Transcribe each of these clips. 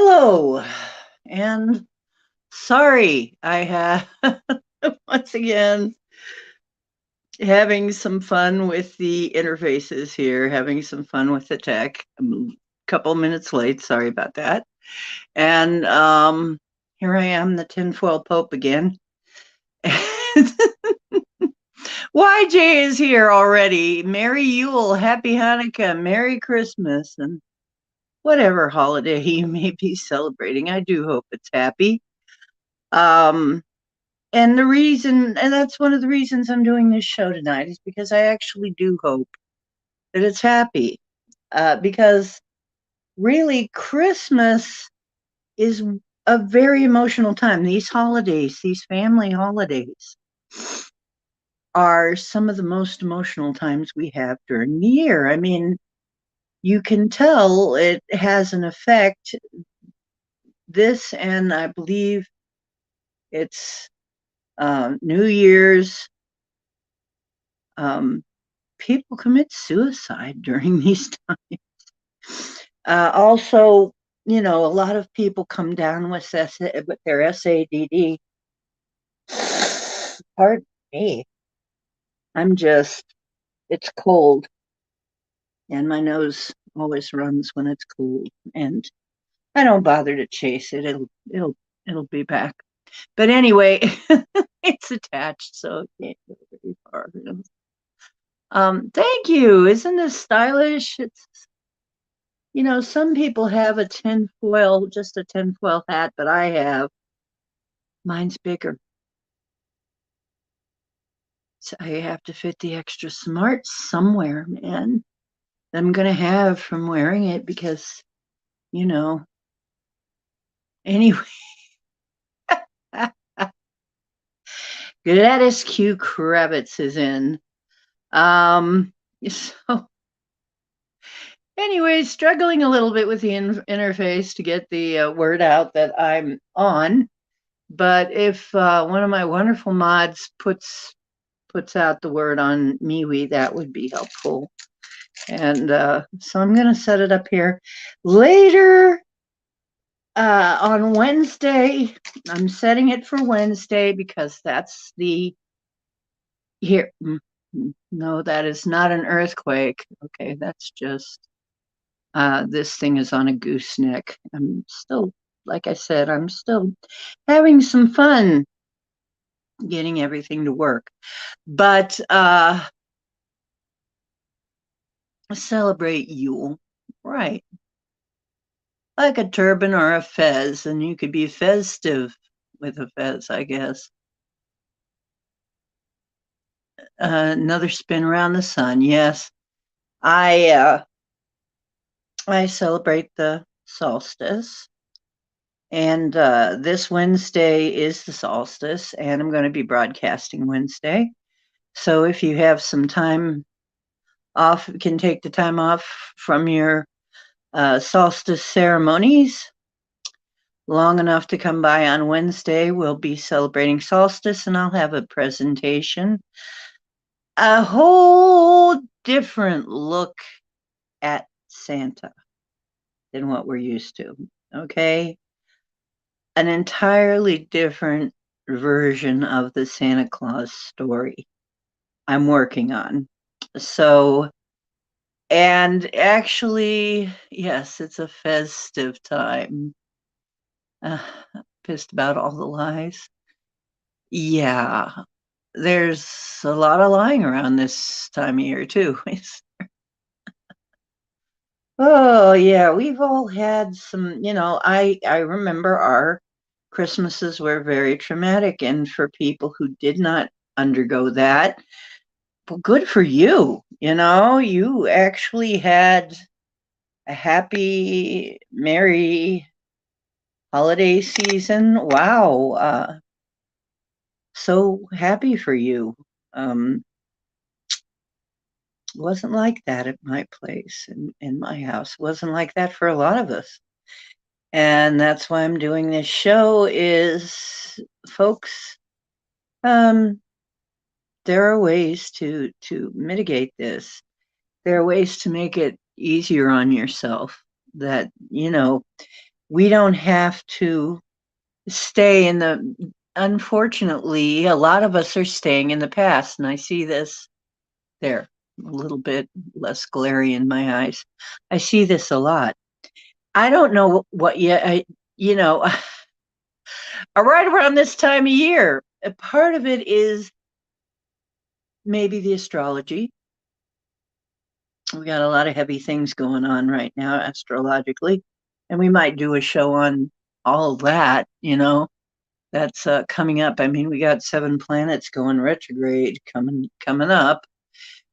Hello, and sorry, I have once again having some fun with the interfaces here, having some fun with the tech. I'm a couple minutes late, sorry about that. And here I am, the tinfoil Pope again. YJ is here already. Merry Yule, Happy Hanukkah, Merry Christmas, and whatever holiday you may be celebrating. I do hope it's happy. Um, and that's one of the reasons I'm doing this show tonight, is because I actually do hope that it's happy. Because really, Christmas is a very emotional time. These holidays, these family holidays, are some of the most emotional times we have during the year. I mean, you can tell it has an effect. This, and I believe it's New Year's. Um, People commit suicide during these times. Also, a lot of people come down with their SADD. Pardon me. It's cold, and my nose always runs when it's cold, and I don't bother to chase it. It'll be back. But anyway, it's attached, so it can't go very far. Thank you. Isn't this stylish? Some people have just a tinfoil hat, but mine's bigger. So I have to fit the extra smarts somewhere, man. That I'm going to have from wearing it because, you know, anyway. Gladys Q. Kravitz is in. So anyway, struggling a little bit with the interface to get the word out that I'm on. But if one of my wonderful mods puts out the word on MeWe, that would be helpful. And so I'm going to set it up here. Later on Wednesday, I'm setting it for Wednesday because that's the here. No, that is not an earthquake. Okay, that's just this thing is on a gooseneck. I'm still, like I said, I'm still having some fun getting everything to work. But celebrate Yule, right? Like a turban or a fez, and you could be festive with a fez, I guess. Another spin around the sun. Yes, I I celebrate the solstice, and this Wednesday is the solstice, and I'm going to be broadcasting Wednesday. So if you have some time off, you can take the time off from your solstice ceremonies long enough to come by on Wednesday. We'll be celebrating solstice, and I'll have a presentation. A whole different look at Santa than what we're used to. Okay. An entirely different version of the Santa Claus story I'm working on. So, and actually, yes, it's a festive time. Uh, Pissed about all the lies. Yeah, there's a lot of lying around this time of year, too. Oh yeah, we've all had some, I remember our Christmases were very traumatic, and for people who did not undergo that, well, good for you. You actually had a happy, merry holiday season. Wow. So happy for you. Um, wasn't like that at my place in my house. Wasn't like that for a lot of us. And that's why I'm doing this show is, folks, um, there are ways to mitigate this. There are ways to make it easier on yourself that, we don't have to stay in the, unfortunately, a lot of us are staying in the past. And I see this there, a little bit less glary in my eyes. I see this a lot. I don't know what yet, you know, right around this time of year, a part of it is maybe the astrology. We got a lot of heavy things going on right now astrologically, and we might do a show on all of that, that's coming up. I mean, we got 7 planets going retrograde coming up.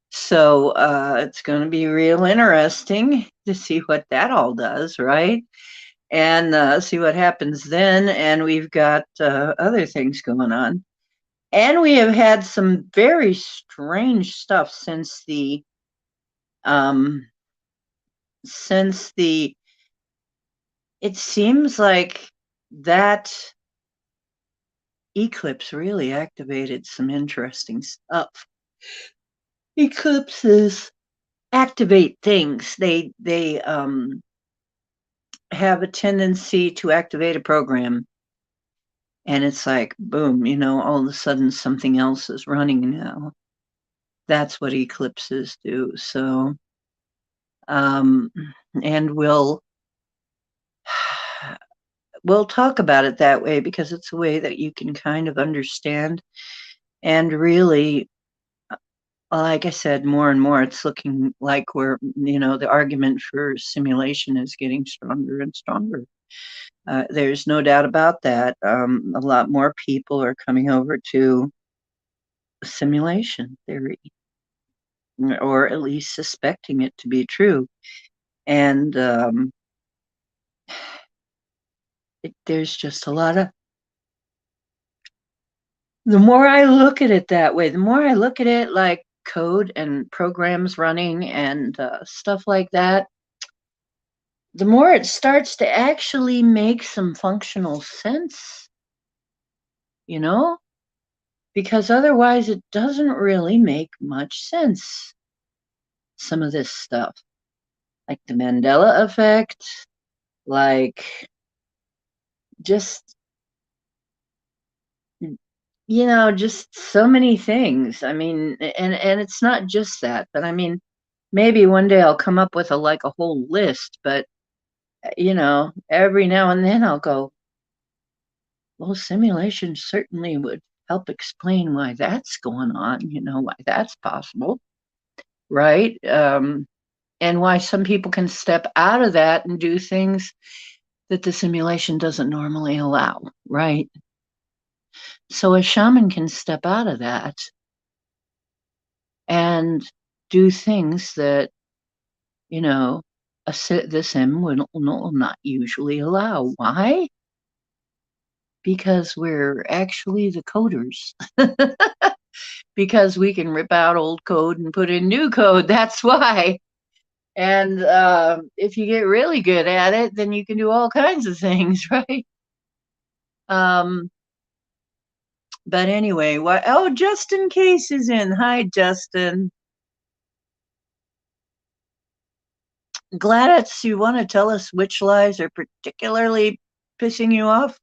So it's going to be real interesting to see what that all does, right? And see what happens then. And we've got other things going on. And we have had some very strange stuff um, since the, it seems like that eclipse really activated some interesting stuff. Eclipses activate things. They have a tendency to activate a program, and it's like boom, all of a sudden something else is running now. That's what eclipses do. So and we'll talk about it that way because it's a way that you can kind of understand. And really, like I said, more and more it's looking like the argument for simulation is getting stronger and stronger. There's no doubt about that. A lot more people are coming over to simulation theory, or at least suspecting it to be true. And there's just a lot of, the more I look at it that way, the more I look at it like code and programs running and stuff like that, the more it starts to actually make some functional sense, you know? Because otherwise it doesn't really make much sense. Some of this stuff, like the Mandela effect, like just, just so many things. I mean, and it's not just that, but I mean, maybe one day I'll come up with a whole list, but every now and then I'll go, well, simulation certainly would help explain why that's going on, why that's possible, right? And why some people can step out of that and do things that the simulation doesn't normally allow, right? So a shaman can step out of that and do things that, the sim will not usually allow. Why? Because we're actually the coders. Because we can rip out old code and put in new code. That's why. And if you get really good at it, then you can do all kinds of things, right? Um, but anyway, Justin Case is in. Hi, Justin. Gladys, you want to tell us which lies are particularly pissing you off?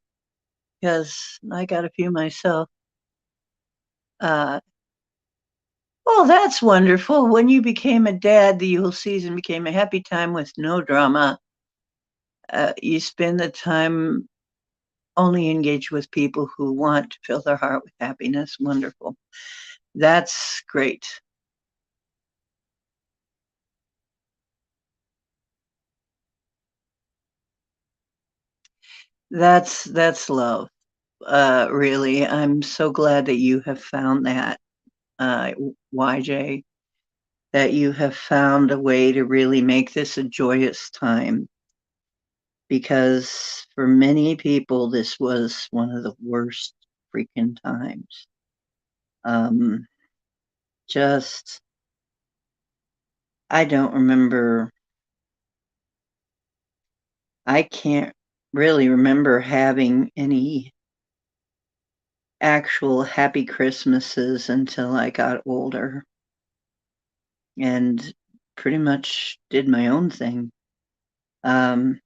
Because I got a few myself. Uh, well, that's wonderful. When you became a dad, the Yule season became a happy time with no drama. You spend the time only engaged with people who want to fill their heart with happiness. Wonderful. That's great. That's love. Really, I'm so glad that you have found that, YJ, that you have found a way to really make this a joyous time. Because for many people, this was one of the worst freaking times. Um, just, I don't remember, I can't really remember having any actual happy Christmases until I got older and pretty much did my own thing. Um,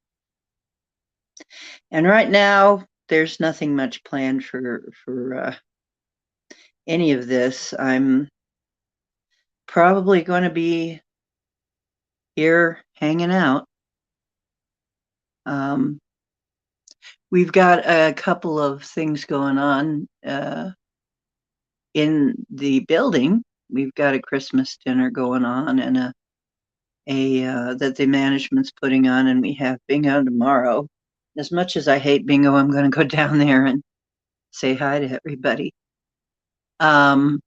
And right now, there's nothing much planned for any of this. I'm probably going to be here hanging out. Um, we've got a couple of things going on in the building. We've got a Christmas dinner going on and a that the management's putting on, and we have bingo tomorrow. As much as I hate bingo, I'm going to go down there and say hi to everybody. Um,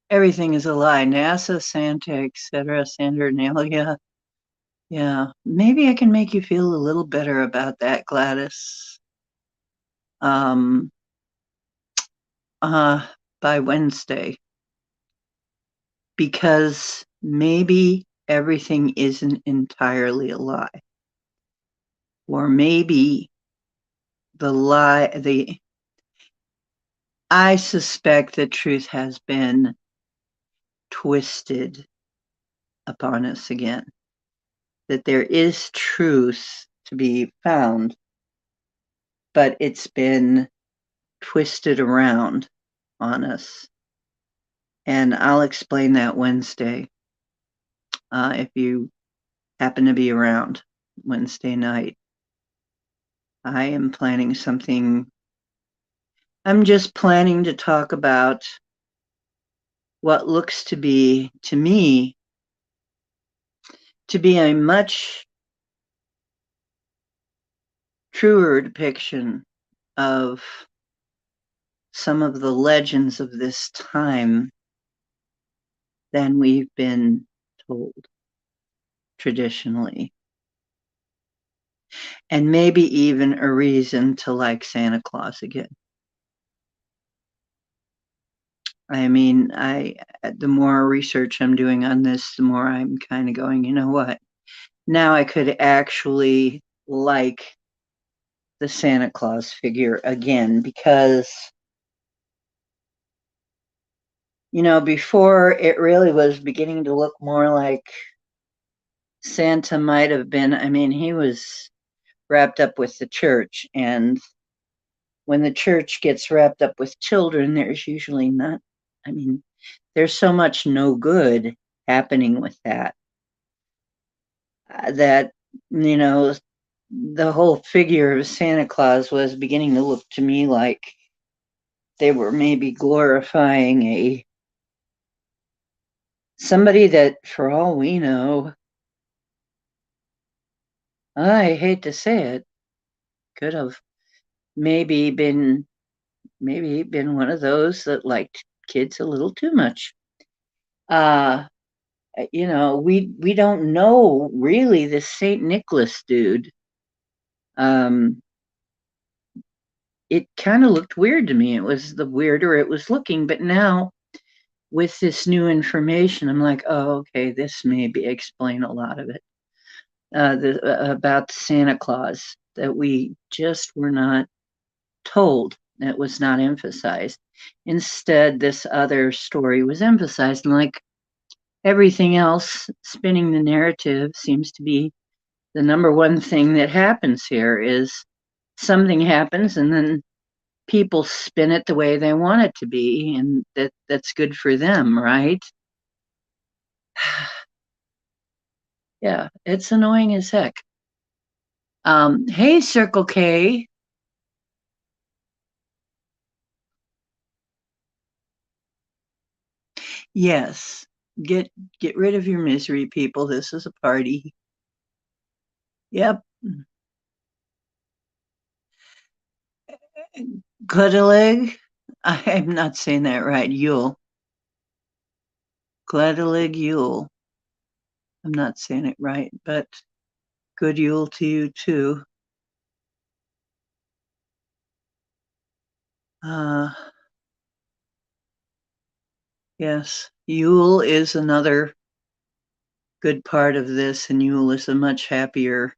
everything is a lie. NASA, Santa, etc. Saturnalia. Yeah, maybe I can make you feel a little better about that, Gladys. Um, uh, by Wednesday, because maybe everything isn't entirely a lie, or maybe the I suspect the truth has been twisted upon us again. That there is truth to be found, but it's been twisted around on us. And I'll explain that Wednesday if you happen to be around Wednesday night. I am planning something. I'm just planning to talk about what looks to be, to me, to be a much truer depiction of some of the legends of this time than we've been told traditionally. And maybe even a reason to like Santa Claus again. I mean, the more research I'm doing on this, the more I'm kind of going, you know what? Now I could actually like the Santa Claus figure again because, before it really was beginning to look more like Santa might have been. I mean, he was wrapped up with the church, and when the church gets wrapped up with children, there's usually not, I mean, there's so much no good happening with that. That, you know, the whole figure of Santa Claus was beginning to look to me like they were maybe glorifying somebody that, for all we know, I hate to say it, could have maybe been one of those that liked kids a little too much. Uh, we don't know really this Saint Nicholas dude. Um, it kind of looked weird to me. It was the weirder it was looking, but now with this new information, I'm like, oh, okay, this maybe explain a lot of it about Santa Claus that we just were not told. It was not emphasized. Instead, this other story was emphasized, and like everything else, spinning the narrative seems to be the number one thing that happens here. Is something happens and then people spin it the way they want it to be, and that's good for them, right? Yeah, it's annoying as heck. Hey, Circle K. Yes, get get rid of your misery, people. This is a party. Yep. Gladalig. I'm not saying that right. Yule. Gladalig Yule. I'm not saying it right, but good Yule to you too. Uh, yes, Yule is another good part of this, and Yule is a much happier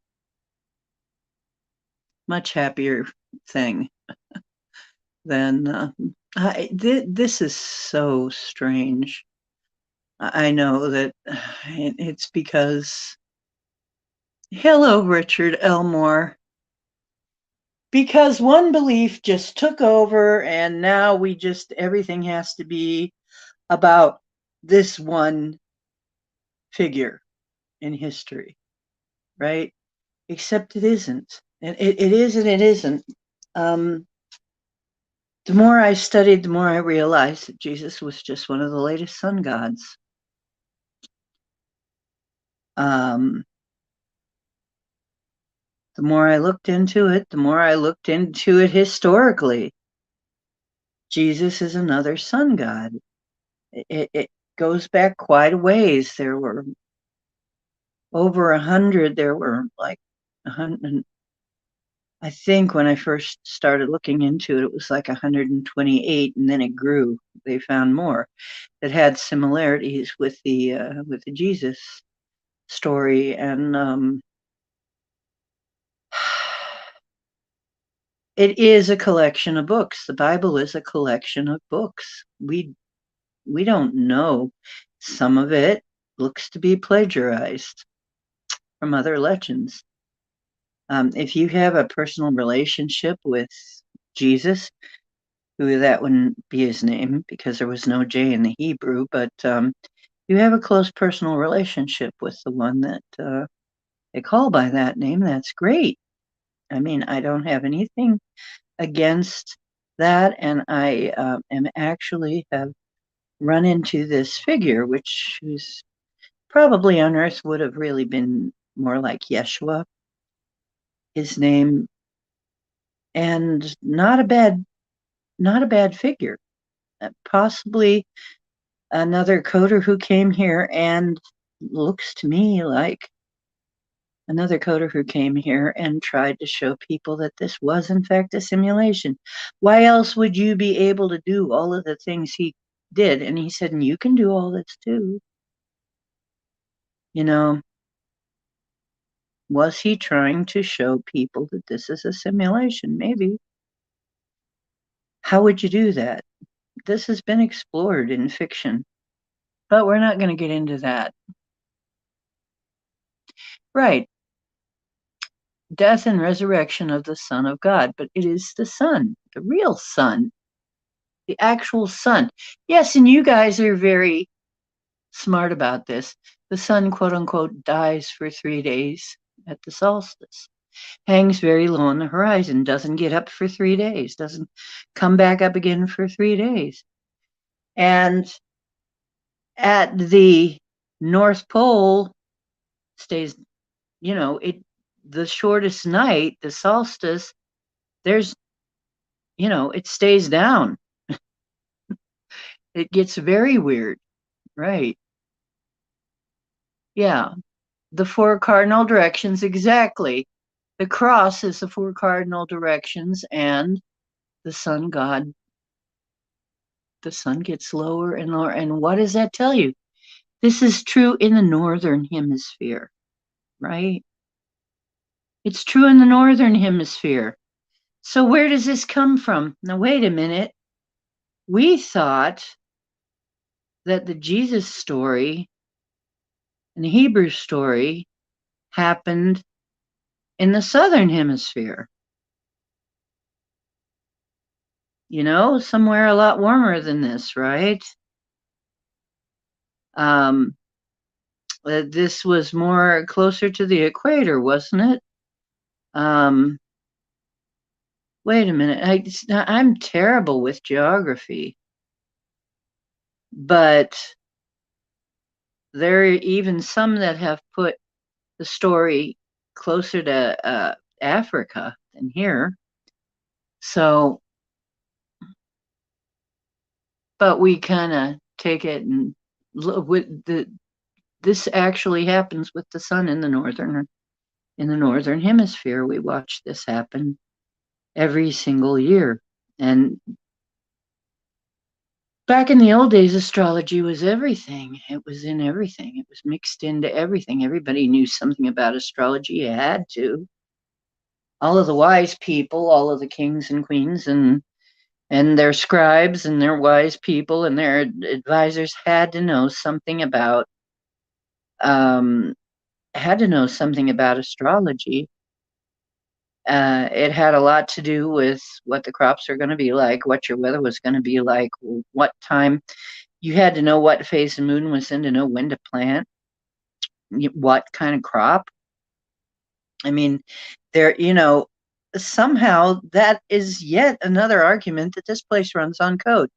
thing than. This is so strange. I know that it's because Hello, Richard Elmore. Because one belief just took over, and now everything has to be about this one figure in history, right? Except it isn't. And it is and it isn't. Um, the more I studied, the more I realized that Jesus was just one of the latest sun gods. Um, the more I looked into it, the more I looked into it historically. Jesus is another sun god. It goes back quite a ways. There were over 100. There were like 100. I think when I first started looking into it, it was like 128, and then it grew. They found more that had similarities with the Jesus story, and it is a collection of books. The Bible is a collection of books. We don't know. Some of it looks to be plagiarized from other legends. If you have a personal relationship with Jesus, who that wouldn't be his name because there was no J in the Hebrew, but you have a close personal relationship with the one that they call by that name, that's great. I mean, I don't have anything against that, and I am actually have run into this figure, who's probably on Earth would have really been more like Yeshua, his name, and not a bad figure. Possibly another coder who came here and looks to me like another coder who came here and tried to show people that this was in fact a simulation. Why else would you be able to do all of the things he did? And he said, and you can do all this too. You know, was he trying to show people that this is a simulation? Maybe. How would you do that? This has been explored in fiction, but we're not going to get into that. Right. Death and resurrection of the Son of God, but it is the Son, the real Son, the actual Son. Yes, and you guys are very smart about this. The Sun, quote unquote, dies for 3 days at the solstice, hangs very low on the horizon, doesn't get up for 3 days, doesn't come back up again for 3 days. And at the North Pole stays, the shortest night, the solstice, there's, it stays down. It gets very weird, right? Yeah, the four cardinal directions, exactly. The cross is the four cardinal directions, and the sun god, the sun gets lower and lower. And what does that tell you? This is true in the northern hemisphere, right? It's true in the northern hemisphere. So where does this come from? Now, wait a minute. We thought that the Jesus story and the Hebrew story happened in the southern hemisphere. Somewhere a lot warmer than this, right? This was more closer to the equator, wasn't it? Wait a minute. I'm terrible with geography, but there are even some that have put the story closer to Africa than here. So, but we kind of take it and with this actually happens with the sun in the northern hemisphere. We watch this happen every single year. And back in the old days, astrology was everything. It was in everything. It was mixed into everything. Everybody knew something about astrology. You had to. All of the wise people, all of the kings and queens and their scribes and their wise people and their advisors had to know something about had to know something about astrology. It had a lot to do with what the crops are going to be like, what your weather was going to be like, what time. You had to know what phase the moon was in to know when to plant, what kind of crop. I mean, somehow that is yet another argument that this place runs on code.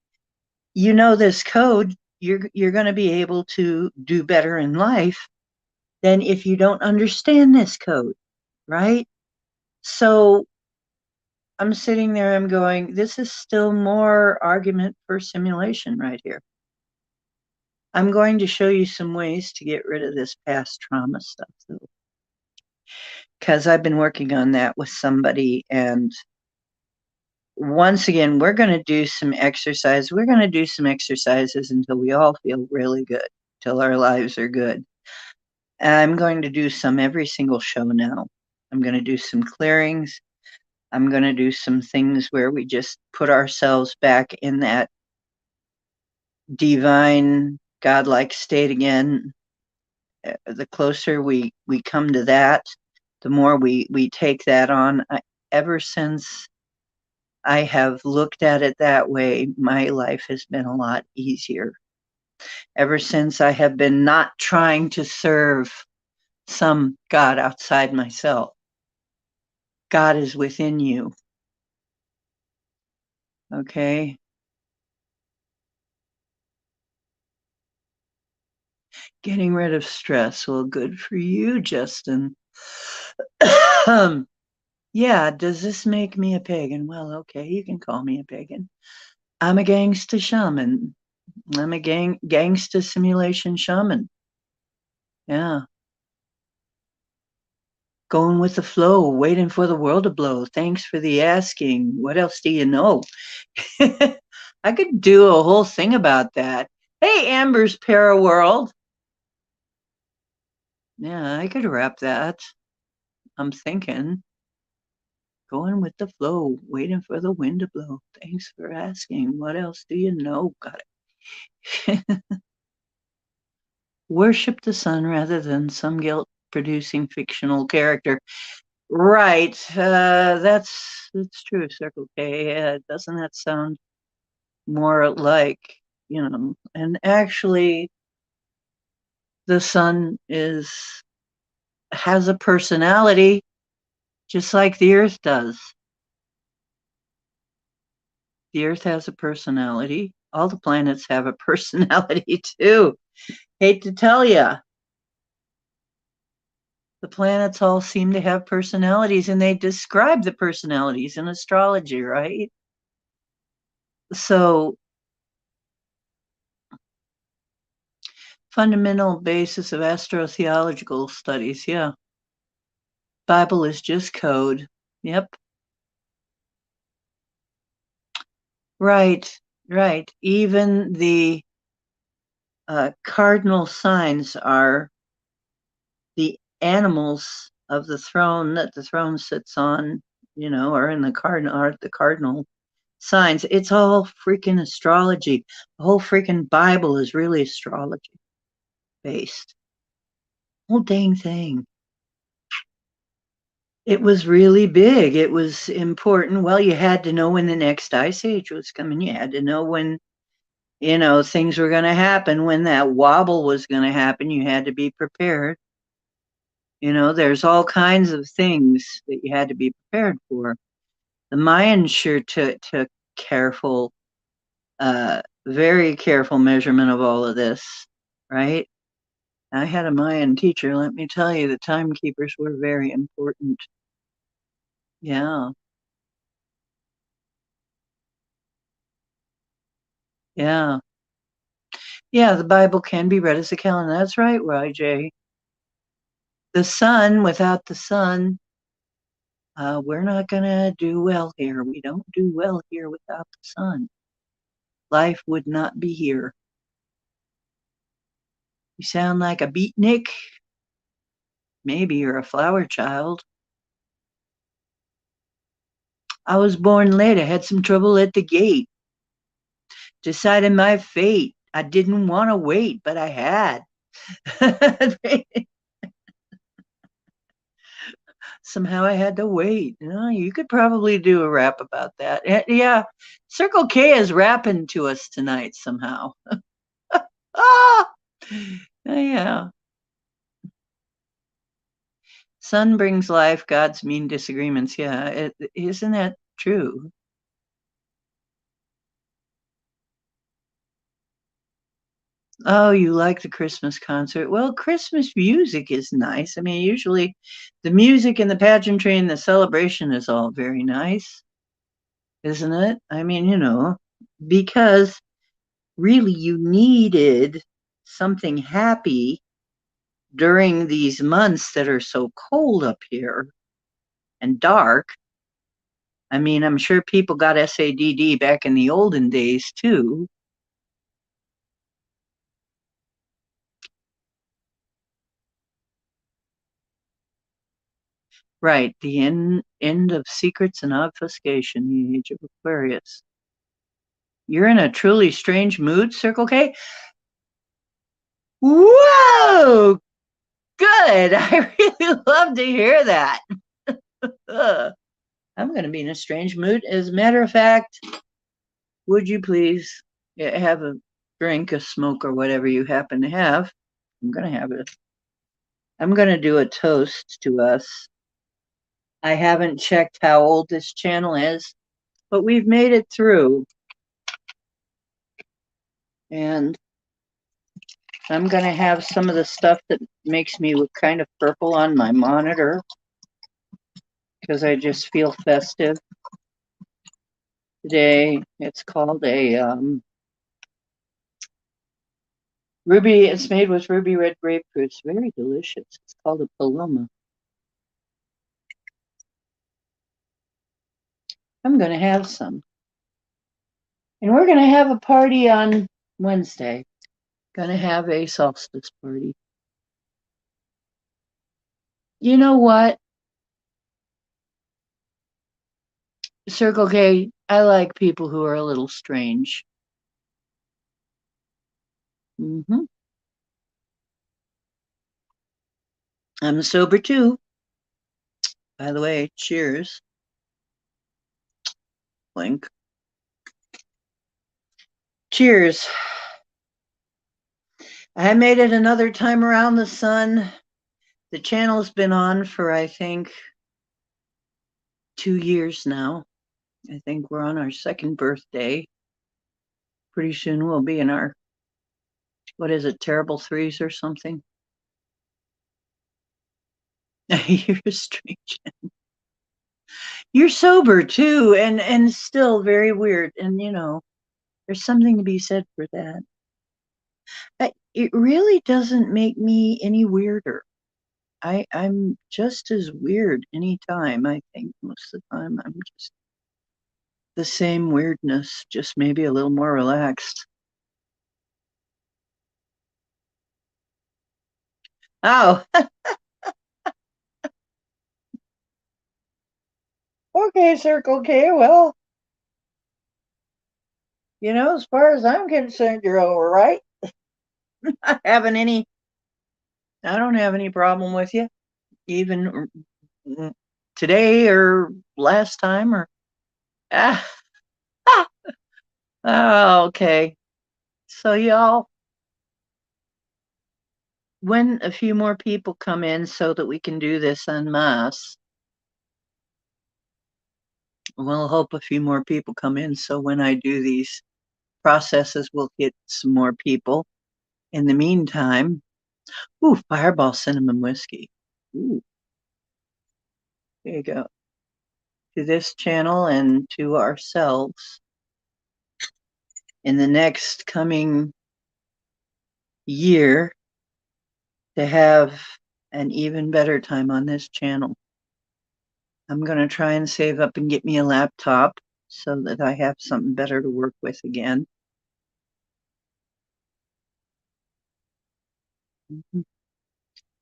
You know this code, you're going to be able to do better in life than if you don't understand this code, right? So I'm sitting there, I'm going, this is still more argument for simulation right here. I'm going to show you some ways to get rid of this past trauma stuff, though, because I've been working on that with somebody. And once again, we're going to do some exercise. We're going to do some exercises until we all feel really good, till our lives are good. And I'm going to do some every single show now. I'm going to do some clearings. I'm going to do some things where we just put ourselves back in that divine, godlike state again. The closer we come to that, the more we take that on. Ever since I have looked at it that way, my life has been a lot easier. Ever since I have been not trying to serve some God outside myself. God is within you. Okay? Getting rid of stress. Well, good for you, Justin. Yeah, does this make me a pagan? Well, okay, you can call me a pagan. I'm a gangsta shaman. I'm a gangsta simulation shaman. Yeah. Going with the flow, waiting for the world to blow. Thanks for the asking. What else do you know? I could do a whole thing about that. Hey, Amber's Para World. Yeah, I could wrap that. I'm thinking. Going with the flow, waiting for the wind to blow. Thanks for asking. What else do you know? Got it. Worship the sun rather than some guilt-producing fictional character. Right. That's true. Circle K. Doesn't that sound more like, and actually the sun has a personality just like the earth does. The earth has a personality. All the planets have a personality too. Hate to tell you. The planets all seem to have personalities, and they describe the personalities in astrology, right? So, fundamental basis of astrotheological studies, yeah. Bible is just code. Yep. Right, right. Even the cardinal signs are the animals of the throne that the throne sits on, are in the cardinal signs. It's all freaking astrology. The whole freaking Bible is really astrology based. Whole dang thing. It was really big. It was important. Well, you had to know when the next ice age was coming. You had to know when, things were going to happen, when that wobble was going to happen. You had to be prepared. There's all kinds of things that you had to be prepared for. The Mayans sure took careful, very careful measurement of all of this, right? I had a Mayan teacher. Let me tell you, the timekeepers were very important. Yeah. Yeah. Yeah, the Bible can be read as a calendar. That's right, YJ. The sun, without the sun, we're not going to do well here. We don't do well here without the sun. Life would not be here. You sound like a beatnik. Maybe you're a flower child. I was born late. I had some trouble at the gate. Decided my fate. I didn't want to wait, but I had. Somehow I had to wait. You could probably do a rap about that. Yeah, Circle K is rapping to us tonight somehow. Ah, yeah. Sun brings life, gods mean disagreements. Yeah, isn't that true? Oh, you like the Christmas concert? Well, Christmas music is nice. I mean, usually the music and the pageantry and the celebration is all very nice, isn't it? I mean, because really you needed something happy during these months that are so cold up here and dark. I mean, I'm sure people got SADD back in the olden days too. Right, the end of secrets and obfuscation, the age of Aquarius. You're in a truly strange mood, Circle K? Whoa! Good. I really love to hear that. I'm going to be in a strange mood. As a matter of fact, would you please have a drink, a smoke, or whatever you happen to have? I'm going to have it. I'm going to do a toast to us. I haven't checked how old this channel is, but we've made it through. And I'm going to have some of the stuff that makes me look kind of purple on my monitor because I just feel festive today. It's called a ruby. It's made with ruby red grapefruit. It's very delicious. It's called a paloma. I'm going to have some. And we're going to have a party on Wednesday. Going to have a solstice party. You know what? Circle K, I like people who are a little strange. Hmm. I'm sober too. By the way, cheers. Link. Cheers. I made it another time around the sun. The channel's been on for, I think, 2 years now. I think we're on our second birthday. Pretty soon we'll be in our, what is it, terrible threes or something? You're strange. You're sober too, and still very weird. And there's something to be said for that. It really doesn't make me any weirder. I'm just as weird anytime. I think most of the time I'm just the same weirdness, just maybe a little more relaxed. Oh, okay, Circle K. Well, as far as I'm concerned, you're over, right? I having any. I don't have any problem with you, even today or last time or. Ah, oh, okay. So y'all, when a few more people come in, so that we can do this en masse, we'll hope a few more people come in. So when I do these processes, we'll hit some more people. In the meantime, ooh, Fireball Cinnamon Whiskey. Ooh, there you go. To this channel and to ourselves in the next coming year to have an even better time on this channel. I'm going to try and save up and get me a laptop so that I have something better to work with again.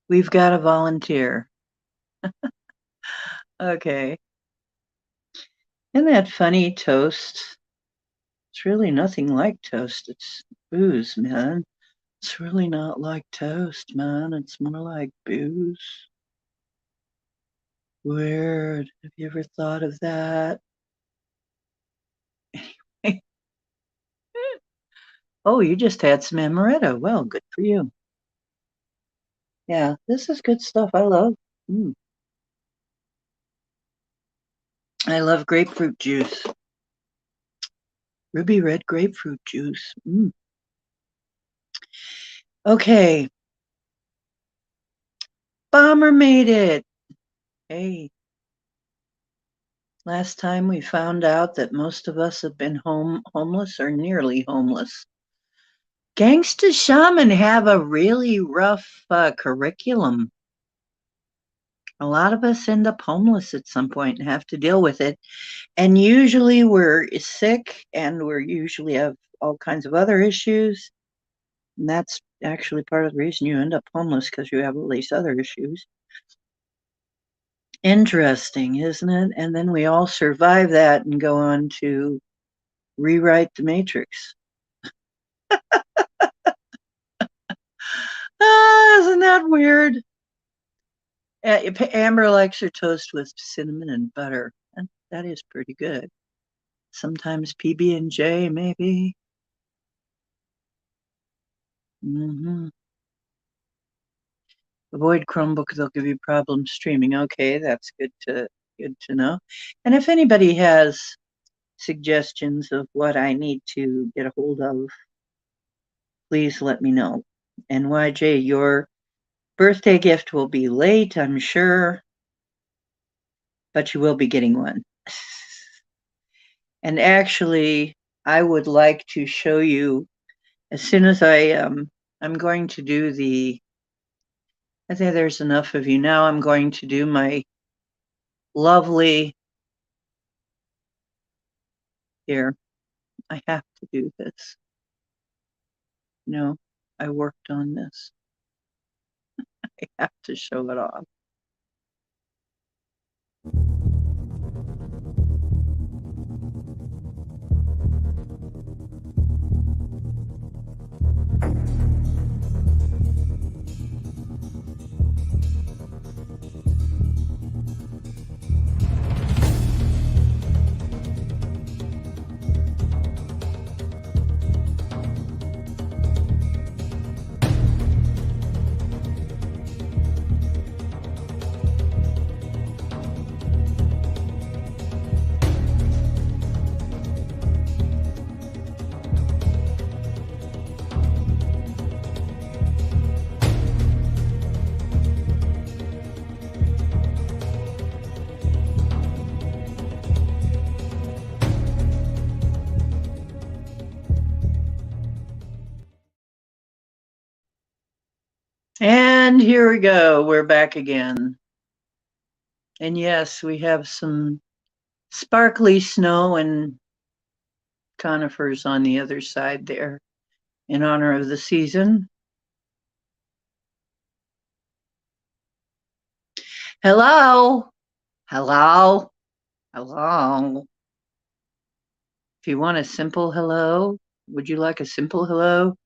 We've got a volunteer. Okay. Isn't that funny, toast? It's really nothing like toast. It's booze, man. It's really not like toast, man. It's more like booze. Weird. Have you ever thought of that? Oh, you just had some amaretto. Well, good for you. Yeah, this is good stuff. I love. Mm, I love grapefruit juice. Ruby red grapefruit juice. Mm. Okay, Bomber made it. Hey, last time we found out that most of us have been homeless or nearly homeless. Gangsta Shaman have a really rough curriculum. A lot of us end up homeless at some point and have to deal with it. And usually we're sick and we're usually have all kinds of other issues. And that's actually part of the reason you end up homeless because you have all these other issues. Interesting, isn't it? And then we all survive that and go on to rewrite the matrix. Ah, isn't that weird? Amber likes her toast with cinnamon and butter. And that is pretty good. Sometimes PB&J, maybe. Mm-hmm. Avoid Chromebook; they'll give you problems streaming. Okay, that's good to know. And if anybody has suggestions of what I need to get a hold of, please let me know. And YJ, your birthday gift will be late, I'm sure, but you will be getting one. And actually, I would like to show you as soon as I'm going to do I think there's enough of you now. I'm going to do my lovely here. I have to do this. No, I worked on this. I have to show it off. And here we go. We're back again. And yes, we have some sparkly snow and conifers on the other side there in honor of the season. Hello. Hello. Hello. If you want a simple hello, would you like a simple hello?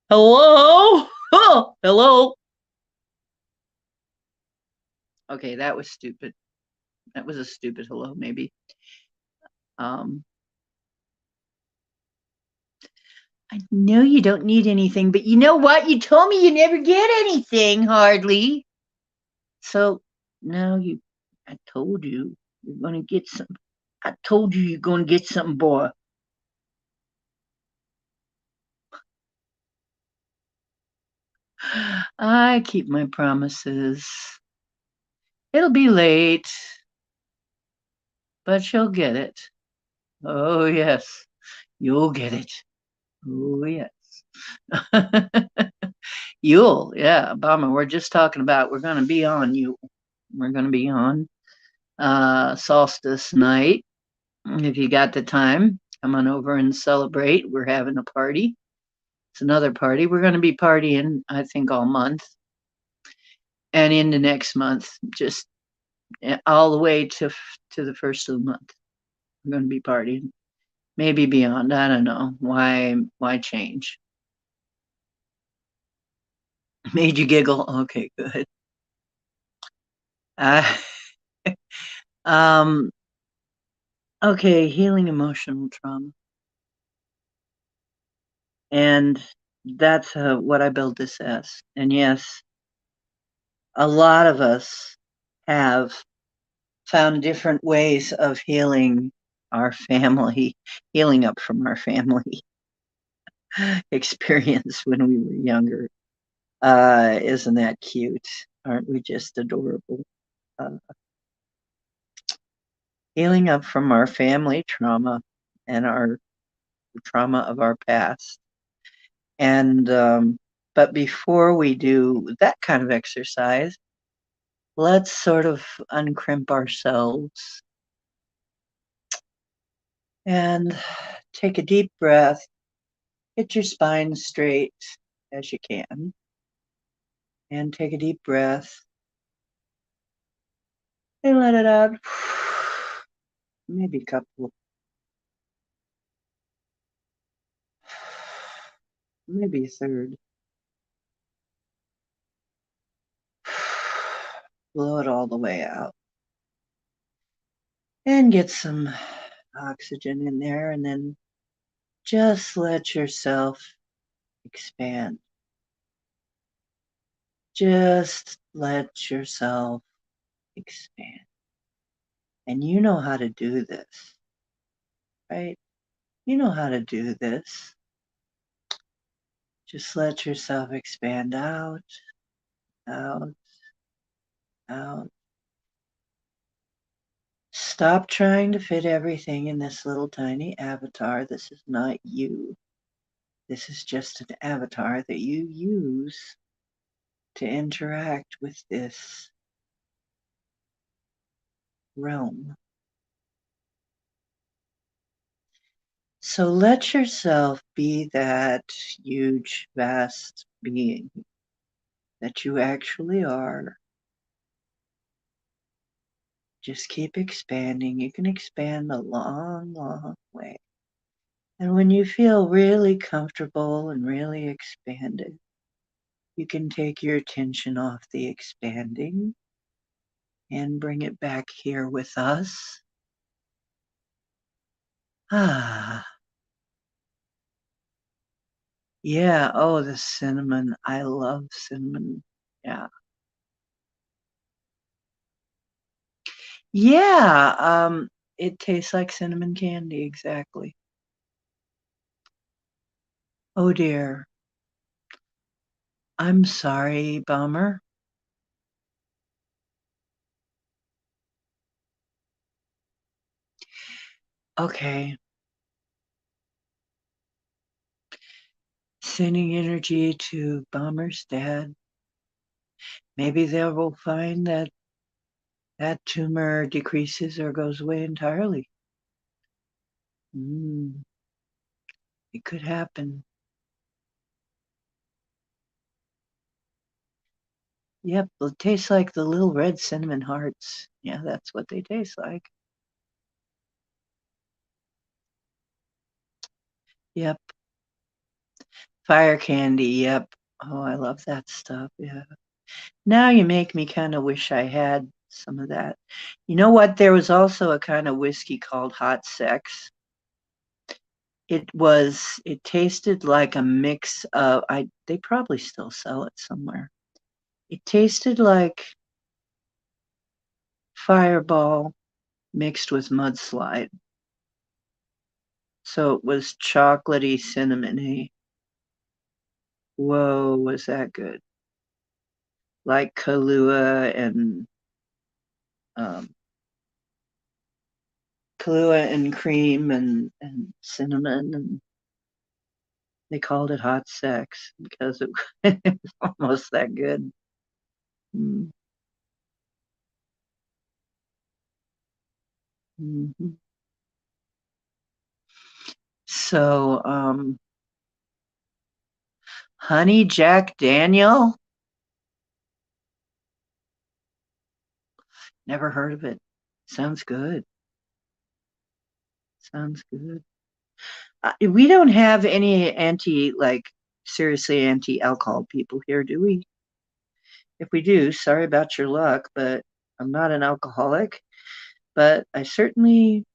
Hello. Oh, hello. Okay, that was stupid. That was a stupid hello, maybe. Um, I know you don't need anything, but you know what? You told me you never get anything, hardly. So now I told you you're going to get some. I told you you're going to get something, boy. I keep my promises. It'll be late, but you'll get it. Oh, yes, you'll get it. Oh, yes. Yule, yeah, Obama. We're just talking about we're going to be on Yule. We're going to be on solstice night. If you got the time, come on over and celebrate. We're having a party. It's another party. We're going to be partying, I think, all month and into next month, just all the way to the first of the month. We're going to be partying, maybe beyond. I don't know why change. Made you giggle. Okay, good. Uh, um, okay, healing emotional trauma. And that's what I build this as. And yes, a lot of us have found different ways of healing our family, healing up from our family experience when we were younger. Isn't that cute? Aren't we just adorable? Uh, Healing up from our family trauma and our trauma of our past. And, but before we do that kind of exercise, let's sort of uncrimp ourselves and take a deep breath. Get your spine straight as you can. And take a deep breath and let it out. Maybe a couple, maybe a third. Blow it all the way out. And get some oxygen in there, and then just let yourself expand. Just let yourself expand. And you know how to do this, right? You know how to do this. Just let yourself expand out, out, out. Stop trying to fit everything in this little tiny avatar. This is not you. This is just an avatar that you use to interact with this realm. So let yourself be that huge, vast being that you actually are. Just keep expanding. You can expand a long, long way. And when you feel really comfortable and really expanded, you can take your attention off the expanding and bring it back here with us. Ah, yeah. Oh, the cinnamon. I love cinnamon. Yeah. Yeah. It tastes like cinnamon candy. Exactly. Oh dear. I'm sorry, bummer. Okay. Sending energy to Bomber's dad. Maybe they will find that that tumor decreases or goes away entirely. Mm, it could happen. Yep, it tastes like the little red cinnamon hearts. Yeah, that's what they taste like. Yep. Fire candy. Yep. Oh, I love that stuff. Yeah. Now you make me kind of wish I had some of that. You know what? There was also a kind of whiskey called Hot Sex. It tasted like a mix of they probably still sell it somewhere. It tasted like Fireball mixed with mudslide. So it was chocolatey, cinnamony. Whoa, was that good? Like um, Kahlua and cream and cinnamon, and they called it hot sex because it, it was almost that good. Mm-hmm. Mm-hmm. So, Honey Jack Daniel, never heard of it. Sounds good. Sounds good. We don't have any seriously anti alcohol people here, do we? If we do, sorry about your luck, but I'm not an alcoholic, but I certainly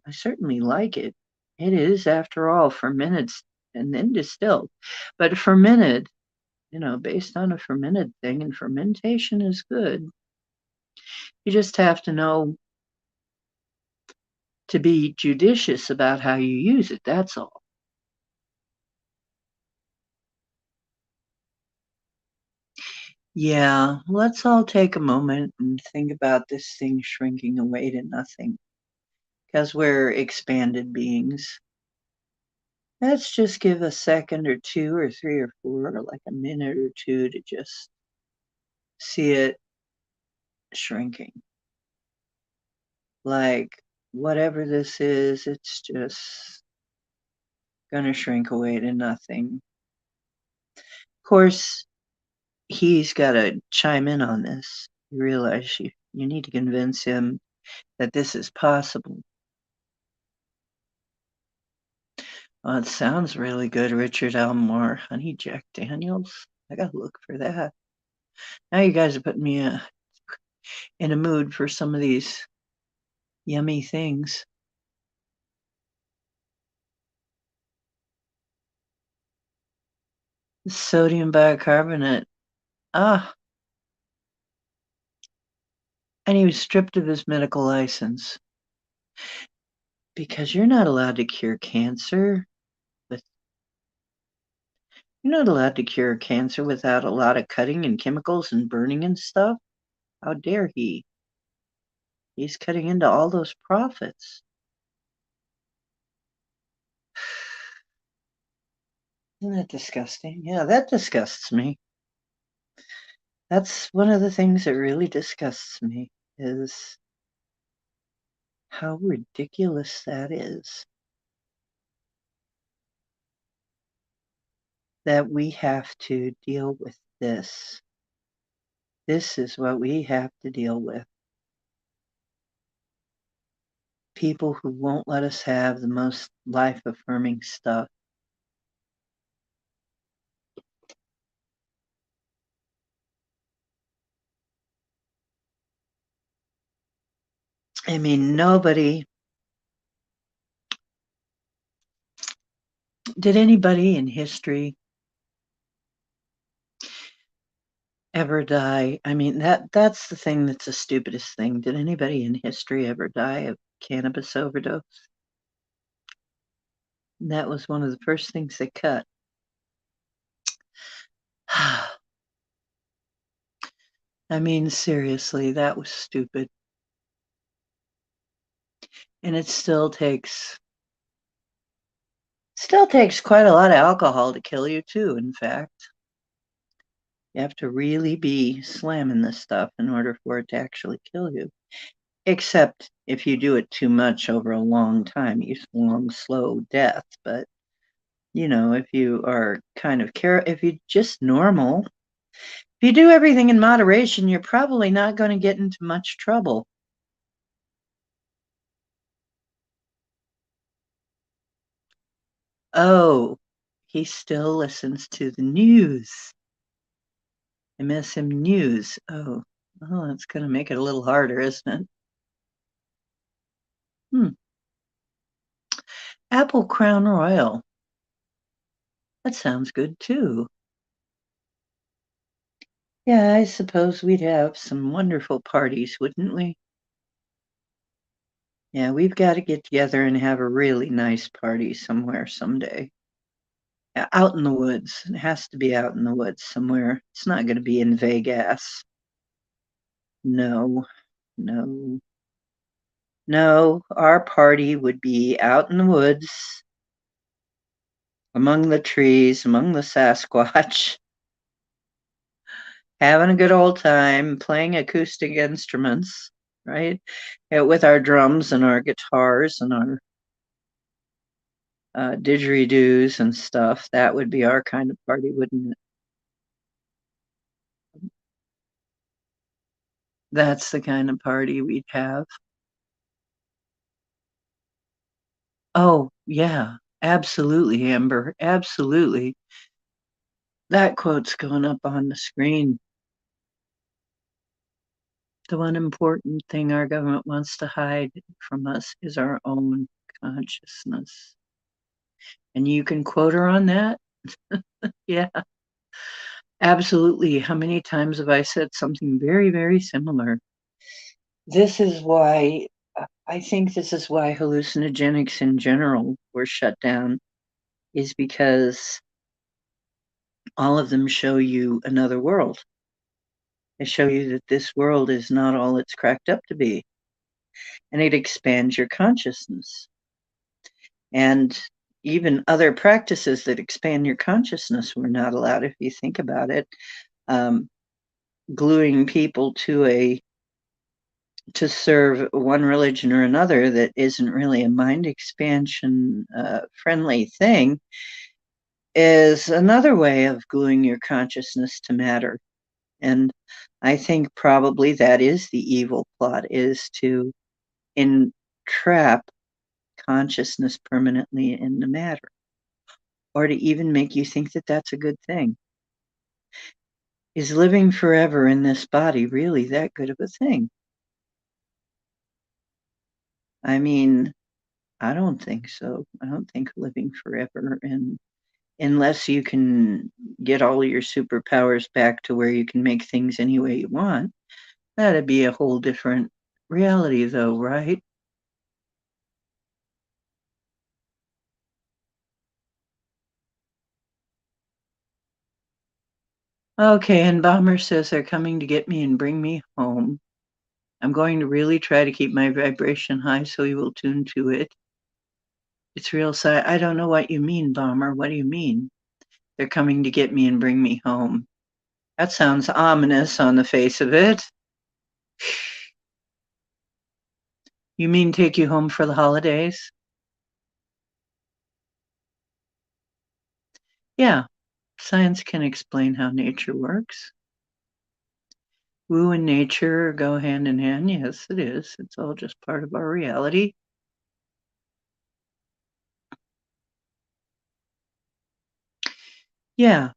like it. It is, after all, fermented and then distilled. But fermented, based on a fermented thing, and fermentation is good. You just have to know to be judicious about how you use it, that's all. Yeah, let's all take a moment and think about this thing shrinking away to nothing, because we're expanded beings. Let's just give a second or two or three or four, or like a minute or two to just see it shrinking. Like, whatever this is, it's just gonna shrink away to nothing. Of course, he's got to chime in on this. You realize you need to convince him that this is possible. Oh, it sounds really good, Richard Elmore. Honey Jack Daniels. I gotta look for that. Now you guys are putting me in a mood for some of these yummy things. Sodium bicarbonate. Ah, and he was stripped of his medical license because you're not allowed to cure cancer with you're not allowed to cure cancer without a lot of cutting and chemicals and burning and stuff. How dare he? He's cutting into all those profits. Isn't that disgusting? Yeah, that disgusts me. That's one of the things that really disgusts me is how ridiculous that is. That we have to deal with this. This is what we have to deal with. People who won't let us have the most life affirming stuff. I mean, did anybody in history ever die? I mean, that's the thing that's the stupidest thing. Did anybody in history ever die of cannabis overdose? That was one of the first things they cut. I mean, seriously, that was stupid. And it still takes quite a lot of alcohol to kill you too, in fact. You have to really be slamming this stuff in order for it to actually kill you. Except if you do it too much over a long time, long, slow death. But if you are kind of if you just normal, if you do everything in moderation, you're probably not going to get into much trouble. Oh, he still listens to the news. MSM News. Oh, that's going to make it a little harder, isn't it? Hmm. Apple Crown Royal. That sounds good too. Yeah, I suppose we'd have some wonderful parties, wouldn't we? Yeah, we've got to get together and have a really nice party somewhere someday. Yeah, out in the woods. It has to be out in the woods somewhere. It's not going to be in Vegas. No, no, no. Our party would be out in the woods, among the trees, among the Sasquatch, having a good old time, playing acoustic instruments, right? Yeah, with our drums and our guitars and our didgeridoos and stuff. That would be our kind of party, wouldn't it? That's the kind of party we'd have. Oh, yeah, absolutely, Amber. Absolutely. That quote's going up on the screen. The one important thing our government wants to hide from us is our own consciousness. And you can quote her on that? Yeah, absolutely. How many times have I said something very, very similar? This is why I think this is why hallucinogenics in general were shut down, is because all of them show you another world. They show you that this world is not all it's cracked up to be, and it expands your consciousness. And even other practices that expand your consciousness were not allowed, if you think about it. Gluing people to serve one religion or another that isn't really a mind expansion friendly thing is another way of gluing your consciousness to matter. And I think probably that is the evil plot, is to entrap consciousness permanently into matter, or to even make you think that that's a good thing. Is living forever in this body really that good of a thing? I mean, I don't think so. I don't think living forever, and unless you can get all your superpowers back to where you can make things any way you want, that'd be a whole different reality, though, right? Okay, and Bomber says they're coming to get me and bring me home. I'm going to really try to keep my vibration high so you will tune to it. It's real sad. I don't know what you mean, Bomber. What do you mean? They're coming to get me and bring me home. That sounds ominous on the face of it. You mean take you home for the holidays? Yeah, science can explain how nature works. Woo and nature go hand in hand. Yes, it is. It's all just part of our reality. Yeah,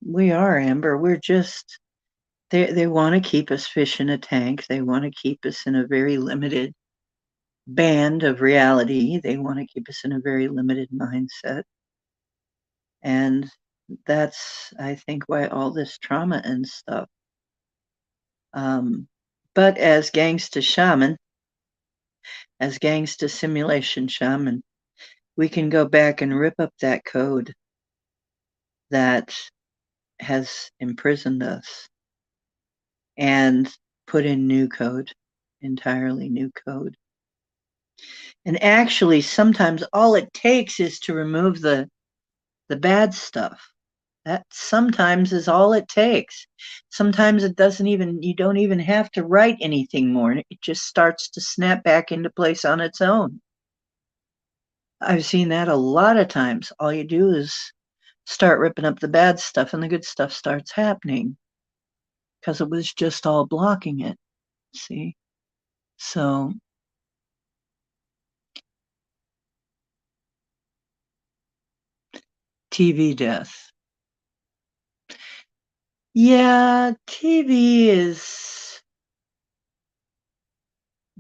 we are, Amber. We're just, they want to keep us fish in a tank. They want to keep us in a very limited band of reality. They want to keep us in a very limited mindset. And that's, I think, why all this trauma and stuff. Um, but as Gangsta Shaman, as Gangsta Simulation Shaman, we can go back and rip up that code that has imprisoned us and put in new code, entirely new code. And actually, sometimes all it takes is to remove the bad stuff. That sometimes is all it takes. Sometimes it doesn't even, you don't even have to write anything more. It just starts to snap back into place on its own. I've seen that a lot of times. All you do is start ripping up the bad stuff and the good stuff starts happening because it was just all blocking it. See? So, TV death. Yeah, TV is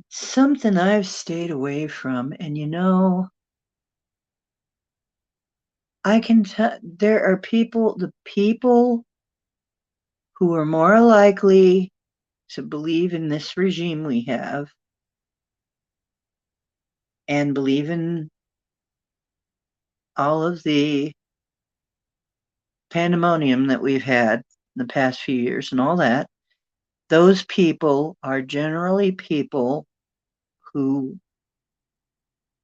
something I've stayed away from. And I can tell there are the people who are more likely to believe in this regime we have and believe in all of the pandemonium that we've had in the past few years and all that. Those people are generally people who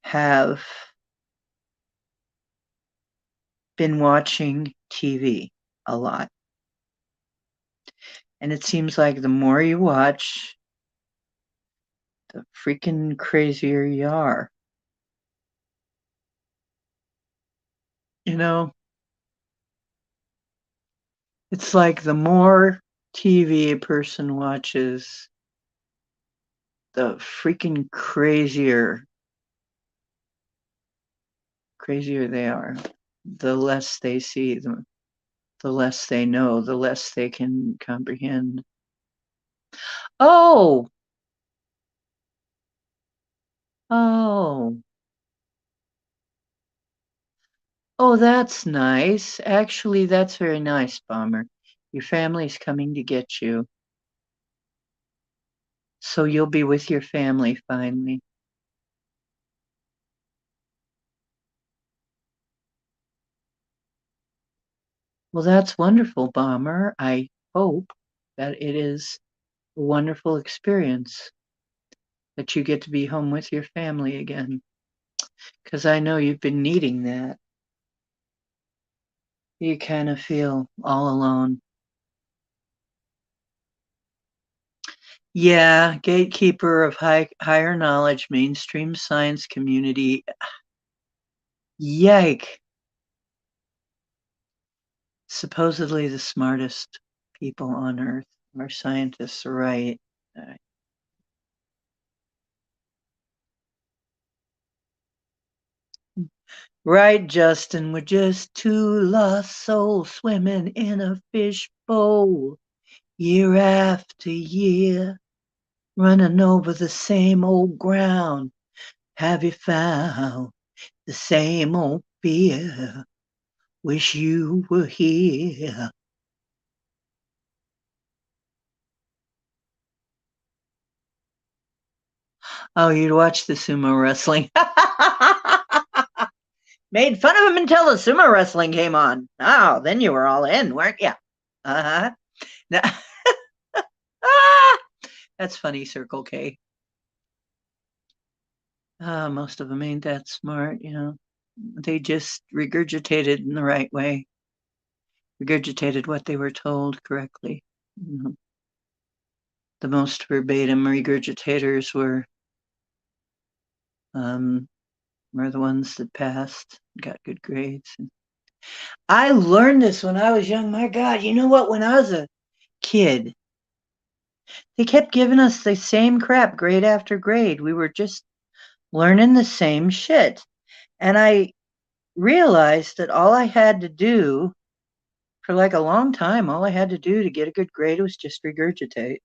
have been watching TV a lot. And it seems like the more you watch, the freaking crazier you are. You know, it's like the more TV a person watches, the freaking crazier they are. The less they see, the less they know, the less they can comprehend. Oh, oh, oh, that's nice. Actually, that's very nice, Bomber. Your family's coming to get you, so you'll be with your family finally. Well, that's wonderful, Bomber. I hope that it is a wonderful experience that you get to be home with your family again, because I know you've been needing that. You kind of feel all alone. Yeah, gatekeeper of higher knowledge, mainstream science community. Yike. Supposedly the smartest people on Earth are scientists, right? Uh, Right, Justin. We're just two lost souls swimming in a fishbowl, year after year, running over the same old ground. Have you found the same old fear? Wish you were here. Oh, you'd watch the sumo wrestling. Made fun of him until the sumo wrestling came on. Oh, then you were all in, weren't you? Uh huh. Ah, that's funny, Circle K. Most of them ain't that smart, you know. They just regurgitated in the right way, regurgitated what they were told correctly. You know, the most verbatim regurgitators um, were the ones that passed, got good grades. I learned this when I was young. My God, you know what? When I was a kid, they kept giving us the same crap grade after grade. We were just learning the same shit. And I realized that all I had to do for like a long time, all I had to do to get a good grade was just regurgitate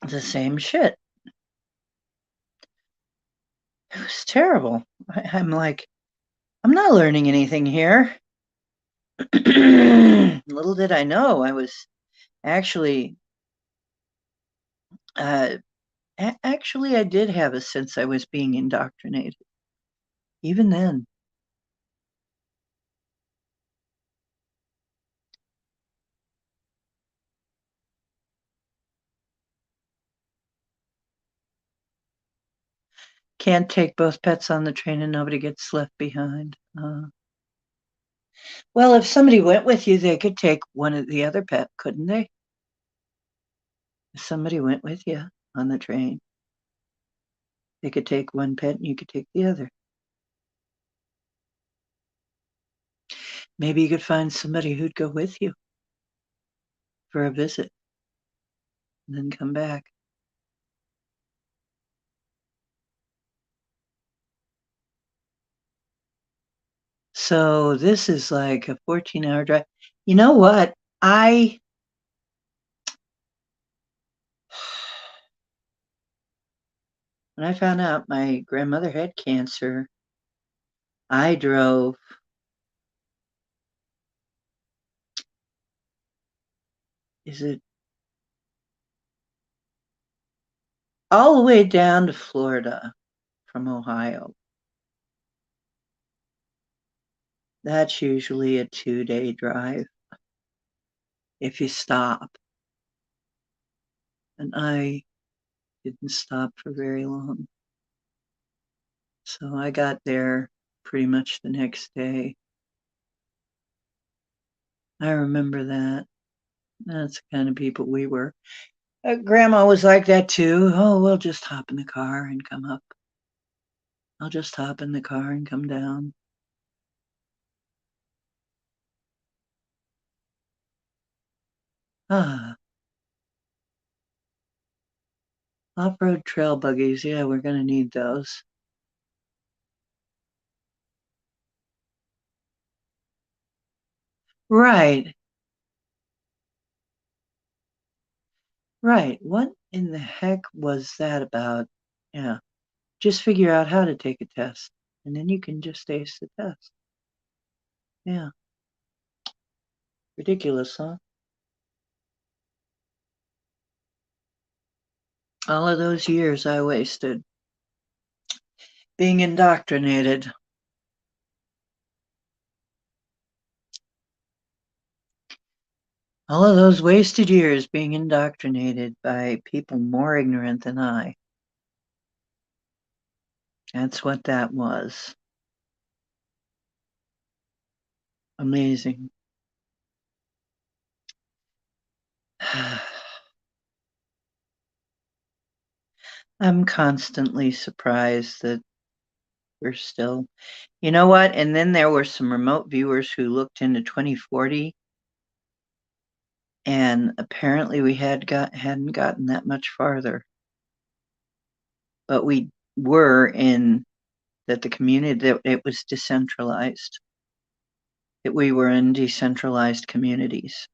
the same shit. It was terrible. I'm like, I'm not learning anything here. Little did I know I was actually, uh, actually, I did have a sense I was being indoctrinated. Even then, can't take both pets on the train and nobody gets left behind. Well, if somebody went with you, they could take one of the other pet, couldn't they? If somebody went with you on the train, they could take one pet and you could take the other. Maybe you could find somebody who'd go with you for a visit and then come back. So this is like a 14-hour drive. You know what? When I found out my grandmother had cancer, I drove, is it all the way down to Florida from Ohio? That's usually a 2-day drive if you stop. And I didn't stop for very long. So I got there pretty much the next day. I remember that. That's the kind of people we were. Grandma was like that too. Oh, we'll just hop in the car and come up. I'll just hop in the car and come down. Ah, off-road trail buggies. Yeah, we're gonna need those. Right. Right. What in the heck was that about? Yeah. Just figure out how to take a test, and then you can just ace the test. Yeah. Ridiculous, huh? All of those years I wasted being indoctrinated. All of those wasted years being indoctrinated by people more ignorant than I. That's what that was. Amazing. I'm constantly surprised that we're still, you know what? And then there were some remote viewers who looked into 2040, and apparently we hadn't gotten that much farther. But we were in that the community that it was decentralized. That we were in decentralized communities.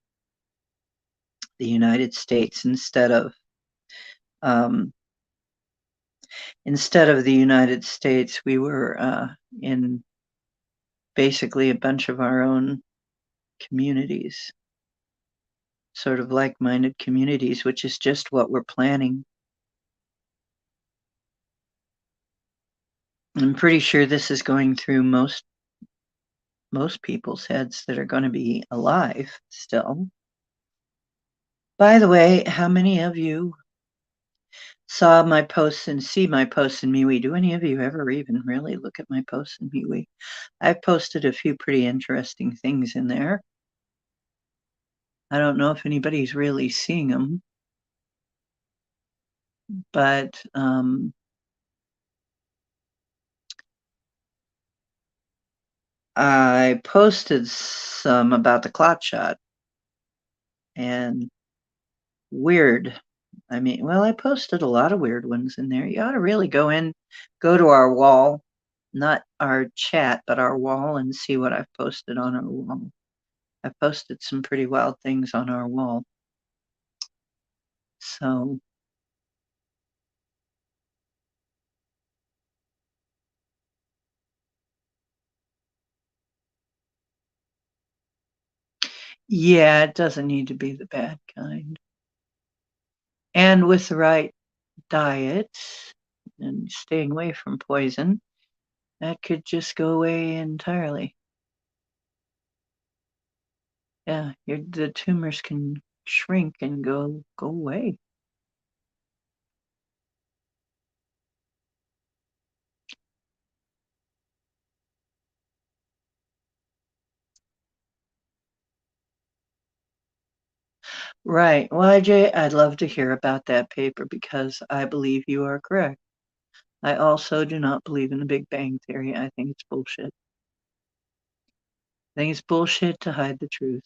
The United States um, instead of the United States, we were in basically a bunch of our own communities, sort of like-minded communities, which is just what we're planning. I'm pretty sure this is going through most people's heads that are going to be alive still. By the way, how many of you saw my posts and see my posts in MeWe? Do any of you ever even really look at my posts in MeWe? I've posted a few pretty interesting things in there. I don't know if anybody's really seeing them, but I posted some about the clot shot and weird. I mean, well, I posted a lot of weird ones in there. You ought to really go to our wall, not our chat, but our wall, and see what I've posted on our wall. I posted some pretty wild things on our wall. So, yeah, it doesn't need to be the bad kind. And with the right diet and staying away from poison, that could just go away entirely. Yeah, the tumors can shrink and go away. Right. Well, Jay, I'd love to hear about that paper because I believe you are correct. I also do not believe in the Big Bang Theory. I think it's bullshit. I think it's bullshit to hide the truth.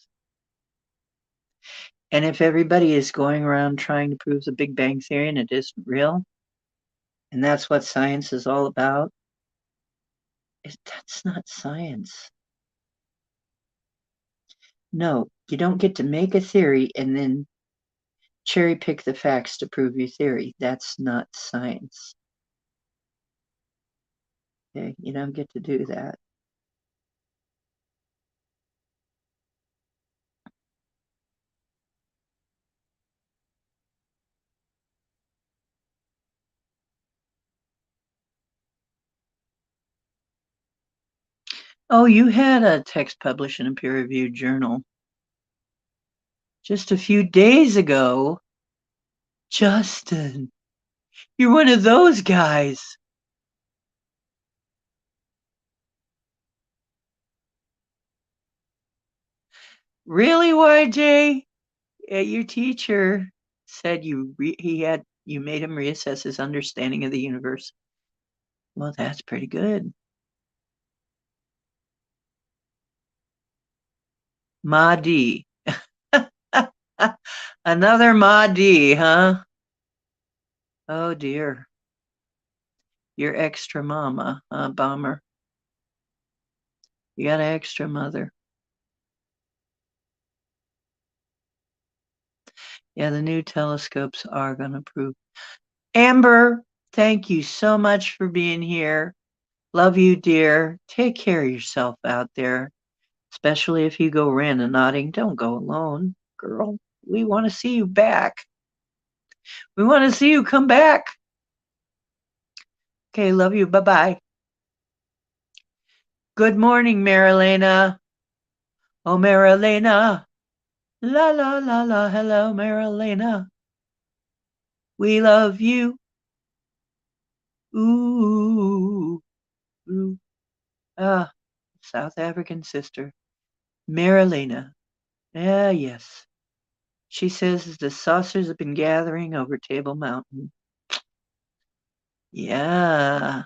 And if everybody is going around trying to prove the Big Bang Theory and it isn't real, and that's what science is all about, that's not science. No, you don't get to make a theory and then cherry pick the facts to prove your theory. That's not science. Okay, you don't get to do that. Oh, you had a text published in a peer-reviewed journal just a few days ago. Justin, you're one of those guys. Really, YJ? Your teacher said you made him reassess his understanding of the universe. Well, that's pretty good. Ma D. Another Ma D, huh? Oh dear. You're extra mama, bomber. You got an extra mother. Yeah, the new telescopes are going to prove. Amber, thank you so much for being here. Love you, dear. Take care of yourself out there, especially if you go randonauting. Don't go alone, girl. We want to see you back. We want to see you come back. Okay, love you. Bye bye. Good morning, Marilena. Oh, Marilena. La la la la. Hello, Marilena. We love you. Ooh. Ooh. Ah, South African sister. Marilena. Ah, yes. She says the saucers have been gathering over Table Mountain. Yeah.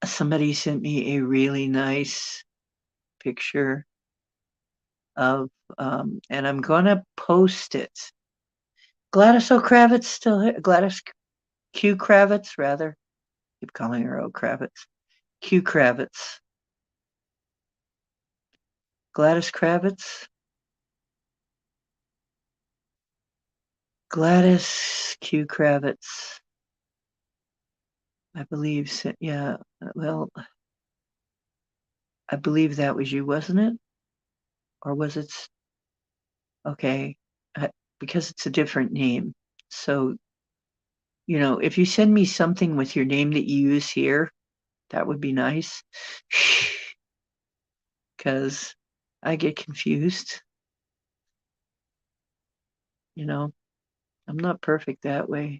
Somebody sent me a really nice picture of, and I'm gonna post it. Gladys O'Kravitz still here. Gladys Q Kravitz, rather. Keep calling her O'Kravitz. Q Kravitz. Gladys Kravitz. Gladys Q Kravitz. I believe, yeah, well, I believe that was you, wasn't it? Or was it? Okay, because it's a different name. So, if you send me something with your name that you use here, that would be nice. Because I get confused. I'm not perfect that way.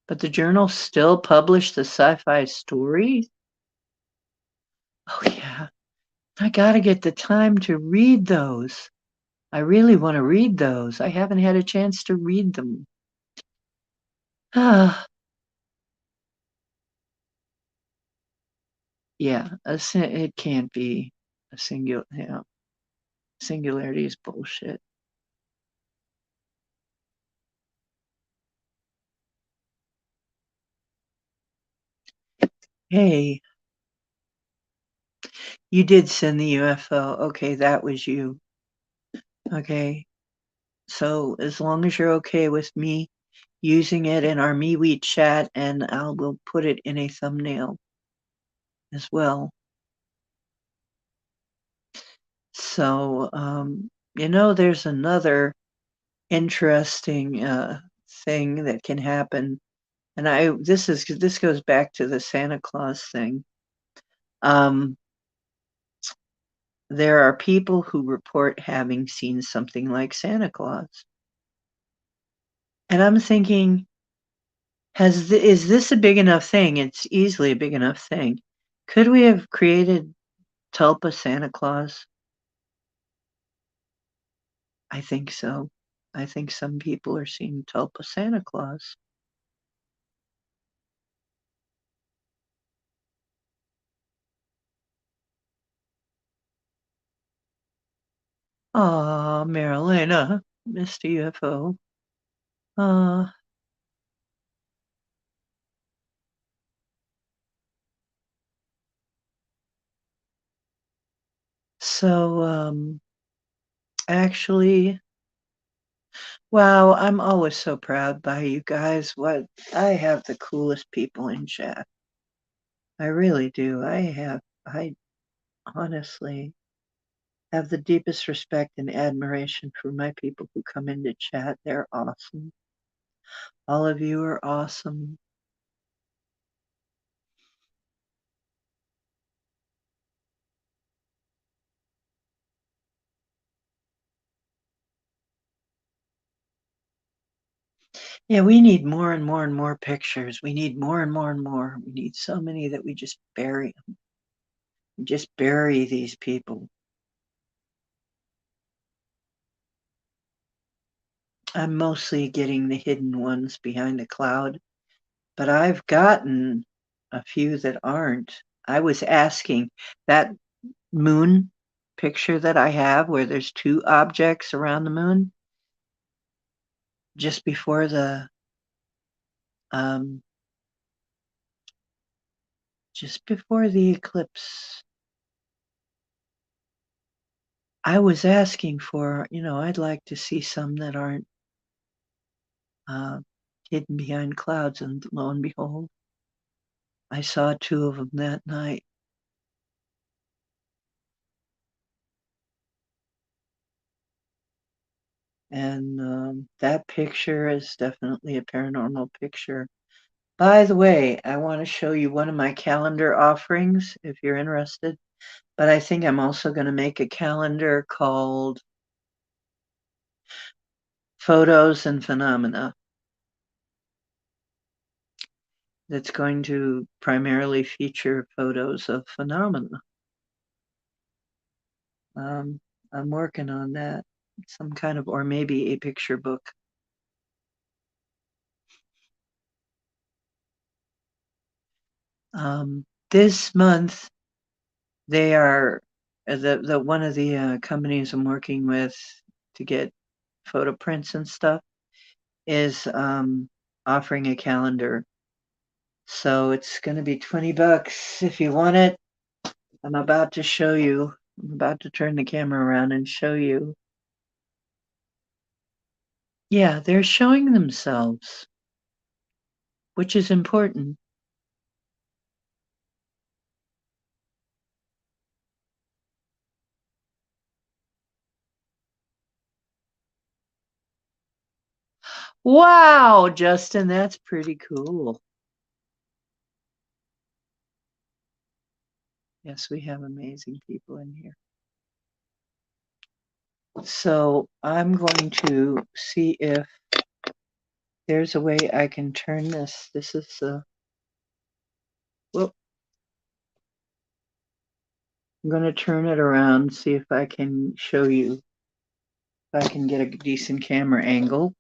But the journal still published the sci-fi stories? Oh, yeah. I gotta get the time to read those. I really want to read those. I haven't had a chance to read them. Ah, yeah, it can't be a singularity is bullshit. Hey, you did send the UFO. Okay, that was you. Okay, so as long as you're okay with me using it in our MeWe chat, and I will put it in a thumbnail as well. So, there's another interesting thing that can happen, and this goes back to the Santa Claus thing. Um, there are people who report having seen something like Santa Claus, and I'm thinking, is this a big enough thing? It's easily a big enough thing. Could we have created Tulpa Santa Claus? I think so. I think some people are seeing Tulpa Santa Claus. Aw, Marilena, Mr. UFO. Uh, so, actually, wow, I'm always so proud by you guys. I have the coolest people in chat. I really do. I honestly have the deepest respect and admiration for my people who come into chat. They're awesome. All of you are awesome. Yeah, we need more and more and more pictures. We need more and more and more. We need so many that we just bury them. We just bury these people. I'm mostly getting the hidden ones behind a cloud, but I've gotten a few that aren't. I was asking that moon picture that I have where there's two objects around the moon just before um, the eclipse. I was asking for, I'd like to see some that aren't hidden behind clouds, and lo and behold, I saw two of them that night. And that picture is definitely a paranormal picture. By the way, I want to show you one of my calendar offerings if you're interested. But I think I'm also going to make a calendar called Photos and Phenomena. That's going to primarily feature photos of phenomena. I'm working on that, some kind of, or maybe a picture book. This month, they are the one of the companies I'm working with to get photo prints and stuff is offering a calendar. So it's going to be $20 if you want it. I'm about to show you. I'm about to turn the camera around and show you. Yeah, they're showing themselves, which is important. Wow, Justin, that's pretty cool. Yes, we have amazing people in here. So I'm going to see if there's a way I can turn this. This is whoop. I'm going to turn it around, see if I can show you, if I can get a decent camera angle.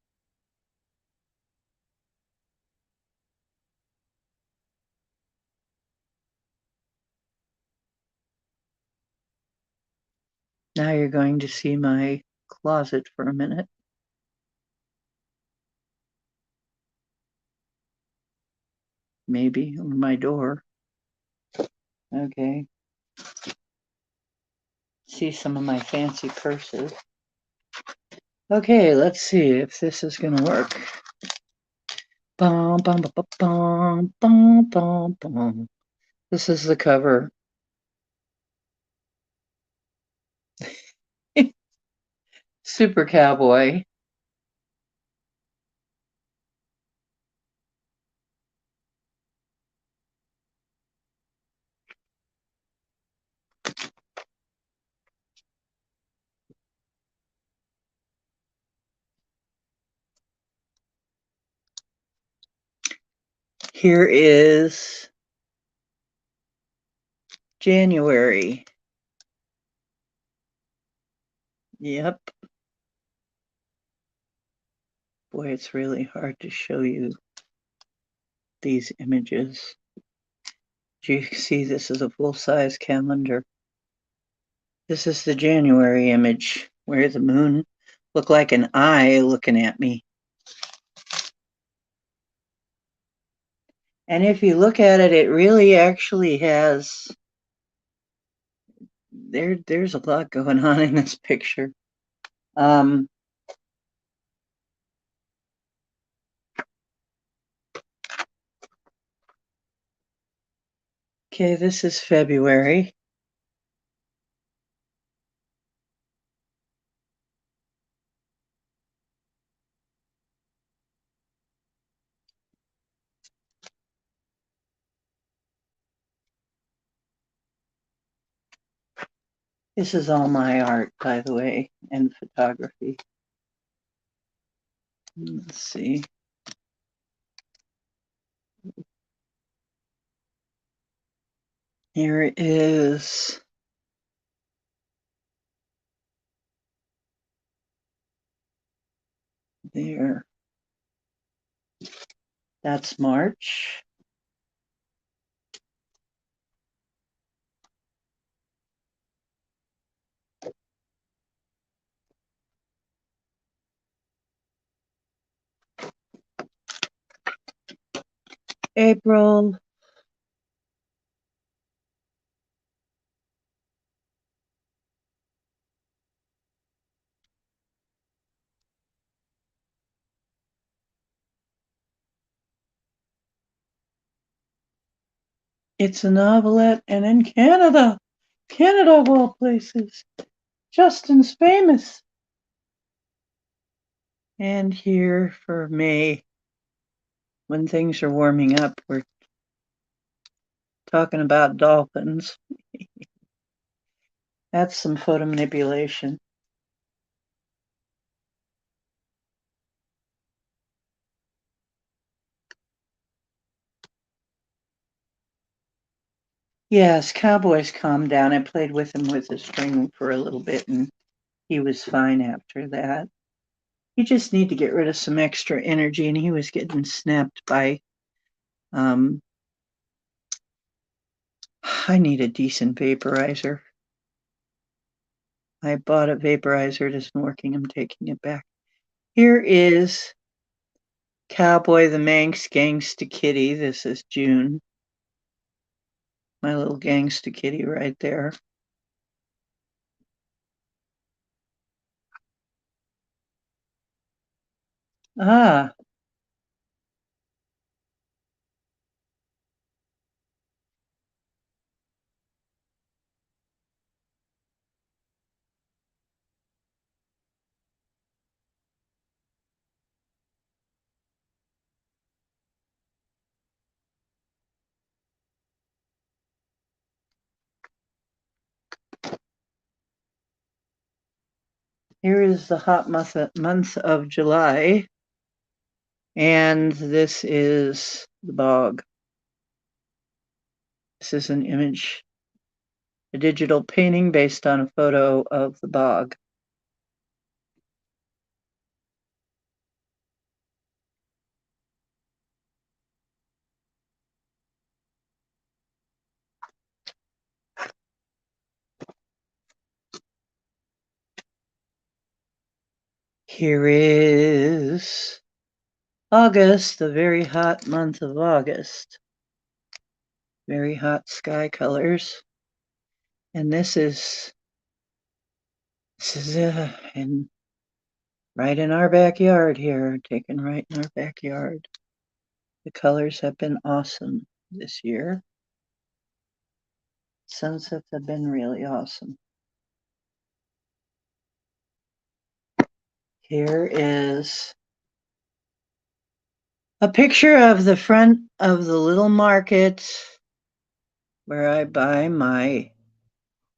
Now you're going to see my closet for a minute. Maybe, or my door. Okay. See some of my fancy purses. Okay, let's see if this is going to work. Bum, bum, bum, bum, bum, bum, bum. This is the cover. Super Cowboy. Here is January. Yep. Boy, it's really hard to show you these images. You see, this is a full-size calendar. This is the January image where the moon looked like an eye looking at me. And if you look at it, it really actually has, there's a lot going on in this picture. Okay, this is February. This is all my art, by the way, and photography. Let's see. Here is there. That's March. April. It's a novelette, and in Canada, of all places, Justin's famous. And here for May, when things are warming up, we're talking about dolphins. That's some photo manipulation. Yes, Cowboy's calmed down. I played with him with the string for a little bit, and he was fine after that. You just need to get rid of some extra energy, and he was getting snapped by. I need a decent vaporizer. I bought a vaporizer. It isn't working. I'm taking it back. Here is Cowboy the Manx Gangsta Kitty. This is June. My little Gangsta Kitty right there. Ah, here is the hot month of July. And this is the bog. This is an image, a digital painting based on a photo of the bog. Here is August, the very hot month of August. Very hot sky colors. And this is right in our backyard here, taken right in our backyard. The colors have been awesome this year. Sunsets have been really awesome. Here is a picture of the front of the little market where I buy my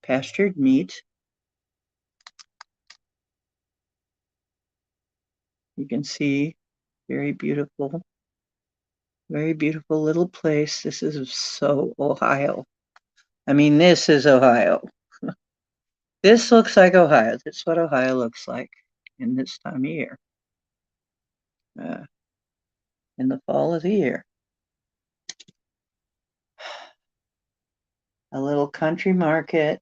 pastured meat. You can see very beautiful little place. This is so Ohio. I mean, this is Ohio. This looks like Ohio. That's what Ohio looks like in this time of year, in the fall of the year. A little country market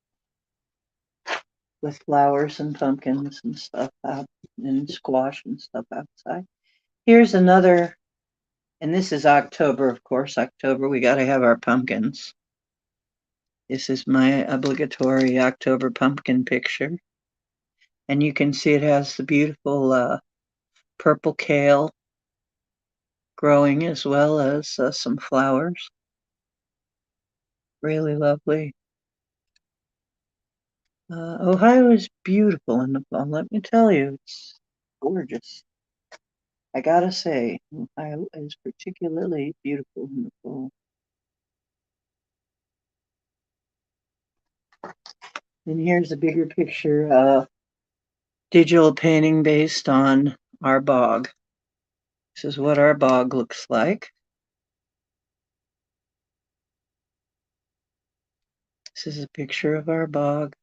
with flowers and pumpkins and stuff out, and squash and stuff outside. Here's another, and this is October, of course. October, we got to have our pumpkins. This is my obligatory October pumpkin picture. And you can see it has the beautiful purple kale growing as well as some flowers. Really lovely. Ohio is beautiful in the fall. Let me tell you, it's gorgeous. I gotta say, Ohio is particularly beautiful in the fall. And here's a bigger picture, digital painting based on our bog. This is what our bog looks like. This is a picture of our bog.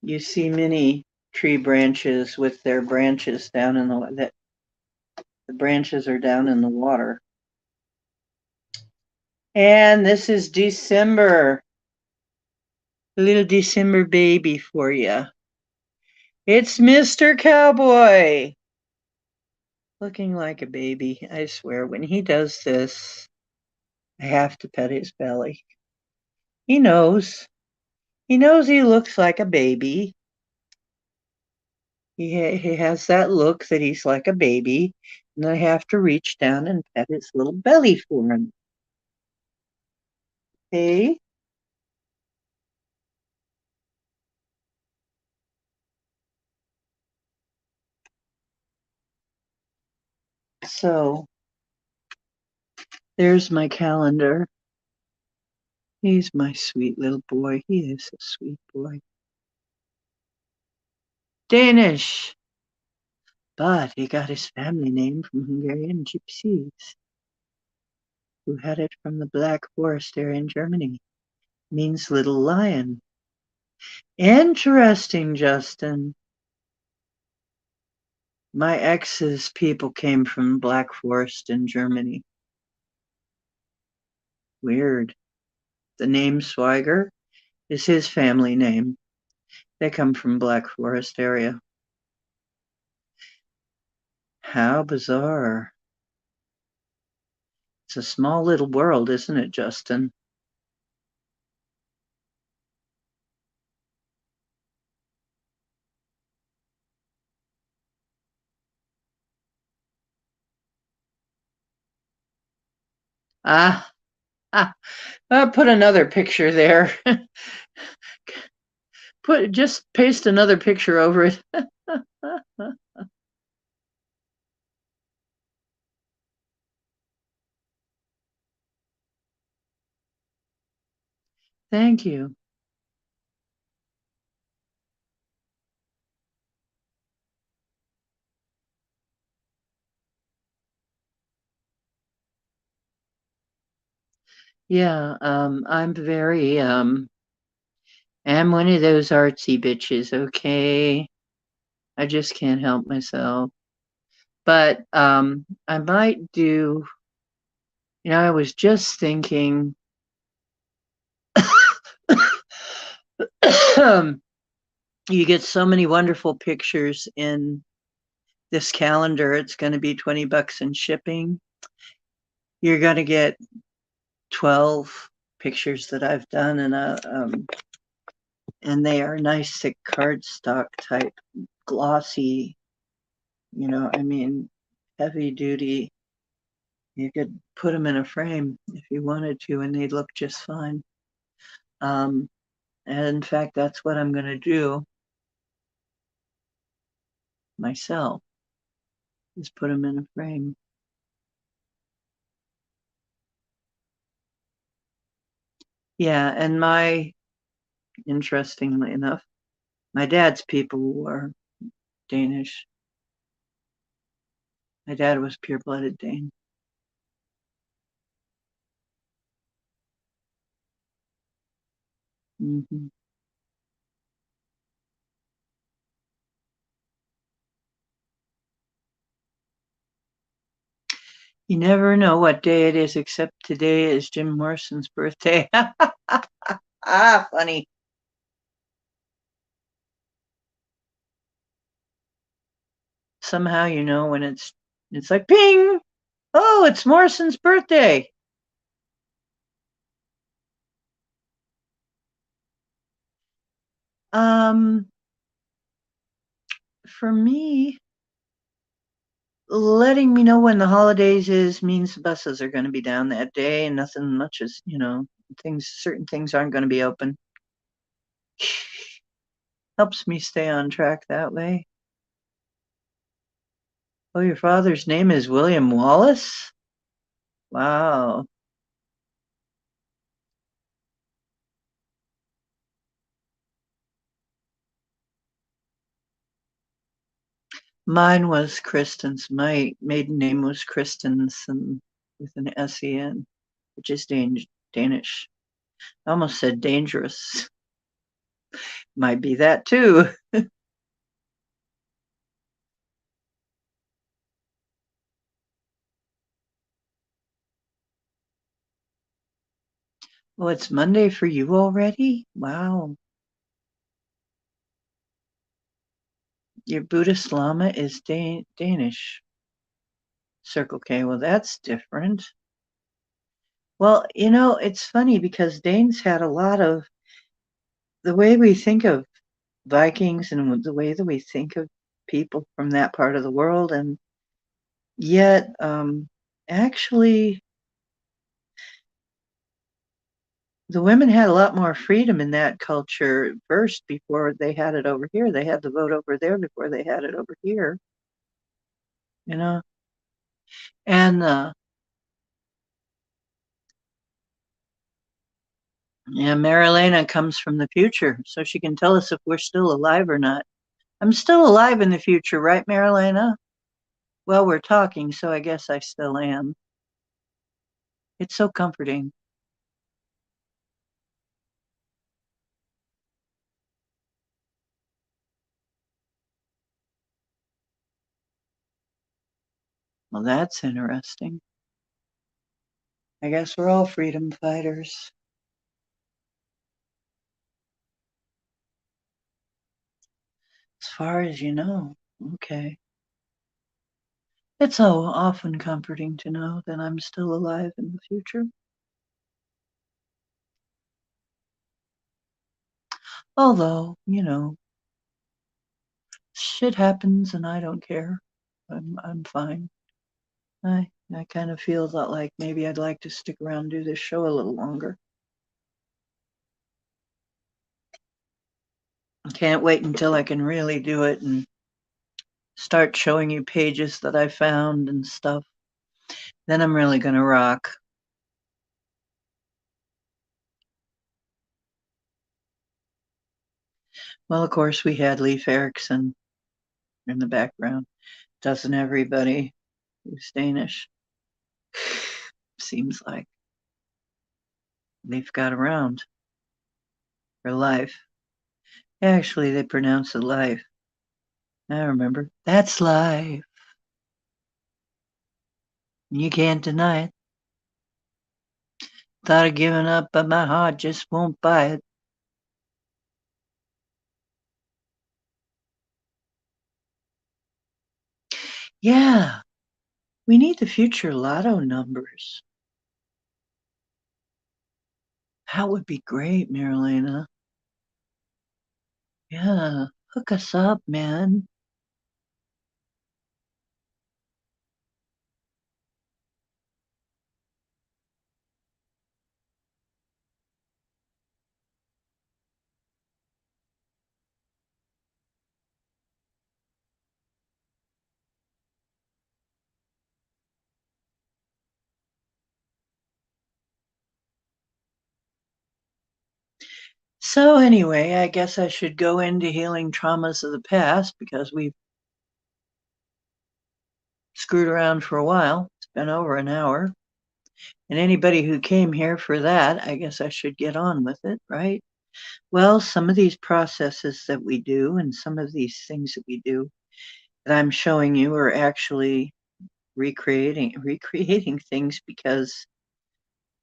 You see many tree branches with their branches down in the branches are down in the water. And this is December. A little December baby for you. It's Mr. Cowboy. Looking like a baby, I swear. When he does this, I have to pet his belly. He knows. He knows he looks like a baby. He has that look that he's like a baby, and I have to reach down and pet his little belly for him. Hey, so there's my calendar. He's my sweet little boy. He is a sweet boy. Danish, but he got his family name from Hungarian gypsies who had it from the Black Forest area in Germany. Means little lion. Interesting, Justin. My ex's people came from Black Forest in Germany. Weird. The name Swiger is his family name. They come from Black Forest area. How bizarre. It's a small little world, isn't it, Justin? Ah, ah I'll put another picture there. Just paste another picture over it. Thank you. Yeah, I'm very I'm one of those artsy bitches, okay? I just can't help myself. But I might do, I was just thinking you get so many wonderful pictures in this calendar. It's going to be $20 in shipping. You're going to get 12 pictures that I've done, and they are nice thick cardstock type, glossy. I mean, heavy duty. You could put them in a frame if you wanted to, and they'd look just fine. Um, and in fact, that's what I'm going to do myself, is put them in a frame. Yeah, and interestingly enough, my dad's people were Danish. My dad was pure-blooded Dane. Hmm. You never know what day it is, except today is Jim Morrison's birthday. Funny. Somehow, when it's like ping. Oh, it's Morrison's birthday. Um, for me, letting me know when the holidays is means the buses are going to be down that day, and nothing much is, certain things aren't going to be open. Helps me stay on track that way. Oh, your father's name is William Wallace? Wow. Mine was Kristen's. My maiden name was Christensen with an S-E-N, which is Danish. I almost said dangerous. Might be that too. Oh, it's Monday for you already? Wow. Your Buddhist Lama is Danish. Circle K. Well, that's different. Well, it's funny because Danes had a lot of the way we think of Vikings and the way that we think of people from that part of the world, and yet, actually, the women had a lot more freedom in that culture first before they had it over here. They had the vote over there before they had it over here, you know. And yeah, Marilena comes from the future, so she can tell us if we're still alive or not. I'm still alive in the future, right, Marilena? Well, we're talking, so I guess I still am. It's so comforting. Well, that's interesting. I guess we're all freedom fighters, as far as you know. Okay. It's so often comforting to know that I'm still alive in the future. Although, shit happens and I don't care. I'm fine. I kind of feel that like maybe I'd like to stick around and do this show a little longer. I can't wait until I can really do it and start showing you pages that I found and stuff. Then I'm really going to rock. Well, of course, we had Leif Erikson in the background. Doesn't everybody who's Danish? Seems like Leif got around for life. Actually, they pronounce it life. I remember. That's life. You can't deny it. Thought of giving up, but my heart just won't buy it. Yeah, we need the future lotto numbers. That would be great, Marilena. Yeah, hook us up, man. So, anyway, I guess I should go into healing traumas of the past because we've screwed around for a while. It's been over an hour. And anybody who came here for that, I guess I should get on with it, right? Well, some of these processes that we do and some of these things that we do that I'm showing you are actually recreating things because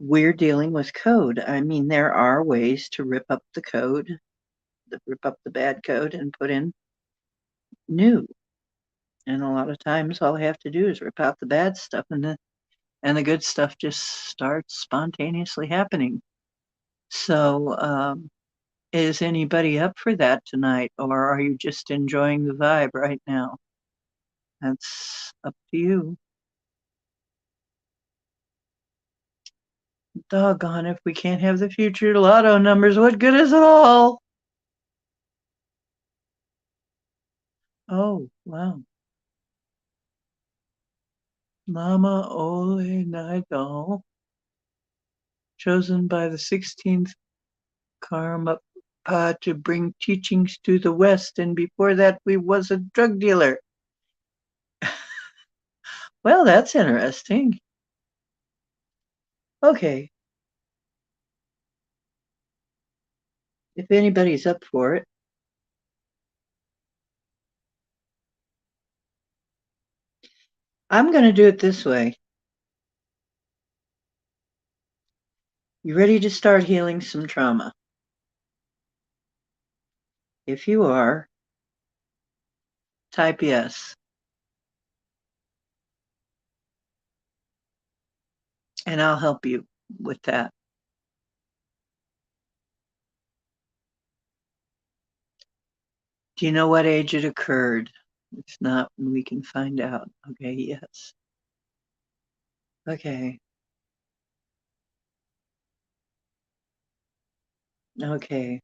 we're dealing with code. I mean, there are ways to rip up the code, rip up the bad code and put in new. And a lot of times all I have to do is rip out the bad stuff and the good stuff just starts spontaneously happening. So, is anybody up for that tonight, or are you just enjoying the vibe right now? That's up to you. Doggone, if we can't have the future lotto numbers, what good is it all? Oh, wow. Lama Ole Nidal, chosen by the 16th Karmapa to bring teachings to the West, and before that, we was a drug dealer. Well, that's interesting. Okay, if anybody's up for it, I'm going to do it this way. You ready to start healing some trauma? If you are, type yes, and I'll help you with that. Do you know what age it occurred? If not, we can find out. Okay, yes. Okay. Okay.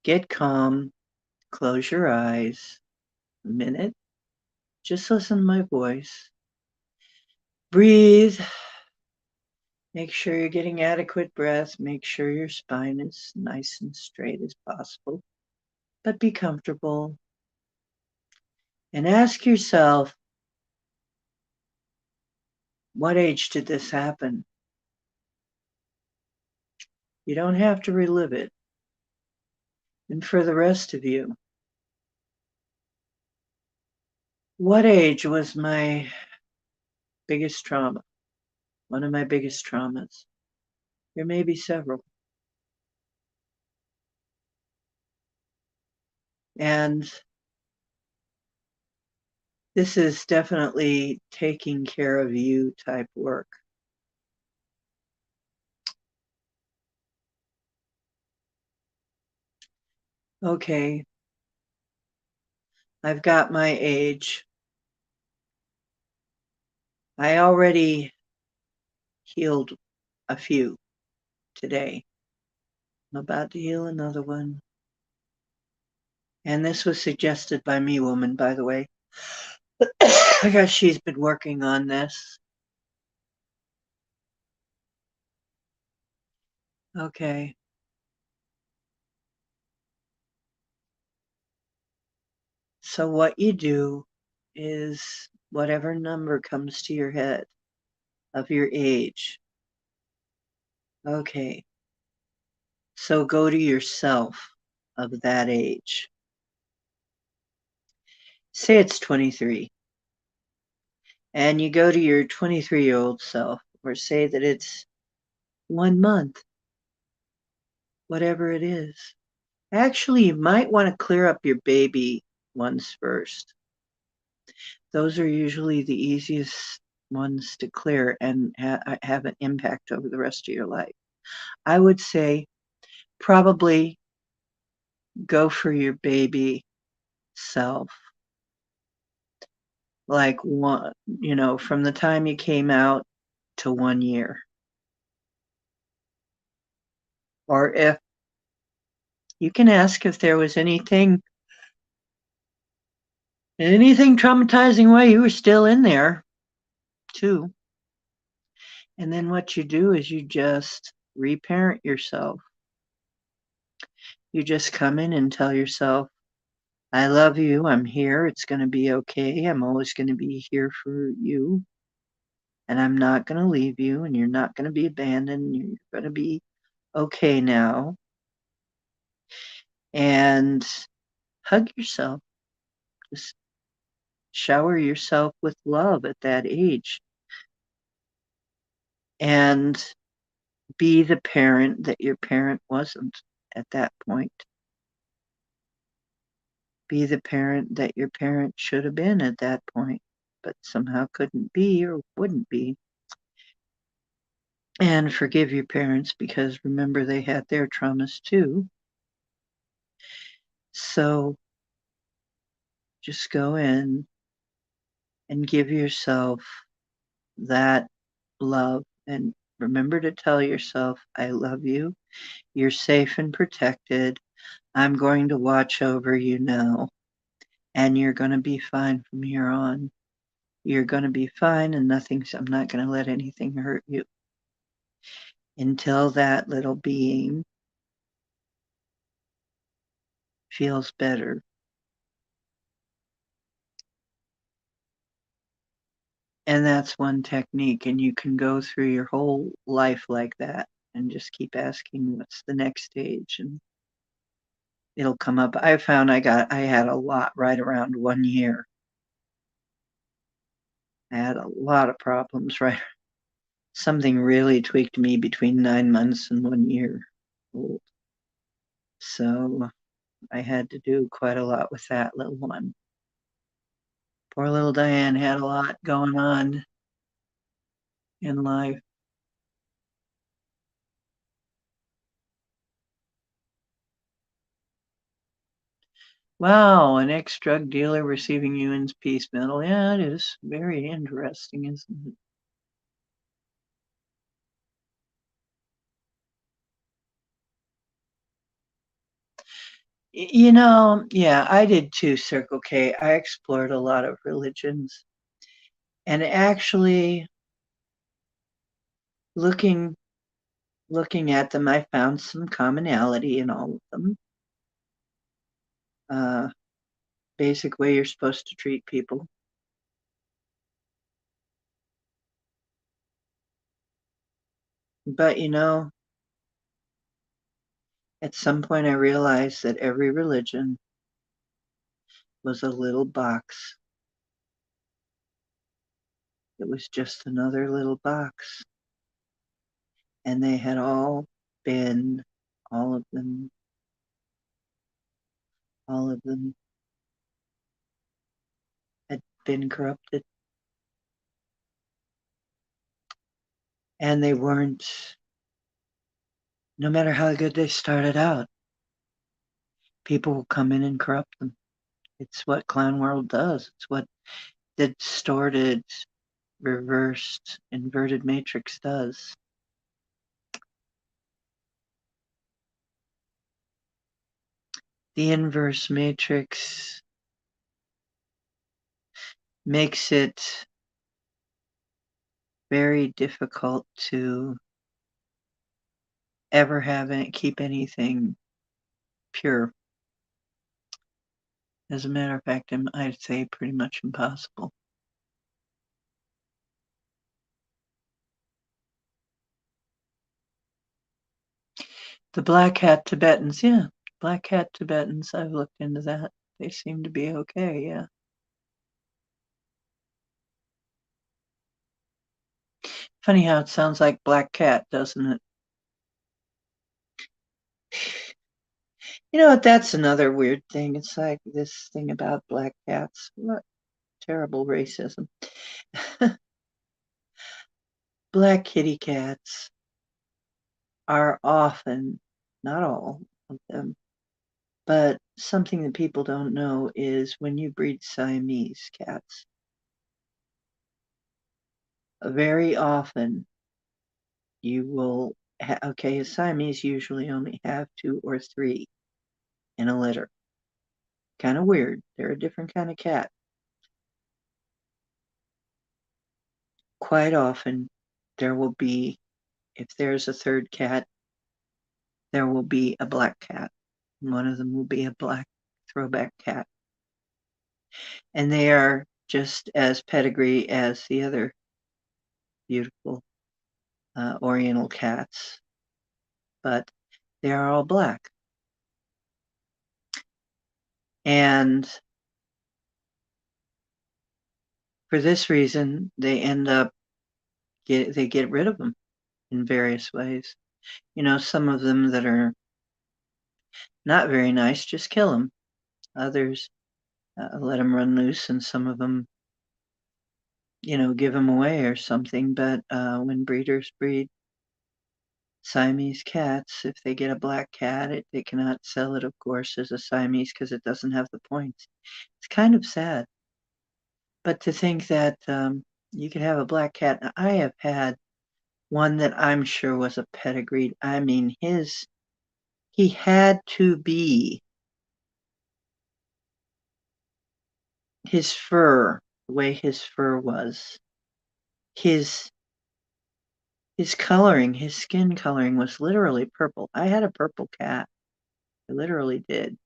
Get calm. Close your eyes. A minute. Just listen to my voice. Breathe. Make sure you're getting adequate breath. Make sure your spine is nice and straight as possible. But be comfortable. And ask yourself, what age did this happen? You don't have to relive it. And for the rest of you, what age was my biggest trauma? One of my biggest traumas. There may be several. And this is definitely taking care of you type work. Okay, I've got my age. I already healed a few today. I'm about to heal another one. And this was suggested by me, woman, by the way. Because she's been working on this. Okay. So what you do is whatever number comes to your head of your age. Okay. So go to yourself of that age. Say it's 23. And you go to your 23-year-old self, or say that it's 1 month, whatever it is. Actually, you might want to clear up your baby ones first. Those are usually the easiest ones to clear and have an impact over the rest of your life. I would say probably go for your baby self. Like one, from the time you came out to 1 year. Or if you can ask if there was anything traumatizing while you were still in there, too. And then what you do is you just reparent yourself. You just come in and tell yourself, I love you. I'm here. It's going to be okay. I'm always going to be here for you. And I'm not going to leave you. And you're not going to be abandoned. You're going to be okay now. And hug yourself. Just shower yourself with love at that age. And be the parent that your parent wasn't at that point. Be the parent that your parent should have been at that point, but somehow couldn't be or wouldn't be. And forgive your parents because remember they had their traumas too. So just go in and give yourself that love and remember to tell yourself, I love you. You're safe and protected. I'm going to watch over you now. And you're going to be fine from here on. You're going to be fine and I'm not going to let anything hurt you until that little being feels better. And that's one technique. And you can go through your whole life like that and just keep asking what's the next stage and it'll come up. I found I had a lot right around 1 year. I had a lot of problems right. Something really tweaked me between 9 months and 1 year old. So I had to do quite a lot with that little one. Poor little Diane had a lot going on in life. Wow, an ex-drug dealer receiving UN's peace medal. Yeah, it is very interesting, isn't it? Yeah, I did too, Circle K. I explored a lot of religions. And actually, looking looking at them, I found some commonality in all of them. Uh, basic way you're supposed to treat people. But at some point I realized that every religion was a little box. It was just another little box. And they had been, all of them, all of them had been corrupted. And they weren't, no matter how good they started out, people will come in and corrupt them. It's what Clown World does. It's what the distorted, reversed, inverted matrix does. The inverse matrix makes it very difficult to ever keep anything pure. As a matter of fact, I'd say pretty much impossible. The Black Hat Tibetans, yeah. Black Hat Tibetans, I've looked into that. They seem to be okay, yeah. Funny how it sounds like Black Cat, doesn't it? You know what? That's another weird thing. It's like this thing about black cats. What terrible racism. Black kitty cats are often, not all of them, but something that people don't know is when you breed Siamese cats, very often you will okay, a Siamese usually only have two or three in a litter. Kind of weird. They're a different kind of cat. Quite often, there will be, if there's a third cat, there will be a black cat. One of them will be a black throwback cat. And they are just as pedigree as the other beautiful oriental cats, but they are all black. And for this reason, they end up, they get rid of them in various ways. Some of them that are not very nice, just kill them. Others let them run loose, and some of them, give them away or something. But when breeders breed Siamese cats, if they get a black cat, they cannot sell it, of course, as a Siamese because it doesn't have the points. It's kind of sad. But to think that you could have a black cat. I have had one that I'm sure was a pedigreed. I mean, he had to be his fur, the way his fur was, his his coloring, his skin coloring was literally purple. I had a purple cat. I literally did.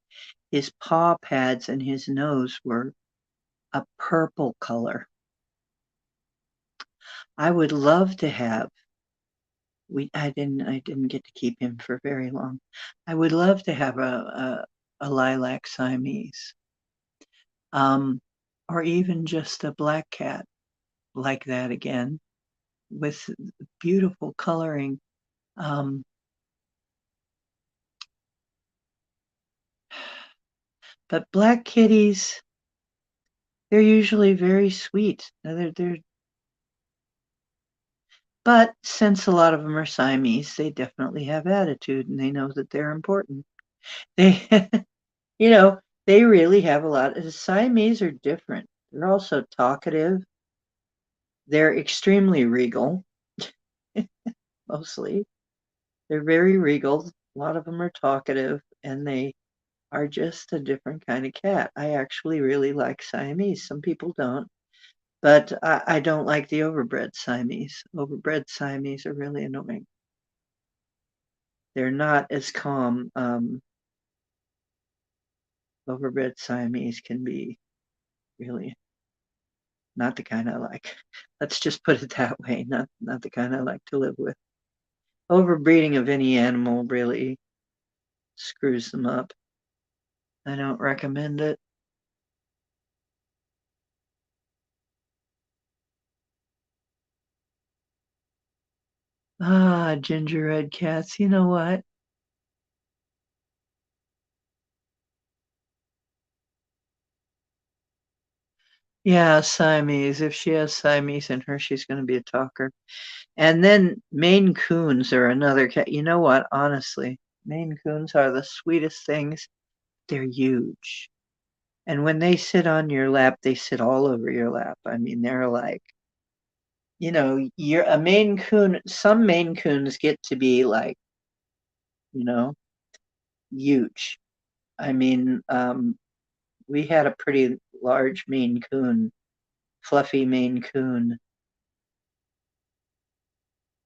His paw pads and his nose were a purple color. I would love to have I didn't get to keep him for very long. I would love to have a lilac Siamese. Or even just a black cat like that again with beautiful coloring. Um, but black kitties, they're usually very sweet. But since a lot of them are Siamese, they definitely have attitude and they know that they're important. They, you know, They really have a lot. The Siamese are different. They're also talkative. They're extremely regal, mostly. They're very regal. A lot of them are talkative, and they are just a different kind of cat. I actually really like Siamese. Some people don't, but I don't like the overbred Siamese. Overbred Siamese are really annoying. They're not as calm. Overbred Siamese can be really not the kind I like. Let's just put it that way. Not the kind I like to live with. Overbreeding of any animal really screws them up. I don't recommend it. Ah, ginger red cats. You know what? Yeah, Siamese. If she has Siamese in her, she's going to be a talker. And then Maine Coons are another cat. You know what? Honestly, Maine Coons are the sweetest things. They're huge. And when they sit on your lap, they sit all over your lap. I mean, they're like, you're a Maine Coon. Some Maine Coons get to be like, you know, huge. I mean, we had a pretty large Maine Coon, fluffy Maine Coon,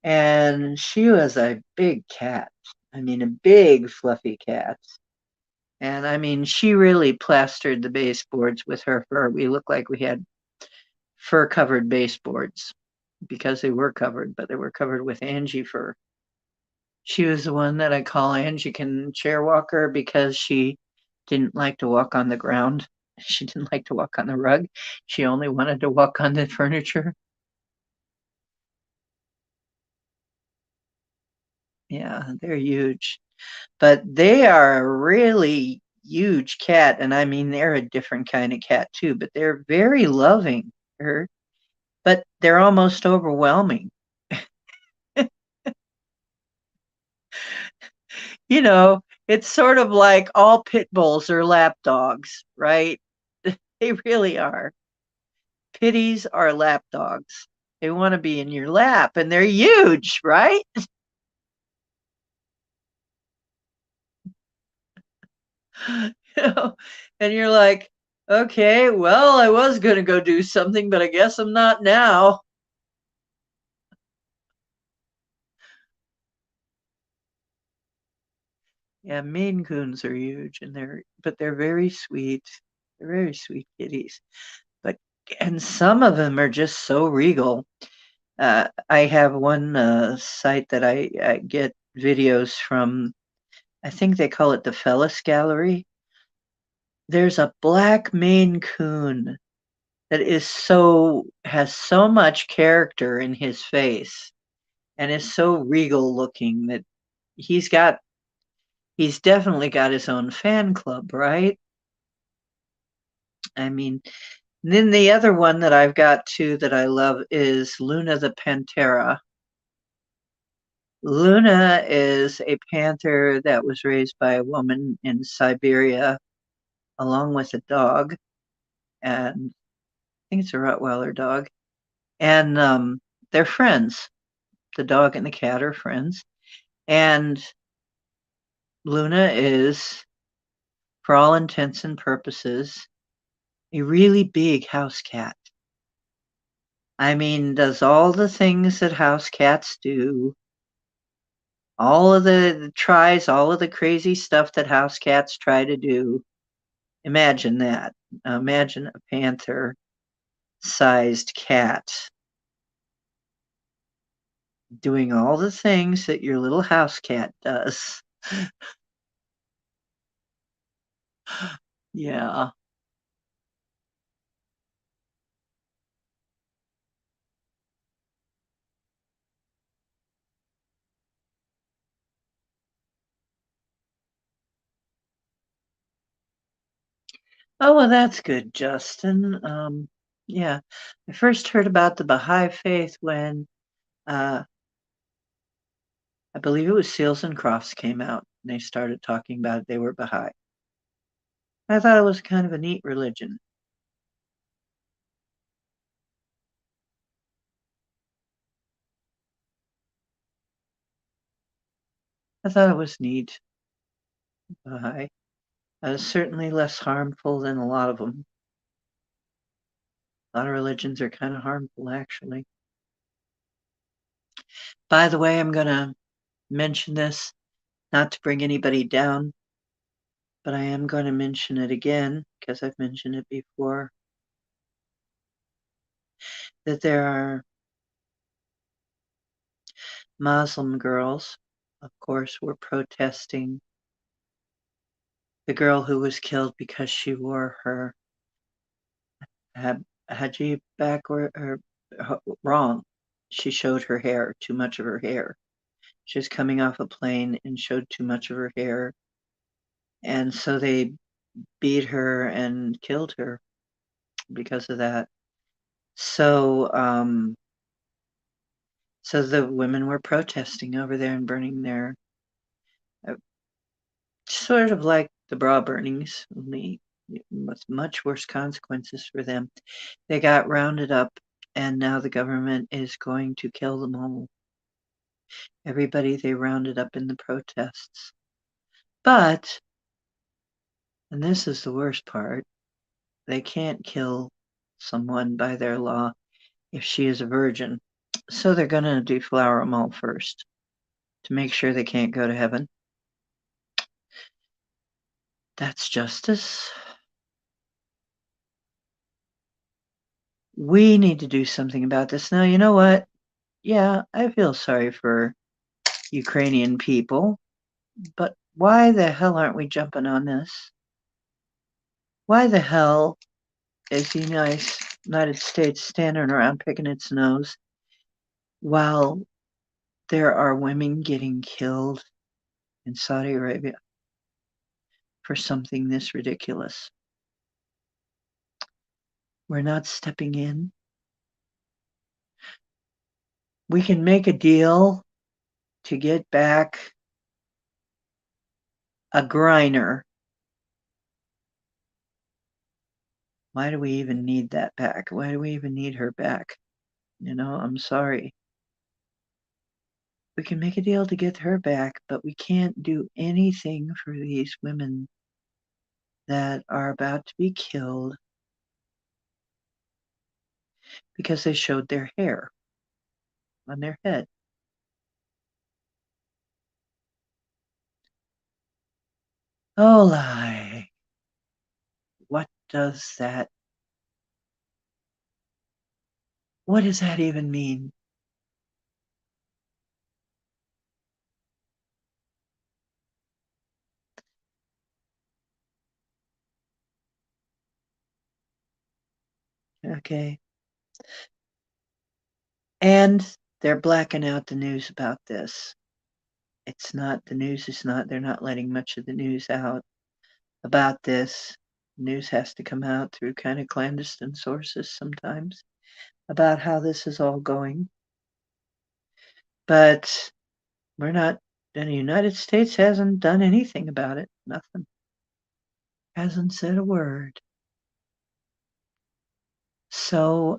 and she was a big cat. I mean, a big fluffy cat. And I mean, she really plastered the baseboards with her fur. We looked like we had fur covered baseboards because they were covered, but they were covered with Angie fur. She was the one that I call Angie can chair walker because she didn't like to walk on the ground. She didn't like to walk on the rug. She only wanted to walk on the furniture. Yeah, they're huge. But they are a really huge cat. And I mean, they're a different kind of cat too, but they're very loving. But they're almost overwhelming. You know, it's sort of like all pit bulls are lap dogs, right? They really are. Pitties are lap dogs. They want to be in your lap and they're huge, right? you know, and you're like, okay, well, I was going to go do something, but I guess I'm not now. Yeah, Maine Coons are huge and they're very sweet. They're very sweet kitties. But and some of them are just so regal. I have one site that I get videos from. I think they call it the Fellis Gallery. There's a black Maine Coon that has so much character in his face and is so regal looking that he's got he's definitely got his own fan club, right? I mean, then the other one that I've got too that I love is Luna the Pantera. Luna is a panther that was raised by a woman in Siberia along with a dog, and I think it's a Rottweiler dog. And they're friends. The dog and the cat are friends. And Luna is, for all intents and purposes, a really big house cat. I mean, does all the things that house cats do, all of the crazy stuff that house cats try to do. Imagine that. Imagine a panther sized cat doing all the things that your little house cat does. Yeah. Oh, well, that's good, Justin. Yeah, I first heard about the Baha'i faith when uh, I believe it was Seals and Crofts came out and they started talking about it. They were Baha'i. I thought it was kind of a neat religion. I thought it was neat. I certainly less harmful than a lot of them. A lot of religions are kind of harmful, actually. By the way, I'm going to mention this, not to bring anybody down, but I am going to mention it again because I've mentioned it before, that there are Muslim girls, of course, were protesting the girl who was killed because she wore her hijab back or wrong. She showed her hair, too much of her hair. She was coming off a plane and showed too much of her hair. And so they beat her and killed her because of that. So, so the women were protesting over there and burning their, uh, sort of like the bra burnings, only with much worse consequences for them. They got rounded up, and now the government is going to kill them all. Everybody they rounded up in the protests. But, and this is the worst part, they can't kill someone by their law if she is a virgin. So they're going to deflower them all first to make sure they can't go to heaven. That's justice. We need to do something about this. Now, you know what? Yeah, I feel sorry for Ukrainian people, but why the hell aren't we jumping on this? Why the hell is the United States standing around picking its nose while there are women getting killed in Saudi Arabia for something this ridiculous? We're not stepping in. We can make a deal to get back a Griner. Why do we even need that back? Why do we even need her back? You know, I'm sorry. We can make a deal to get her back, but we can't do anything for these women that are about to be killed because they showed their hair on their head. Oh, lie. What does that, what does that even mean? Okay. And they're blacking out the news about this. It's not, the news is not, they're not letting much of the news out about this. News has to come out through kind of clandestine sources sometimes about how this is all going. But we're not, the United States hasn't done anything about it. Nothing. Hasn't said a word. So,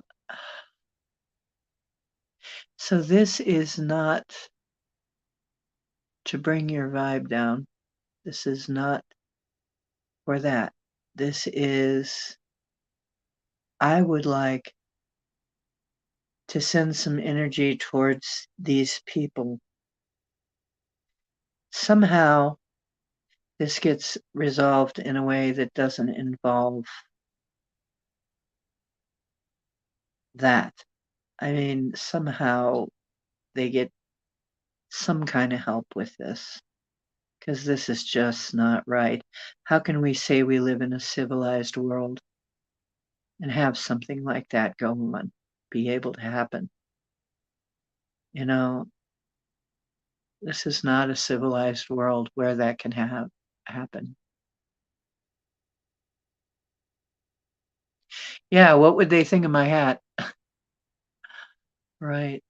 so this is not to bring your vibe down. This is not for that. This is, I would like to send some energy towards these people. Somehow this gets resolved in a way that doesn't involve that. I mean, somehow they get some kind of help with this because this is just not right. How can we say we live in a civilized world and have something like that go on, be able to happen? You know, this is not a civilized world where that can happen. Yeah, what would they think of my hat? Right.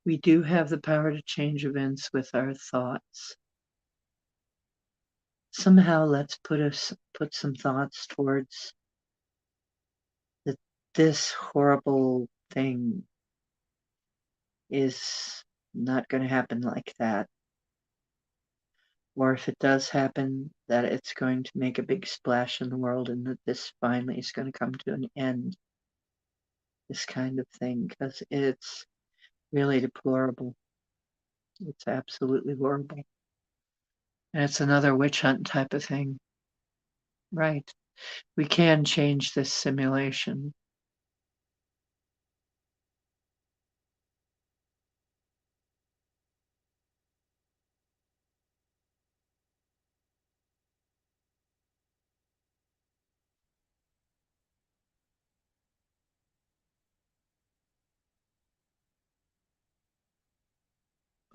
We do have the power to change events with our thoughts. Somehow let's put some thoughts towards that this horrible thing is not going to happen like that. Or if it does happen, that it's going to make a big splash in the world and that this finally is going to come to an end. This kind of thing, because it's really deplorable. It's absolutely horrible. And it's another witch hunt type of thing. Right. We can change this simulation.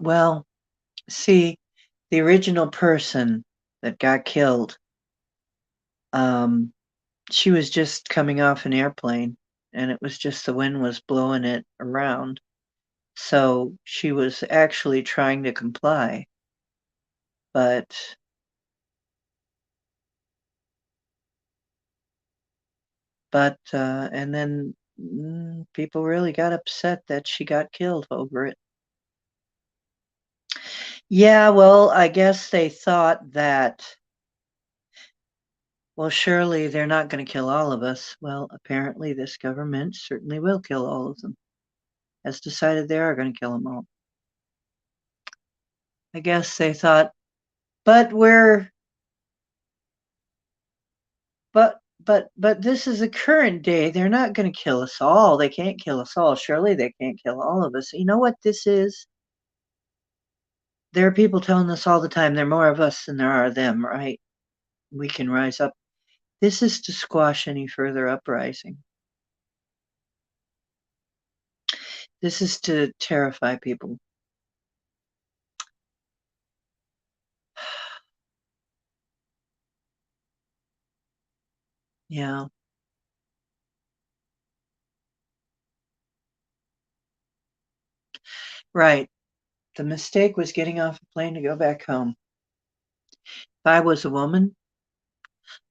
Well, see, the original person that got killed, she was just coming off an airplane and it was just the wind was blowing it around. So she was actually trying to comply, but and then people really got upset that she got killed over it. Yeah, well, I guess they thought that, well, surely they're not going to kill all of us. Well, apparently this government certainly will kill all of them. Has decided they are going to kill them all. I guess they thought, but we're, but this is a current day. They're not going to kill us all. They can't kill us all. Surely they can't kill all of us. You know what this is? There are people telling us all the time there are more of us than there are them, right? We can rise up. This is to squash any further uprising. This is to terrify people. Yeah, right. The mistake was getting off a plane to go back home. If I was a woman,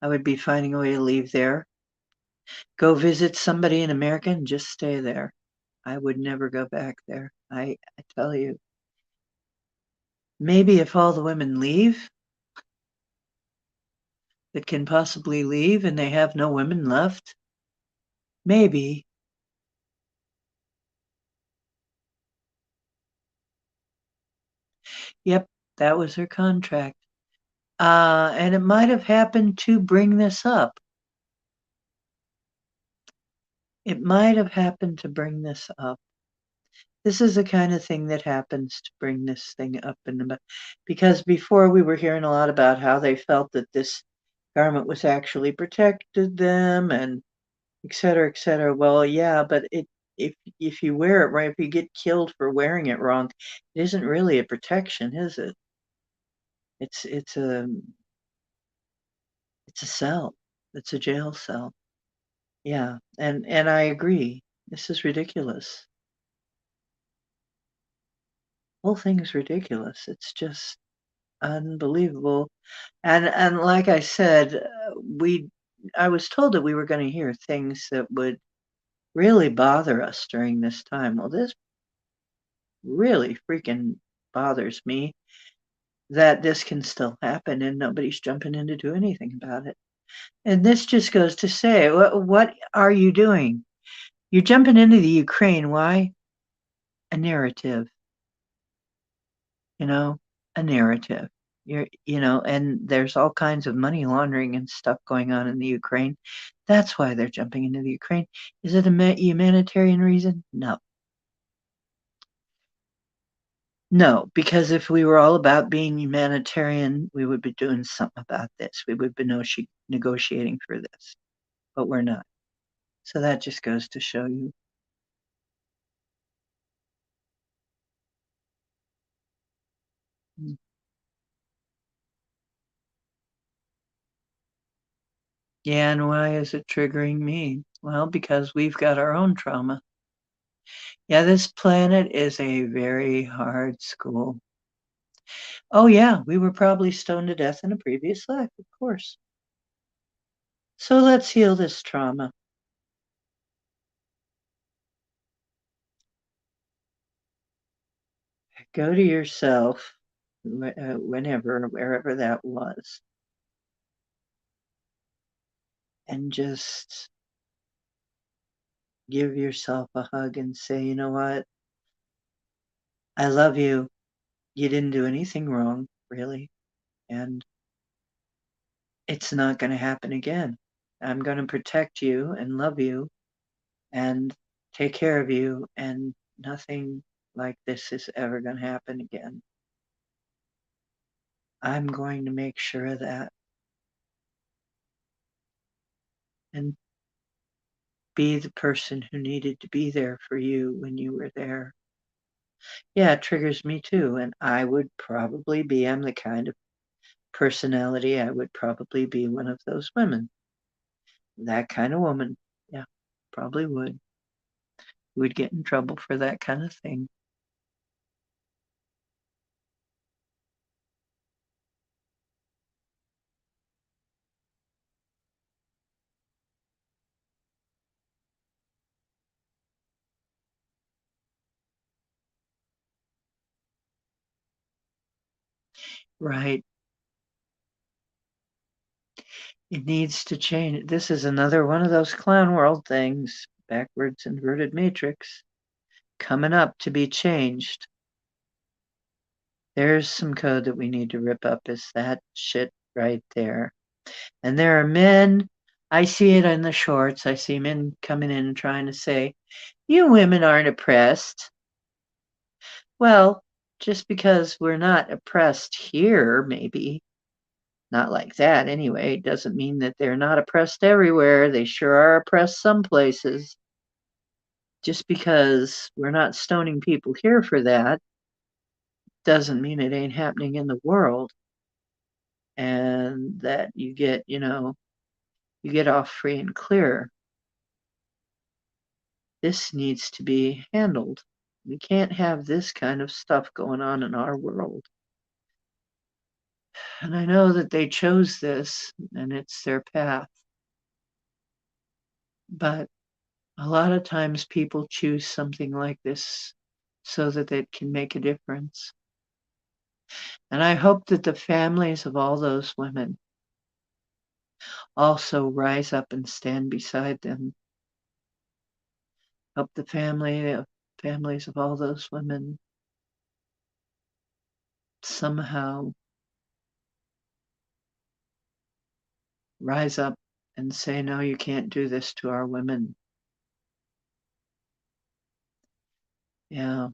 I would be finding a way to leave there, go visit somebody in America, and just stay there. I would never go back there. I tell you. Maybe if all the women leave that can possibly leave and they have no women left, maybe. Yep, that was her contract. And it might have happened to bring this up. It might have happened to bring this up. This is the kind of thing that happens to bring this thing up in the because before we were hearing a lot about how they felt that this garment was actually protected them and et cetera, et cetera. Well, yeah, but if you wear it right, if you get killed for wearing it wrong, it isn't really a protection, is it? It's a cell. It's a jail cell. Yeah, and I agree. This is ridiculous. Whole thing is ridiculous. It's just unbelievable. And like I said, we I was told that we were going to hear things that would really bother us during this time. Well, this really freaking bothers me that this can still happen and nobody's jumping in to do anything about it. And this just goes to say, what are you doing? You're jumping into the Ukraine. Why? A narrative, you know, a narrative. And there's all kinds of money laundering and stuff going on in the Ukraine. That's why they're jumping into the Ukraine. Is it a humanitarian reason? No. No, because if we were all about being humanitarian, we would be doing something about this. We would be negotiating for this, but we're not. So that just goes to show you. Mm. Yeah, and why is it triggering me? Well, because we've got our own trauma. Yeah, this planet is a very hard school. Oh, yeah, we were probably stoned to death in a previous life, of course. So let's heal this trauma. Go to yourself, whenever, wherever that was, and just give yourself a hug and say, you know what? I love you. You didn't do anything wrong, really. And it's not going to happen again. I'm going to protect you and love you and take care of you, and nothing like this is ever going to happen again. I'm going to make sure of that and be the person who needed to be there for you when you were there. Yeah, it triggers me too. And I would probably be, I'm the kind of personality, I would probably be one of those women. That kind of woman. Yeah, probably would. Would get in trouble for that kind of thing. Right. It needs to change. This is another one of those clown world things, backwards inverted matrix, coming up to be changed. There's some code that we need to rip up, is that shit right there. And there are men, I see it in the shorts, I see men coming in and trying to say, you women aren't oppressed. Well, just because we're not oppressed here, maybe, not like that anyway, doesn't mean that they're not oppressed everywhere. They sure are oppressed some places. Just because we're not stoning people here for that doesn't mean it ain't happening in the world, and that you get off free and clear. This needs to be handled. We can't have this kind of stuff going on in our world. And I know that they chose this and it's their path, but a lot of times people choose something like this so that it can make a difference. And I hope that the families of all those women also rise up and stand beside them. Help the families of all those women somehow rise up and say, no, you can't do this to our women. Yeah,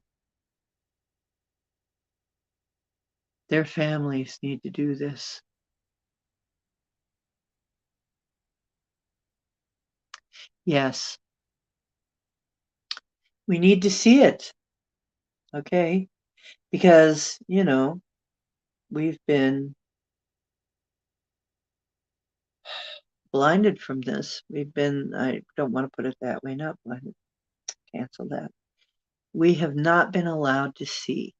their families need to do this. Yes, we need to see it. Okay, because we've been blinded from this. I don't want to put it that way, not blinded, cancel that. We have not been allowed to see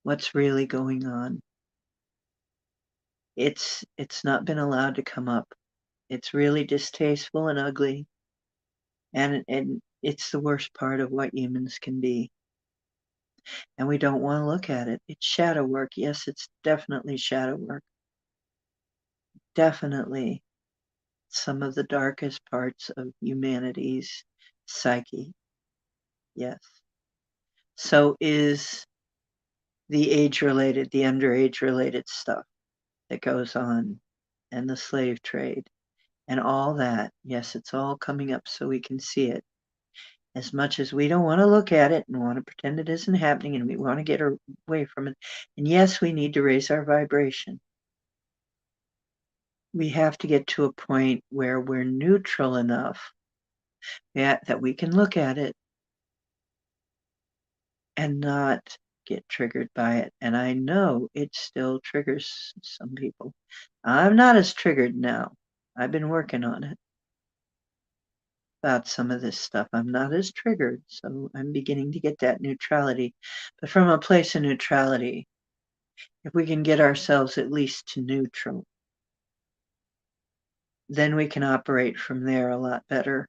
what's really going on. It's not been allowed to come up. It's really distasteful and ugly, and it's the worst part of what humans can be. And we don't want to look at it. It's shadow work. Yes, it's definitely shadow work. Definitely some of the darkest parts of humanity's psyche. Yes. So is the underage related stuff that goes on, and the slave trade and all that. Yes, it's all coming up so we can see it. As much as we don't want to look at it and want to pretend it isn't happening and we want to get away from it. And yes, we need to raise our vibration. We have to get to a point where we're neutral enough that we can look at it and not get triggered by it. And I know it still triggers some people. I'm not as triggered now. I've been working on it. about some of this stuff. I'm not as triggered, so I'm beginning to get that neutrality. But from a place of neutrality, if we can get ourselves at least to neutral, then we can operate from there a lot better.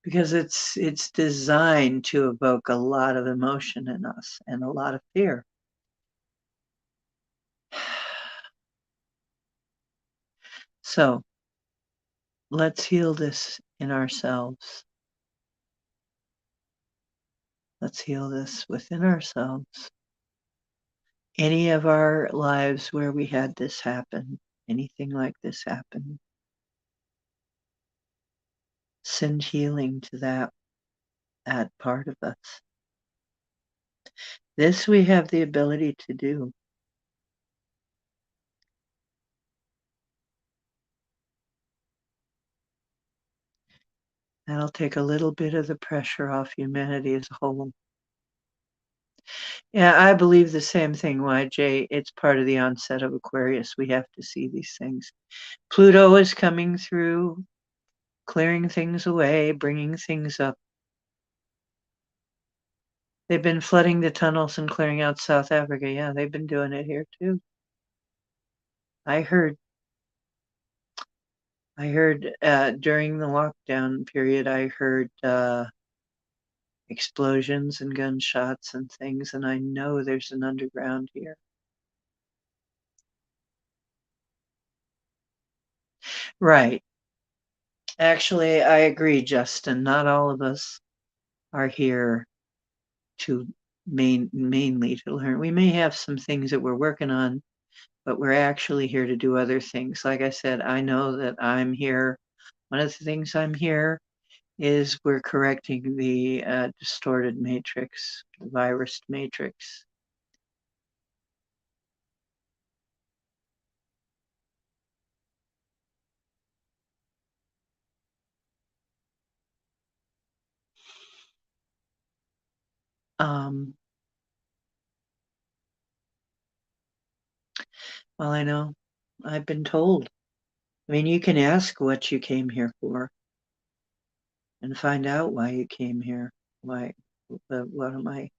Because it's designed to evoke a lot of emotion in us and a lot of fear. So let's heal this in ourselves. Let's heal this within ourselves. Any of our lives where we had this happen, anything like this happen, send healing to that part of us. This we have the ability to do. That'll take a little bit of the pressure off humanity as a whole. Yeah, I believe the same thing, YJ. It's part of the onset of Aquarius. We have to see these things. Pluto is coming through, clearing things away, bringing things up. They've been flooding the tunnels and clearing out South Africa. Yeah, they've been doing it here too. I heard during the lockdown period, I heard explosions and gunshots and things, and I know there's an underground here. Right. Actually, I agree, Justin. Not all of us are here to mainly to learn. We may have some things that we're working on, but we're actually here to do other things. Like I said, I know that I'm here. One of the things I'm here is we're correcting the distorted matrix, the virus matrix. Um, well, I know I've been told. I mean, you can ask what you came here for and find out why you came here. Why, what am I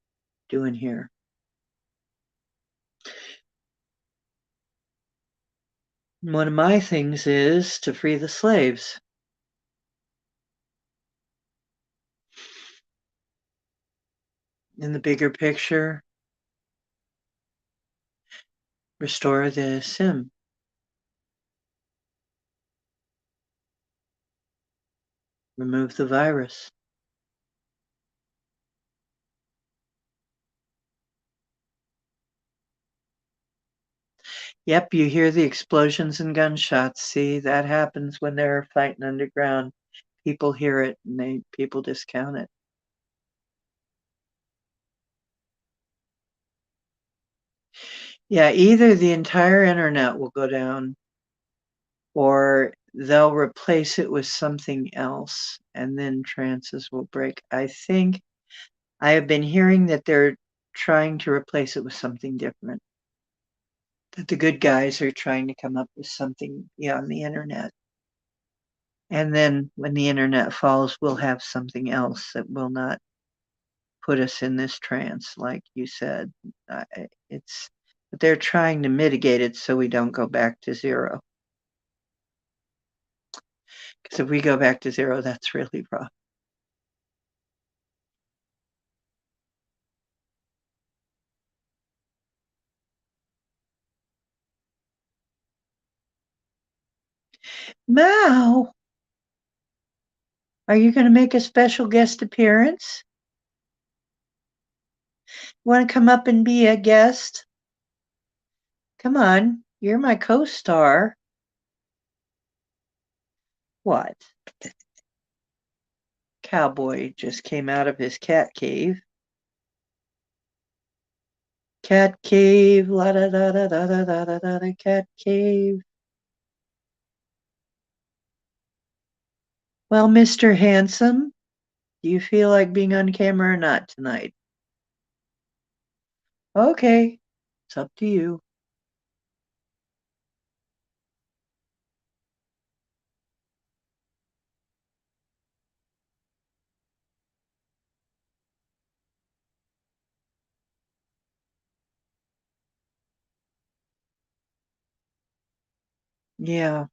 doing here? One of my things is to free the slaves. In the bigger picture, restore the sim. Remove the virus. Yep, you hear the explosions and gunshots. See, that happens when they're fighting underground. People hear it and people discount it. Yeah, either the entire internet will go down or they'll replace it with something else and then trances will break. I think I have been hearing that they're trying to replace it with something different. That the good guys are trying to come up with something beyond the internet. And then when the internet falls, we'll have something else that will not put us in this trance, like you said. It's but they're trying to mitigate it so we don't go back to zero. Because if we go back to zero, that's really rough. Mao, are you going to make a special guest appearance? Want to come up and be a guest? Come on, you're my co-star. What? Cowboy just came out of his cat cave. Cat cave, la da da da da da da da da, cat cave. Well, Mr. Handsome, do you feel like being on camera or not tonight? Okay, it's up to you. Yeah.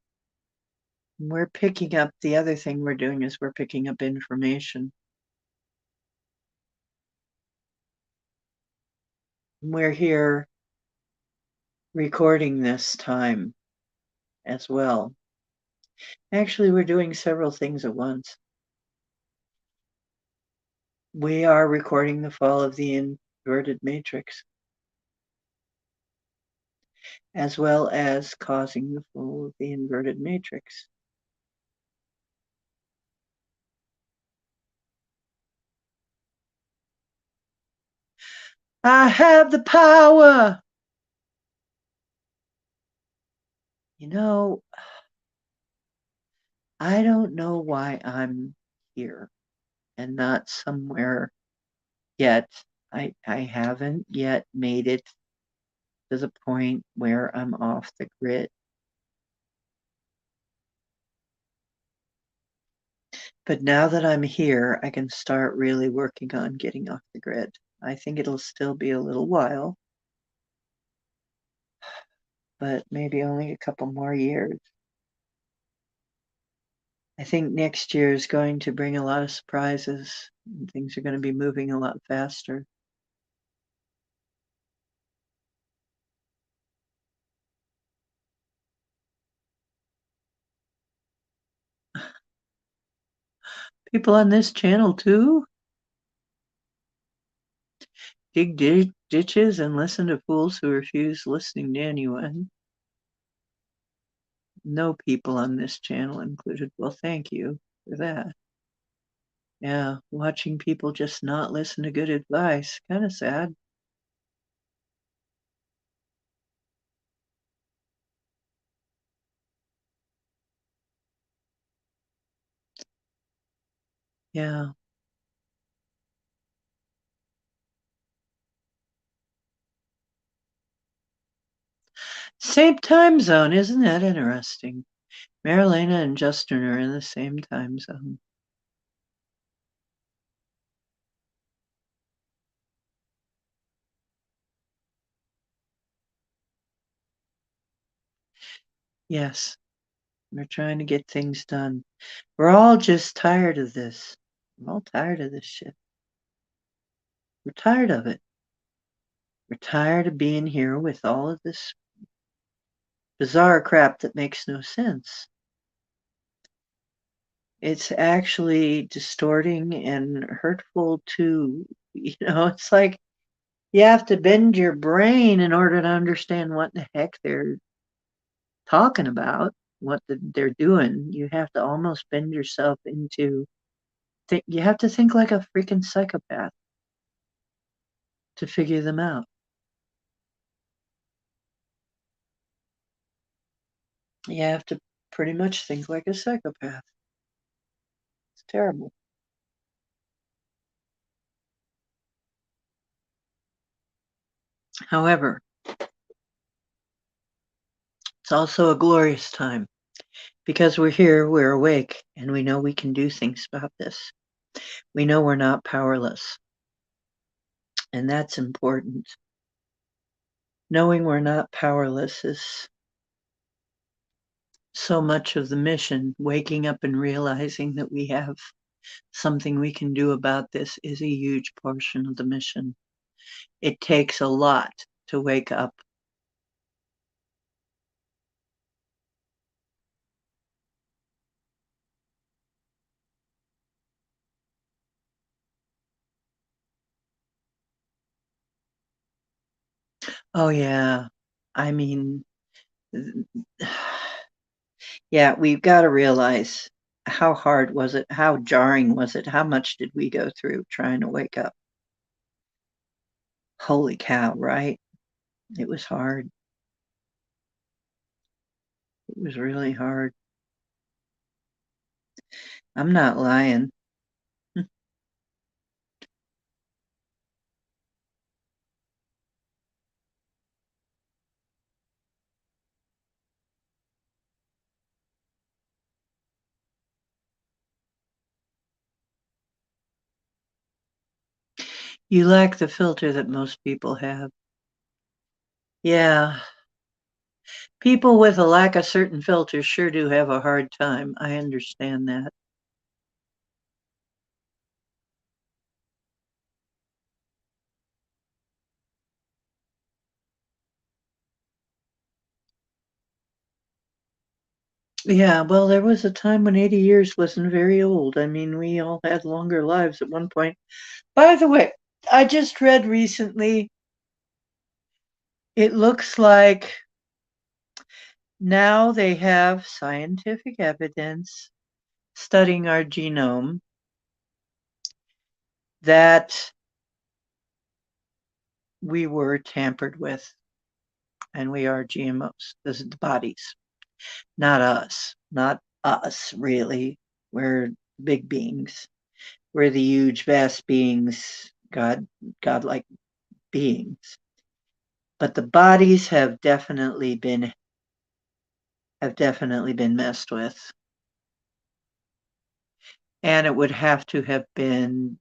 We're picking up the other thing we're doing is we're picking up information. We're here recording this time as well. Actually, we're doing several things at once. We are recording the fall of the inverted matrix, as well as causing the fall of the inverted matrix. I have the power. You know, I don't know why I'm here and not somewhere yet. I haven't yet made it to the point where I'm off the grid. But now that I'm here, I can start really working on getting off the grid. I think it'll still be a little while, but maybe only a couple more years. I think next year is going to bring a lot of surprises. And things are going to be moving a lot faster. People on this channel too dig ditches and listen to fools who refuse listening to anyone. No people on this channel included. Well, thank you for that. Yeah, watching people just not listen to good advice. Kind of sad. Yeah. Same time zone, isn't that interesting? Marilena and Justin are in the same time zone. Yes, we're trying to get things done. We're all just tired of this. We're all tired of this shit. We're tired of it. We're tired of being here with all of this bizarre crap that makes no sense. It's actually distorting and hurtful too. It's like you have to bend your brain in order to understand what the heck they're talking about, they're doing. You have to almost bend yourself into you have to think like a freaking psychopath to figure them out. You have to pretty much think like a psychopath. It's terrible. However, it's also a glorious time because we're here, we're awake, and we know we can do things about this. We know we're not powerless, and that's important. Knowing we're not powerless is so much of the mission. Waking up and realizing that we have something we can do about this is a huge portion of the mission. It takes a lot to wake up. Oh, yeah. I mean, yeah, we've got to realize how hard was it? How jarring was it? How much did we go through trying to wake up? Holy cow, right? It was hard. It was really hard. I'm not lying. You lack the filter that most people have. Yeah, People with a lack of certain filters sure do have a hard time. I understand that. Yeah, well, there was a time when 80 years wasn't very old. I mean, we all had longer lives at one point. By the way, I just read recently, it looks like now they have scientific evidence studying our genome that we were tampered with and we are GMOs. This is the bodies, not us, not us, really. We're big beings. We're the huge, vast beings, godlike beings. But the bodies have definitely been messed with. And it would have to have been,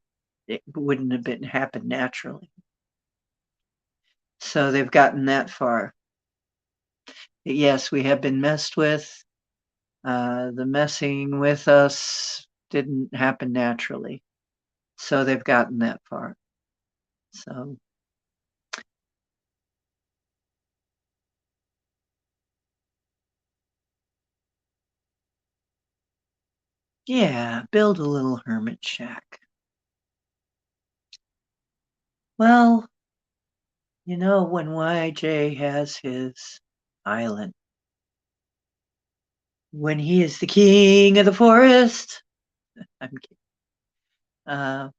it wouldn't have been happened naturally. So they've gotten that far. Yes, we have been messed with. The messing with us didn't happen naturally. So they've gotten that far. So, yeah, build a little hermit shack. Well, when YJ has his island, when he is the king of the forest, I'm kidding. Uh,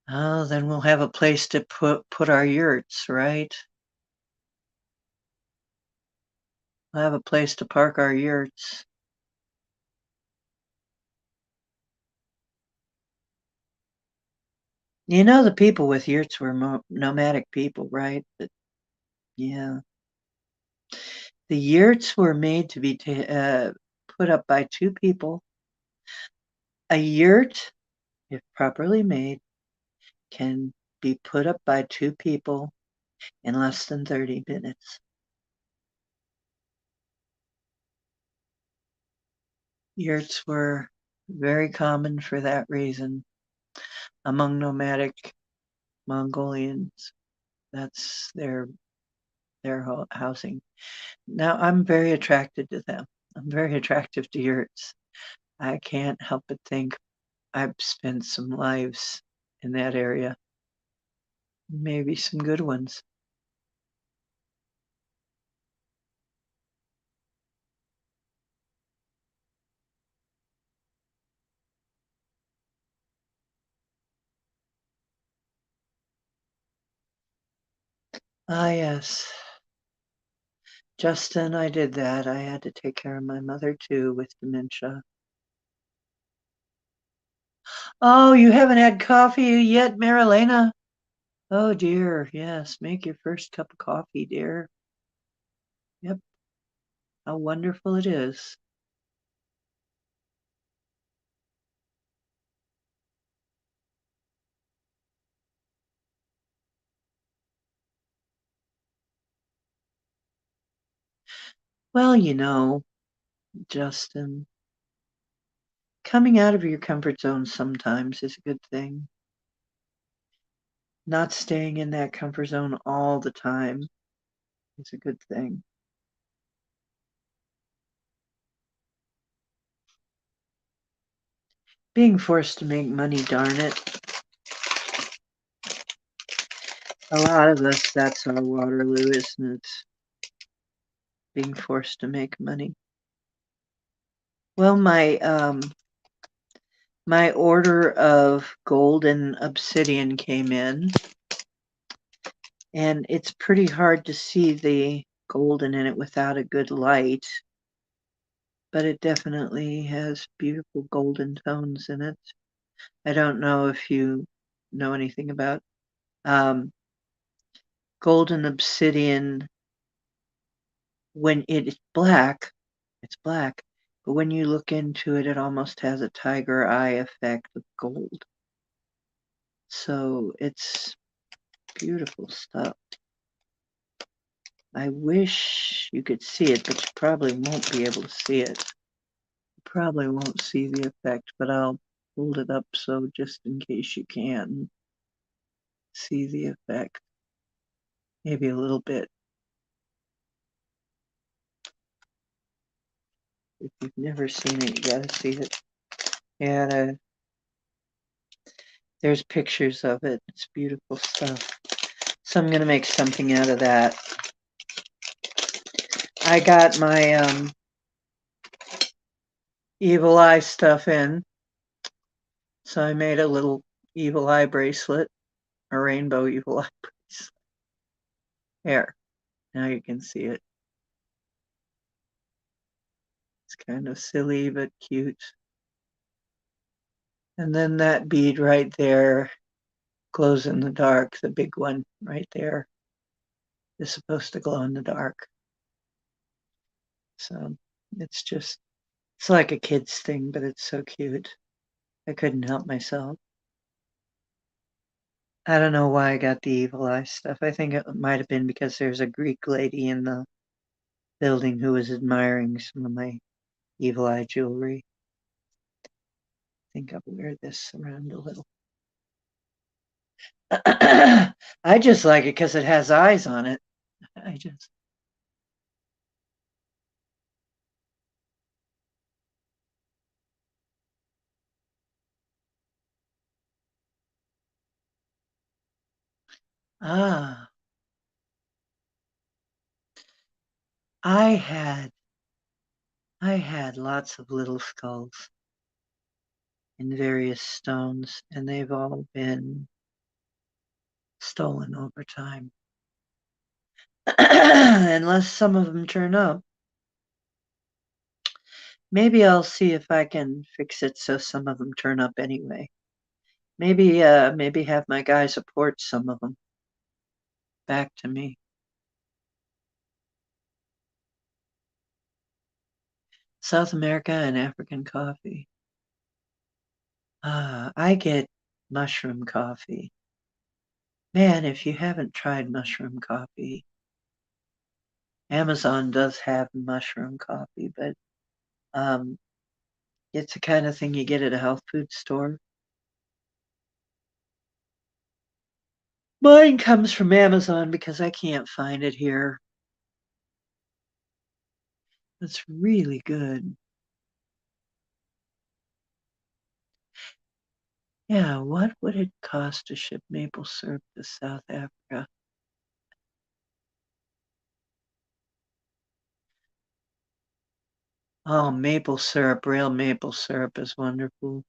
oh, then we'll have a place to put our yurts, right? We'll have a place to park our yurts. The people with yurts were nomadic people, right? Yeah. The yurts were made to be put up by two people. A yurt, if properly made, can be put up by two people in less than 30 minutes. Yurts were very common for that reason among nomadic Mongolians. That's their housing. Now I'm very attracted to them. I'm very attracted to yurts. I can't help but think I've spent some lives in that area. Maybe some good ones. Ah, yes. Justin, I did that. I had to take care of my mother too with dementia. Oh, you haven't had coffee yet, Marilena? Oh dear, yes. Make your first cup of coffee, dear. Yep, how wonderful it is. Well, Justin, coming out of your comfort zone sometimes is a good thing. Not staying in that comfort zone all the time is a good thing. Being forced to make money, darn it. A lot of us, that's our Waterloo, isn't it? Being forced to make money. Well, my order of gold and obsidian came in, and it's pretty hard to see the golden in it without a good light, but it definitely has beautiful golden tones in it. I don't know if you know anything about um, golden obsidian. When it's black, it's black, but when you look into it, it almost has a tiger eye effect of gold. So it's Beautiful stuff. I wish you could see it, but you probably won't be able to see it. You probably won't see the effect, but I'll hold it up so just in case you can see the effect. Maybe a little bit. If you've never seen it, you gotta see it. Yeah, there's pictures of it. It's beautiful stuff. So I'm gonna make something out of that. I got my evil eye stuff in. So I made a little evil eye bracelet, a rainbow evil eye bracelet. There, now you can see it. It's kind of silly but cute. And then that bead right there glows in the dark. The big one right there is supposed to glow in the dark. So it's like a kid's thing, but it's so cute. I couldn't help myself. I don't know why I got the evil eye stuff. I think it might have been because there's a Greek lady in the building who was admiring some of my evil eye jewelry. I think I'll wear this around a little. I just like it because it has eyes on it. I just. Ah, I had lots of little skulls in various stones, and they've all been stolen over time. Unless some of them turn up. Maybe I'll see if I can fix it so some of them turn up anyway. Maybe have my guy support some of them back to me. South America and African coffee. I get mushroom coffee. Man, if you haven't tried mushroom coffee, Amazon does have mushroom coffee, but um, it's the kind of thing you get at a health food store. Mine comes from Amazon because I can't find it here. It's really good. Yeah, what would it cost to ship maple syrup to South Africa? Oh, maple syrup, real maple syrup is wonderful.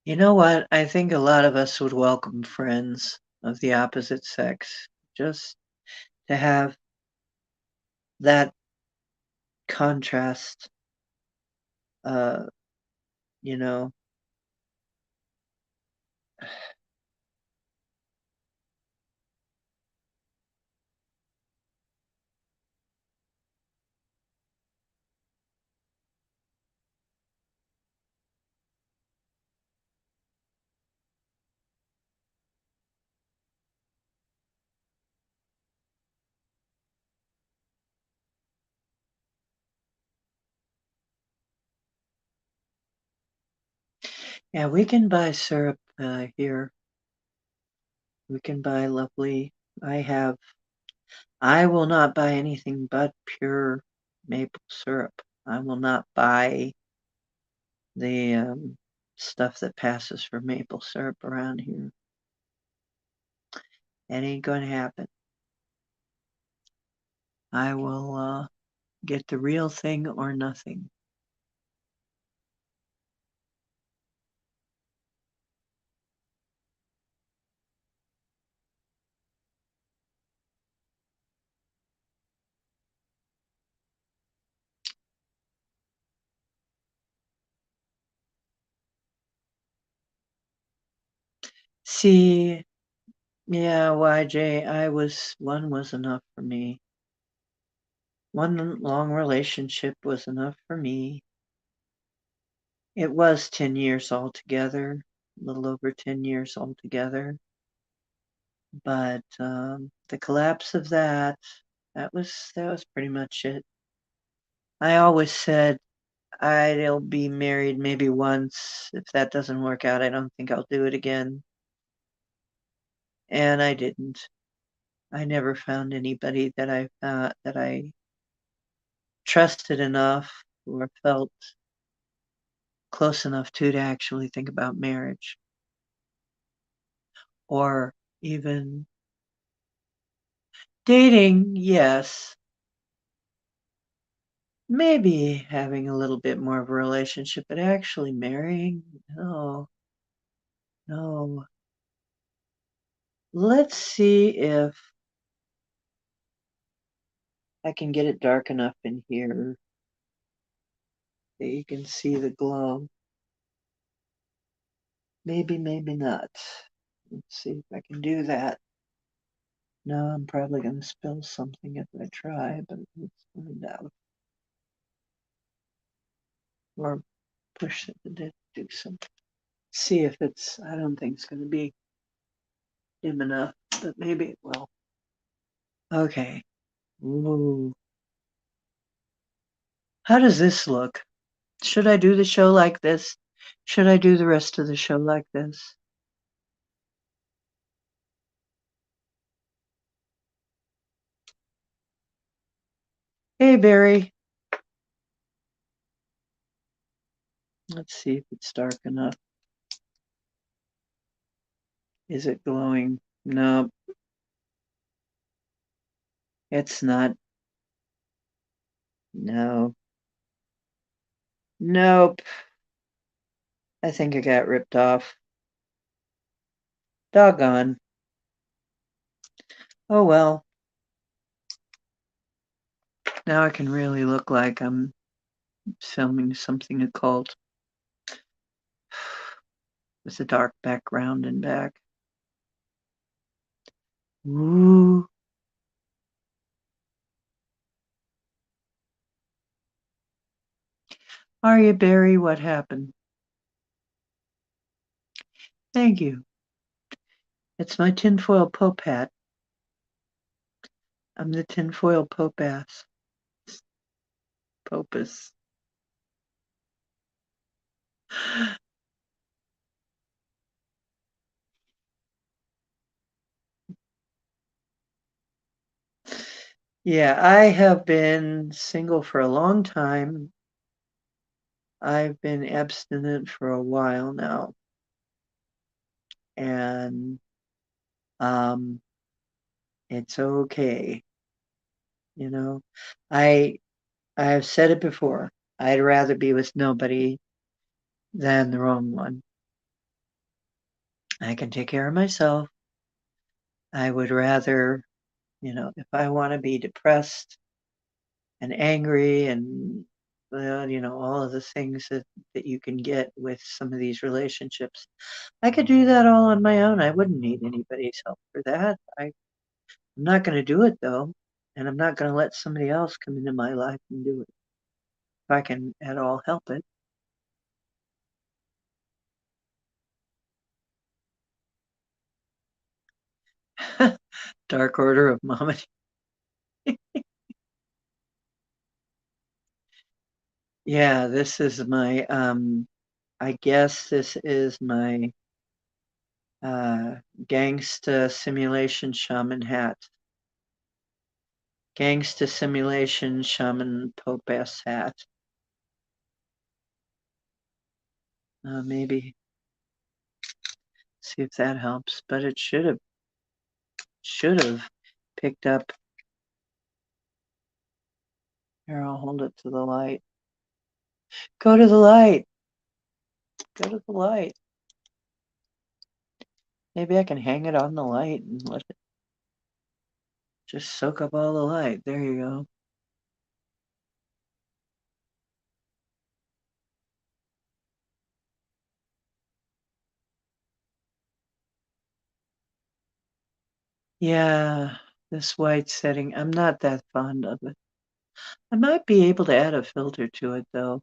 You know what? I think a lot of us would welcome friends of the opposite sex just to have that contrast, uh, you know. Yeah, we can buy syrup here. We can buy lovely. I will not buy anything but pure maple syrup. I will not buy the stuff that passes for maple syrup around here. That ain't going to happen. I will get the real thing or nothing. See, yeah, YJ, one was enough for me. One long relationship was enough for me. It was 10 years altogether, a little over 10 years altogether. But the collapse of that was pretty much it. I always said I'll be married maybe once. If that doesn't work out, I don't think I'll do it again. And I didn't. I never found anybody that I trusted enough or felt close enough to actually think about marriage or even dating. Yes, maybe having a little bit more of a relationship, but actually marrying, no, no. Let's see if I can get it dark enough in here that you can see the glow. Maybe, maybe not. Let's see if I can do that. No, I'm probably going to spill something if I try, but let's find out. Or push it to do something. See if I don't think it's going to be dim enough, but maybe it will. Okay. Ooh. How does this look? Should I do the show like this? Should I do the rest of the show like this? Hey, Barry. Let's see if it's dark enough. Is it glowing? No, it's not. No. Nope. I think I got ripped off. Doggone. Oh well. Now I can really look like I'm filming something occult with a dark background and back. Ooh. Are you, Barry? What happened? Thank you. It's my tinfoil Pope hat. I'm the tinfoil Pope ass. Popus. Yeah, I have been single for a long time. I've been abstinent for a while now. And it's okay. You know, I I've said it before. I'd rather be with nobody than the wrong one. I can take care of myself. I would rather, if I want to be depressed and angry and well, all of the things that you can get with some of these relationships. I could do that all on my own. I wouldn't need anybody's help for that. I'm not going to do it though, and I'm not going to let somebody else come into my life and do it if I can at all help it. Dark Order of Mama. Yeah, this is my I guess this is my Gangsta Simulation Shaman hat. Gangsta Simulation Shaman Pope ass hat. Maybe see if that helps, but it should have picked up. Here, I'll hold it to the light. Go to the light. Go to the light. Maybe I can hang it on the light and let it just soak up all the light. There you go. Yeah, this white setting, I'm not that fond of it. I might be able to add a filter to it, though.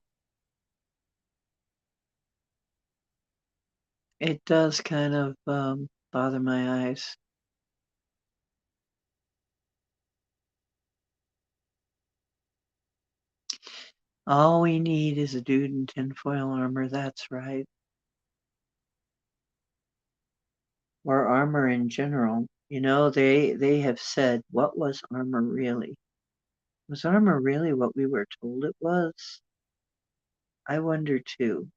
It does kind of bother my eyes. All we need is a dude in tinfoil armor, that's right. Or armor in general. You know, they have said, what was armor really? Was armor really what we were told it was? I wonder too.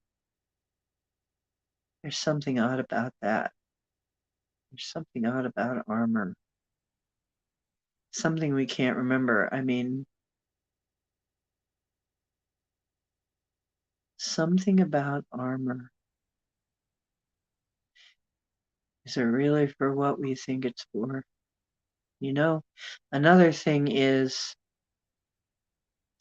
There's something odd about that. There's something odd about armor. Something we can't remember. I mean, something about armor. Is it really for what we think it's for? You know, another thing is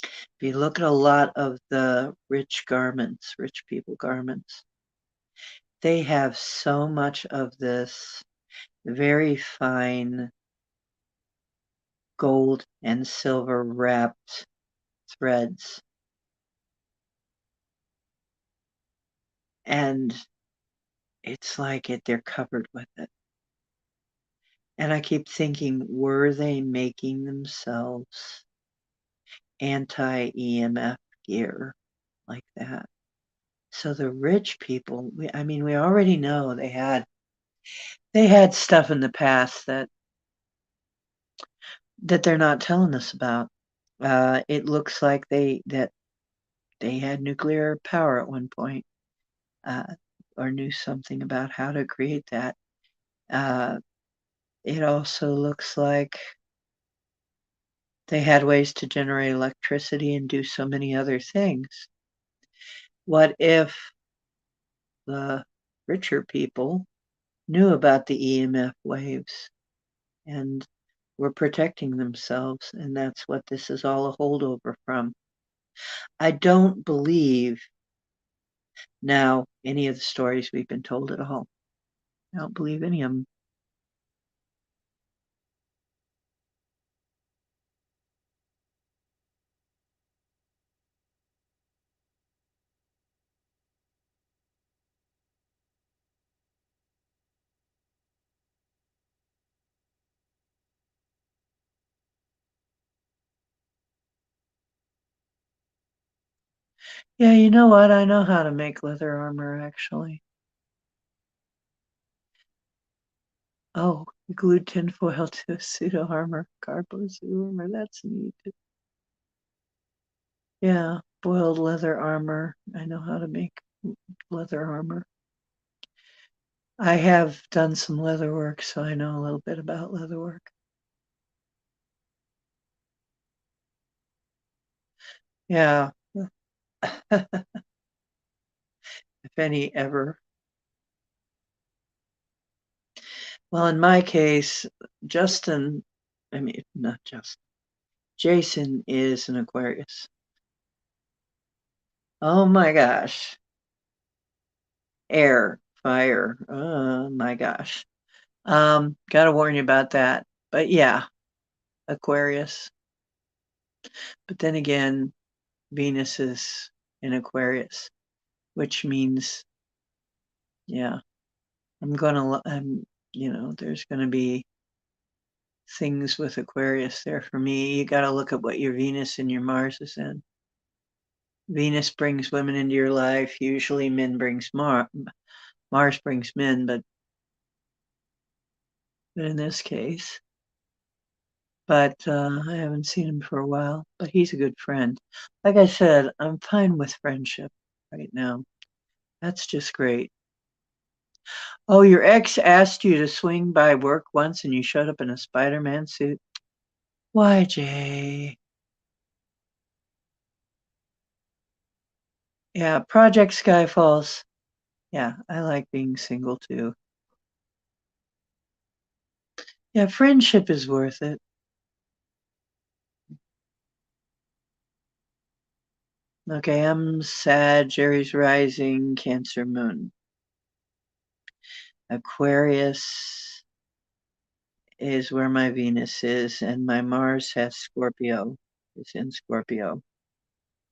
if you look at a lot of the rich garments, rich people garments, they have so much of this very fine gold and silver wrapped threads. And it's like they're covered with it. And I keep thinking, were they making themselves anti-EMF gear like that? So the rich people, I mean, we already know they had stuff in the past that they're not telling us about. It looks like they had nuclear power at one point, uh, or knew something about how to create that. Uh, it also looks like they had ways to generate electricity and do so many other things. What if the richer people knew about the EMF waves and were protecting themselves, and that's what this is all a holdover from? I don't believe now any of the stories we've been told at all. I don't believe any of them. Yeah, you know what? I know how to make leather armor, actually. Oh, you glued tinfoil to a pseudo armor, cardboard pseudo armor. That's neat. Yeah, boiled leather armor. I know how to make leather armor. I have done some leather work, so I know a little bit about leather work. Yeah, if any ever. Well, in my case, Justin, I mean, not Justin, Jason is an Aquarius. Oh my gosh. Air, fire. Oh my gosh. Gotta warn you about that. But yeah, Aquarius. But then again, Venus is in Aquarius, which means, yeah, there's gonna be things with Aquarius there for me. You gotta look at what your Venus and your Mars is in. Venus brings women into your life. Usually Mars brings men, but in this case. But I haven't seen him for a while. But he's a good friend. Like I said, I'm fine with friendship right now. That's just great. Oh, your ex asked you to swing by work once and you showed up in a Spider-Man suit? Why, Jay? Yeah, Project Skyfalls. Yeah, I like being single too. Yeah, friendship is worth it. Okay, I'm sad. Jerry's rising, Cancer moon. Aquarius is where my Venus is, and my Mars has Scorpio, is in Scorpio.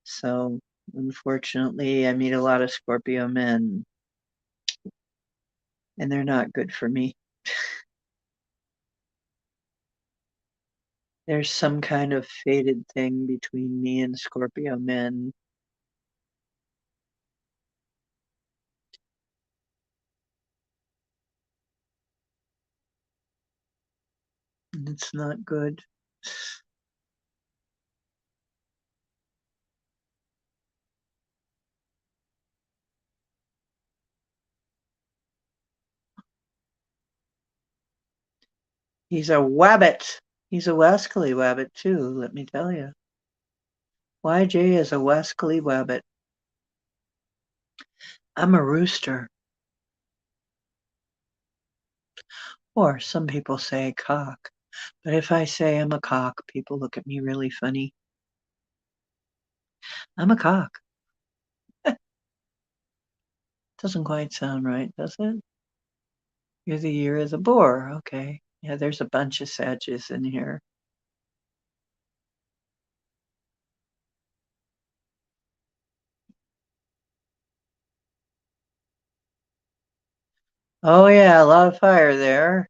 So unfortunately, I meet a lot of Scorpio men, and they're not good for me. There's some kind of fated thing between me and Scorpio men. And it's not good. He's a wabbit. He's a wascally wabbit too, let me tell you. YJ is a wascally wabbit. I'm a rooster. Or some people say cock. But if I say I'm a cock, people look at me really funny. I'm a cock. Doesn't quite sound right, does it? You're the year of the boar. Okay. Yeah, there's a bunch of Sages in here. Oh, yeah, a lot of fire there.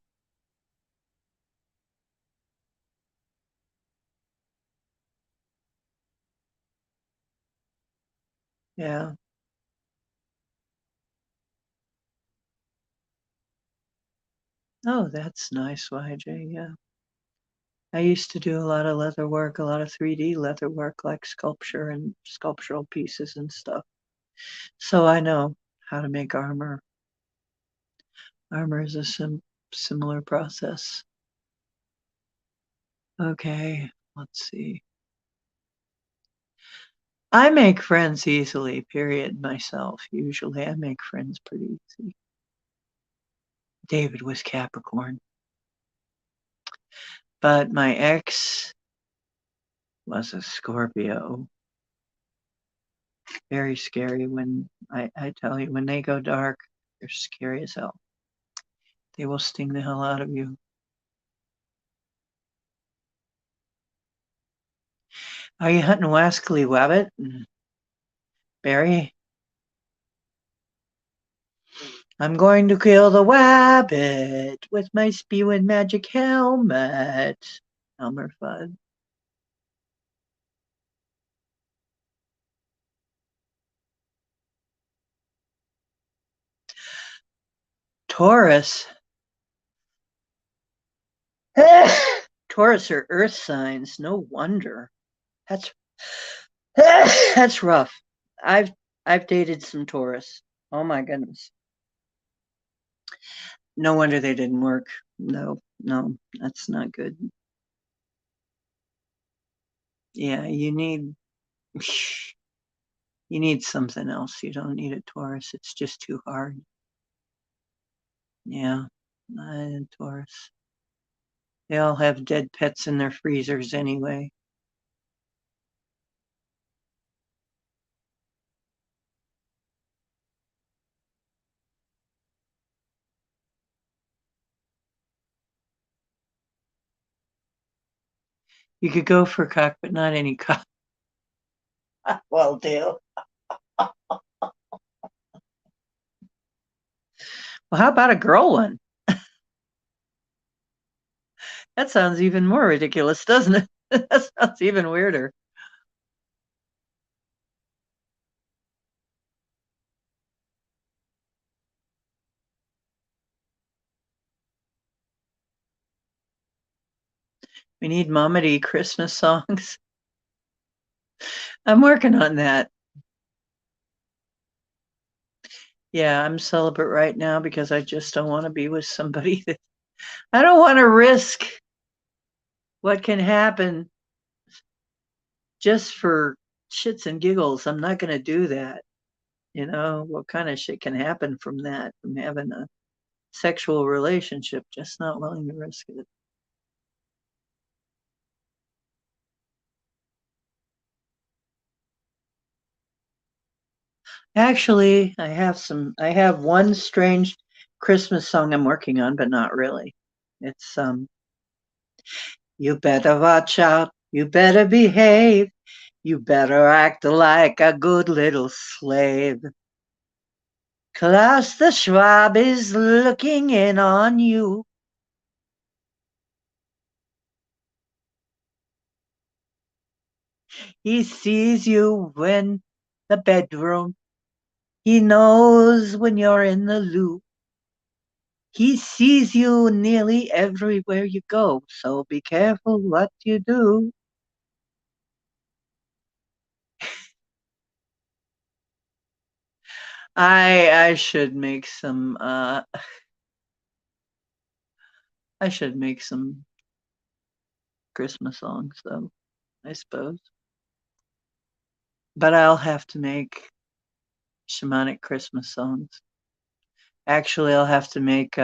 Yeah. Oh, that's nice, YJ. Yeah. I used to do a lot of leather work, a lot of 3D leather work, like sculpture and sculptural pieces and stuff. So I know how to make armor. Armor is a similar process. Okay, let's see. I make friends easily, period, myself. Usually I make friends pretty easy. David was Capricorn, but my ex was a Scorpio. Very scary when I tell you, when they go dark, they're scary as hell. They will sting the hell out of you. Are you hunting Wascally Wabbit? Barry? I'm going to kill the wabbit with my spewing magic helmet. Elmer Fudd. Taurus. Taurus are earth signs. No wonder. That's that's rough. I've I've dated some Taurus. Oh my goodness. No wonder they didn't work. No, no, that's not good. Yeah, you need something else. You don't need a Taurus. It's just too hard. Yeah, Taurus. They all have dead pets in their freezers anyway. You could go for cock, but not any cock. Well, Dale. Well, how about a girl one? That sounds even more ridiculous, doesn't it? That sounds even weirder. We need momedy Christmas songs. I'm working on that. Yeah, I'm celibate right now because I just don't want to be with somebody that I don't want to risk what can happen just for shits and giggles. I'm not going to do that. You know, what kind of shit can happen from that, from having a sexual relationship? Just not willing to risk it. Actually, I have one strange Christmas song I'm working on, but not really. It's You better watch out. You better behave. You better act like a good little slave. Klaus the Schwab is looking in on you. He sees you in the bedroom. He knows when you're in the loo. He sees you nearly everywhere you go, so be careful what you do. I should make some I should make some Christmas songs though, I suppose. But I'll have to make shamanic Christmas songs. Actually, I'll have to make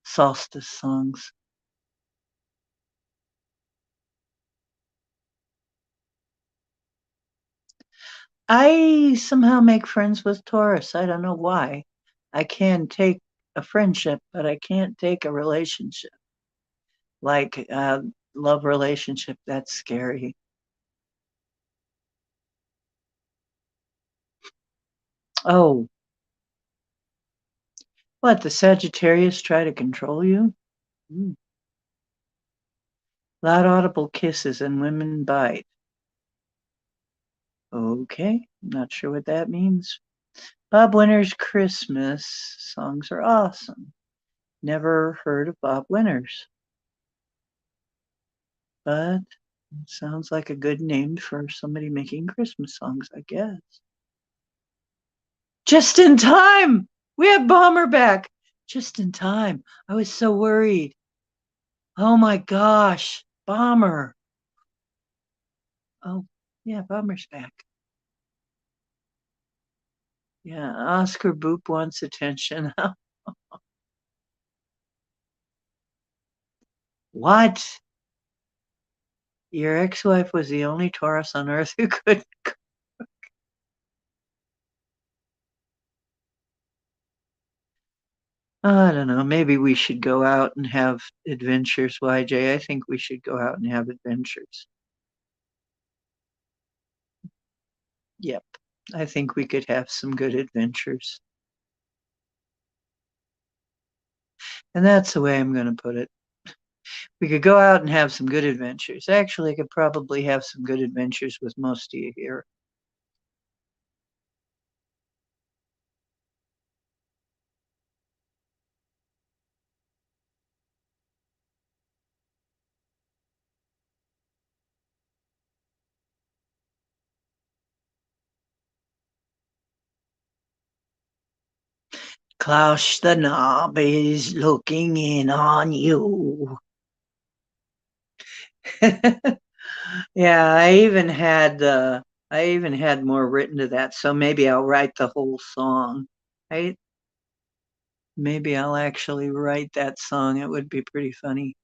solstice songs. I somehow make friends with Taurus. I don't know why. I can take a friendship, but I can't take a relationship. Like love relationship, that's scary. Oh, what? The Sagittarius try to control you? Mm. Loud audible kisses and women bite. Okay, not sure what that means. Bob Winter's Christmas songs are awesome. Never heard of Bob Winters, but sounds like a good name for somebody making Christmas songs, I guess. Just in time! We have Bomber back! Just in time. I was so worried. Oh my gosh, Bomber. Oh, yeah, Bomber's back. Yeah, Oscar Boop wants attention. What? Your ex-wife was the only Taurus on Earth who could. I don't know. Maybe we should go out and have adventures, YJ. I think we should go out and have adventures. Yep. I think we could have some good adventures. And that's the way I'm going to put it. We could go out and have some good adventures. Actually, I could probably have some good adventures with most of you here. Klaus the Knob is looking in on you. Yeah, I even had more written to that, so maybe I'll write the whole song. Right? Maybe I'll actually write that song. It would be pretty funny.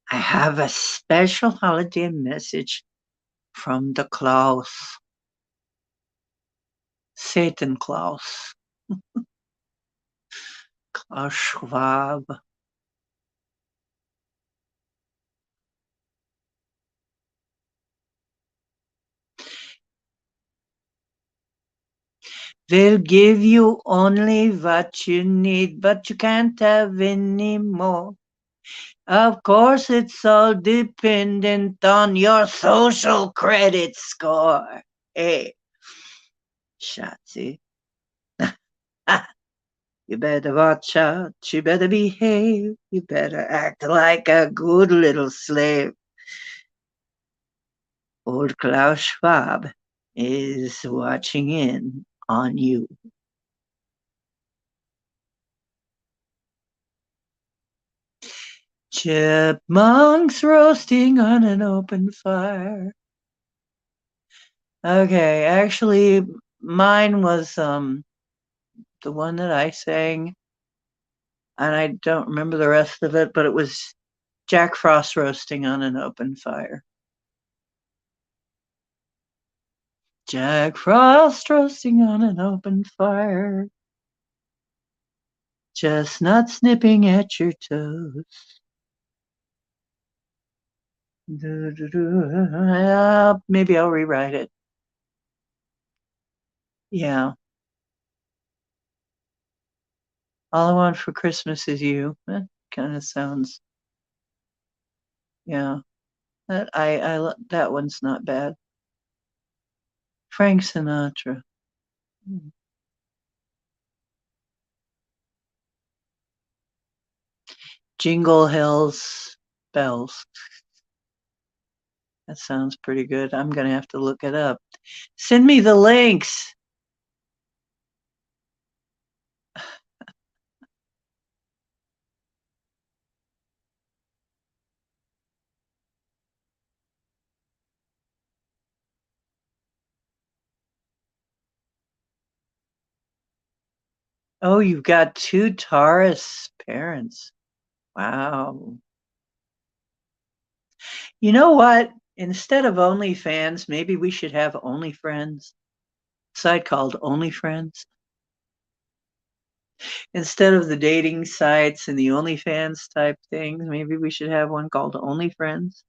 I have a special holiday message from the Klaus. Satan Klaus. Klaus Schwab. Will give you only what you need, but you can't have any more. Of course, it's all dependent on your social credit score. Hey, Shotzi. You better watch out. You better behave. You better act like a good little slave. Old Klaus Schwab is watching in on you. Chipmunks roasting on an open fire. Okay, actually, mine was the one that I sang, and I don't remember the rest of it, but it was Jack Frost roasting on an open fire. Jack Frost roasting on an open fire. Just not snipping at your toes. Maybe I'll rewrite it. Yeah. All I want for Christmas is you. That kind of sounds, yeah. That one's not bad. Frank Sinatra. Jingle Hills Bells. That sounds pretty good. I'm gonna have to look it up. Send me the links. Oh, you've got two Taurus parents. Wow. You know what? Instead of OnlyFans, maybe we should have OnlyFriends. Site called OnlyFriends. Instead of the dating sites and the OnlyFans type things, maybe we should have one called OnlyFriends.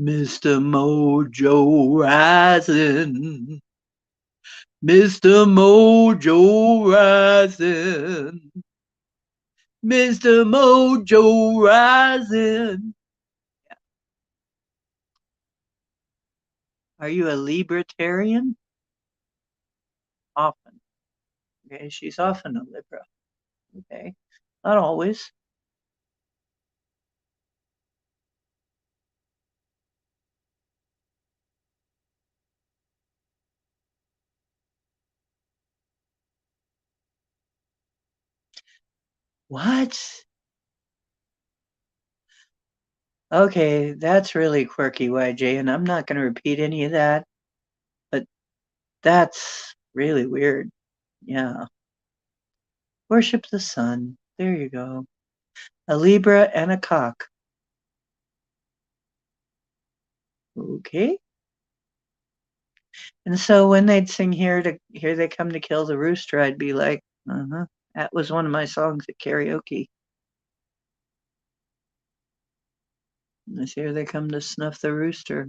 Mr. Mojo Rising. Mr. Mojo Rising. Mr. Mojo Rising. Are you a libertarian? Often. Okay, she's often a Libra. Okay, not always. What? Okay, that's really quirky, YJ, and I'm not going to repeat any of that, but that's really weird. Yeah. Worship the sun. There you go. A Libra and a cock. Okay. And so when they'd sing here they come to kill the rooster, I'd be like, uh-huh. That was one of my songs at karaoke. It's here they come to snuff the rooster.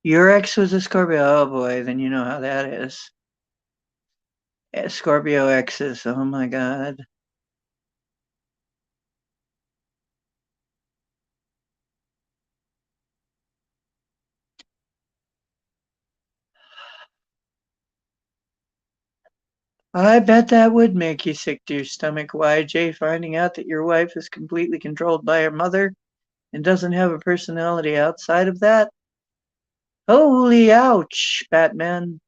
Your ex was a Scorpio. Oh boy, then you know how that is. Scorpio exes. Oh my God. I bet that would make you sick to your stomach, YJ, finding out that your wife is completely controlled by her mother and doesn't have a personality outside of that. Holy ouch, Batman.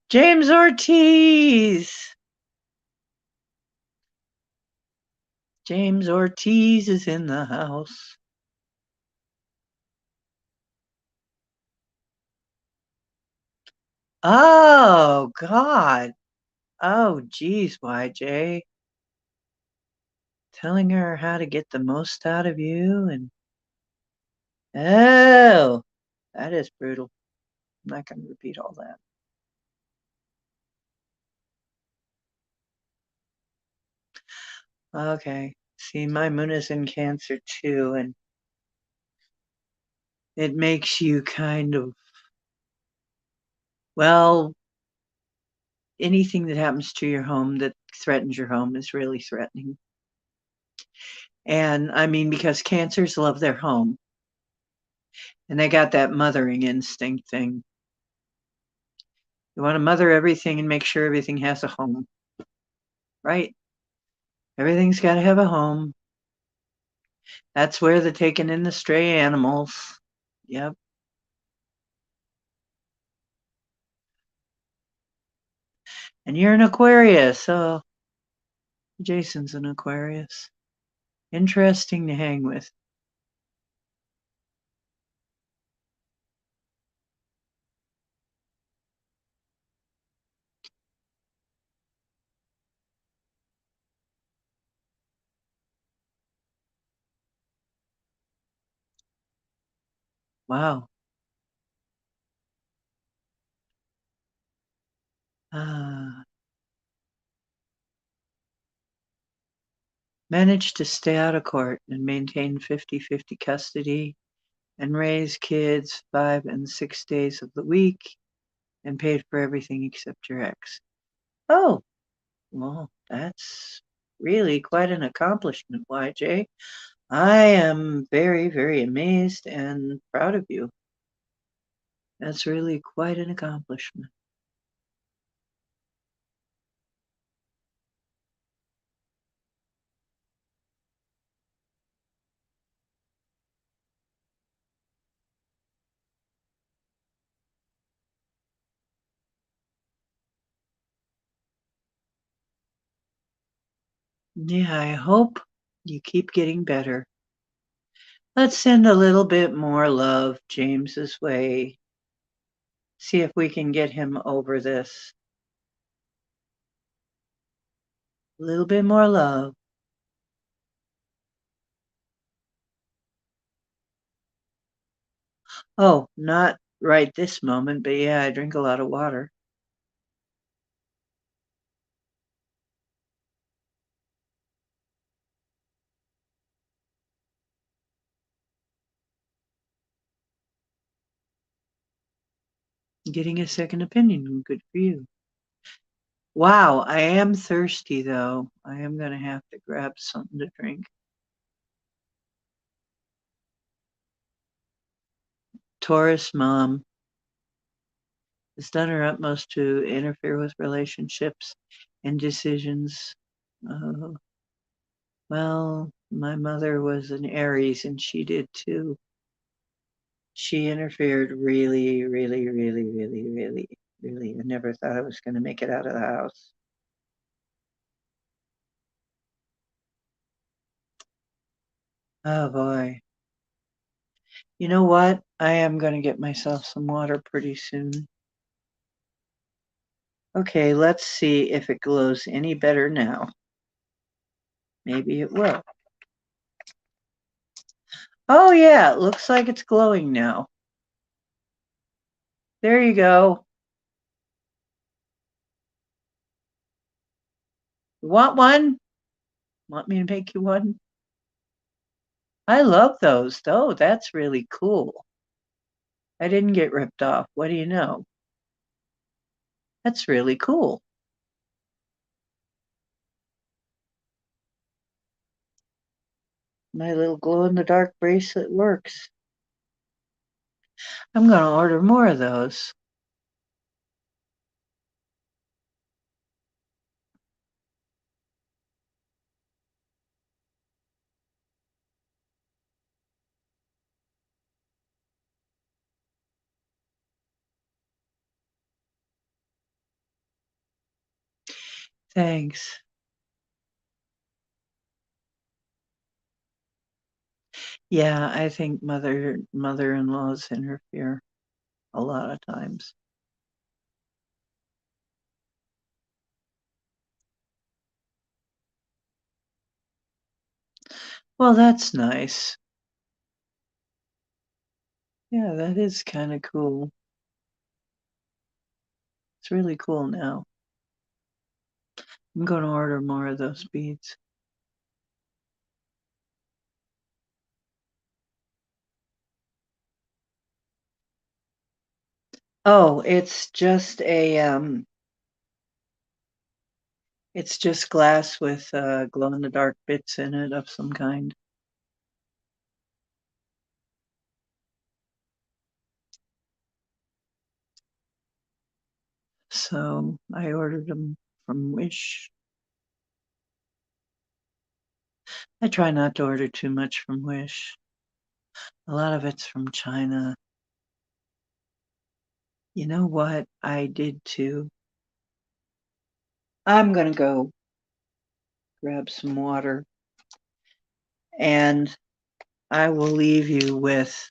James Ortiz. James Ortiz is in the house. Oh, God. Oh, geez, YJ. Telling her how to get the most out of you and oh, that is brutal. I'm not going to repeat all that. Okay. See, my moon is in Cancer too, and it makes you kind of, well, anything that happens to your home that threatens your home is really threatening. And I mean, because Cancers love their home and they got that mothering instinct thing. You want to mother everything and make sure everything has a home, right? Everything's got to have a home. That's where they're taking in the stray animals. Yep. And you're an Aquarius, so Jason's an Aquarius. Interesting to hang with. Wow. Managed to stay out of court and maintain 50-50 custody and raise kids 5 and 6 days of the week and paid for everything except your ex. Oh, well, that's really quite an accomplishment, YJ. I am very, very amazed and proud of you. That's really quite an accomplishment. Yeah, I hope you keep getting better. Let's send a little bit more love James's way. See if we can get him over this. A little bit more love. Oh, not right this moment, but yeah, I drink a lot of water. Getting a second opinion. Good for you. Wow, I am thirsty though. I am going to have to grab something to drink. Taurus mom has done her utmost to interfere with relationships and decisions. Uh, well, my mother was an Aries and she did too. She interfered really, really, really, really, really, really. I never thought I was going to make it out of the house. Oh boy. You know what? I am going to get myself some water pretty soon. Okay, let's see if it glows any better now. Maybe it will. Oh yeah, it looks like it's glowing now. There you go. You want one? Want me to make you one? I love those. Oh, that's really cool. I didn't get ripped off. What do you know? That's really cool. My little glow in the dark bracelet works. I'm going to order more of those. Thanks. Yeah, I think mother-in-laws interfere a lot of times. Well, that's nice. Yeah, that is kind of cool. It's really cool now. I'm going to order more of those beads. Oh, it's just glass with glow in the dark bits in it of some kind. So I ordered them from Wish. I try not to order too much from Wish. A lot of it's from China. You know what? I did too. I'm going to go grab some water and I will leave you with.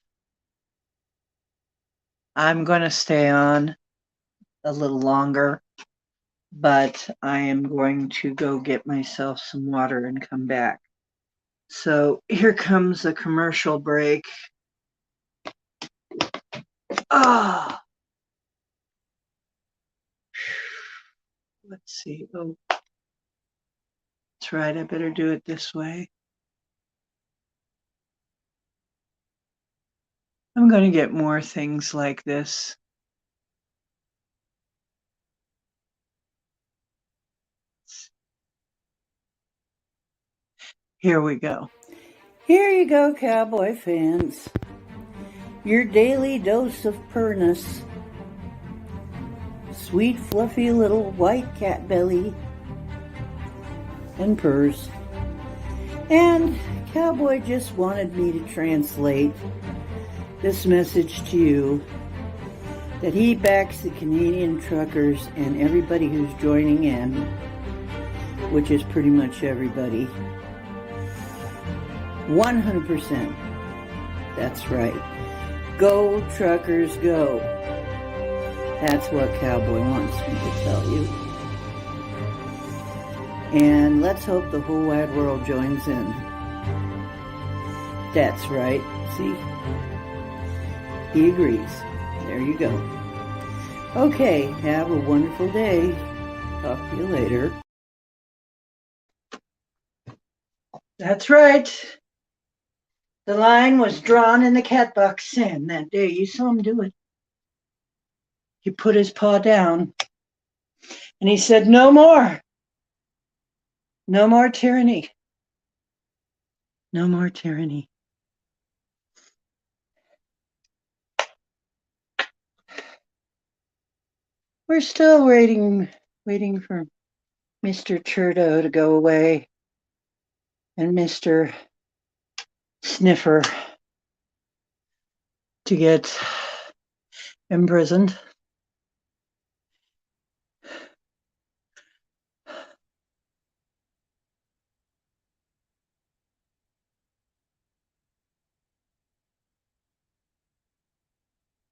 I'm going to stay on a little longer, but I am going to go get myself some water and come back. So here comes a commercial break. Ah, let's see. Oh, that's right. I better do it this way. I'm going to get more things like this. Here we go. Here you go, cowboy fans. Your daily dose of purness. Sweet, fluffy little white cat belly and purrs. And Cowboy just wanted me to translate this message to you that he backs the Canadian truckers and everybody who's joining in, which is pretty much everybody. 100%. That's right. Go, truckers, go. That's what Cowboy wants me to tell you. And let's hope the whole wide world joins in. That's right. See? He agrees. There you go. Okay, have a wonderful day. Talk to you later. That's right. The line was drawn in the catbox sand that day. You saw him do it. He put his paw down and he said, "No more. No more tyranny. No more tyranny." We're still waiting for Mr. Trudeau to go away and Mr. Sniffer to get imprisoned.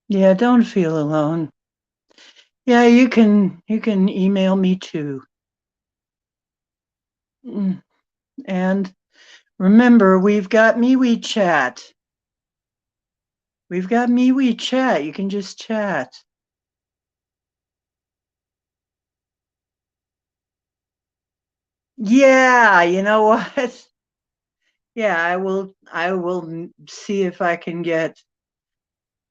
Yeah, don't feel alone. Yeah, you can email me too. And remember, we've got MeWe Chat. We've got MeWe Chat. You can just chat. Yeah, you know what? Yeah, I will see if I can get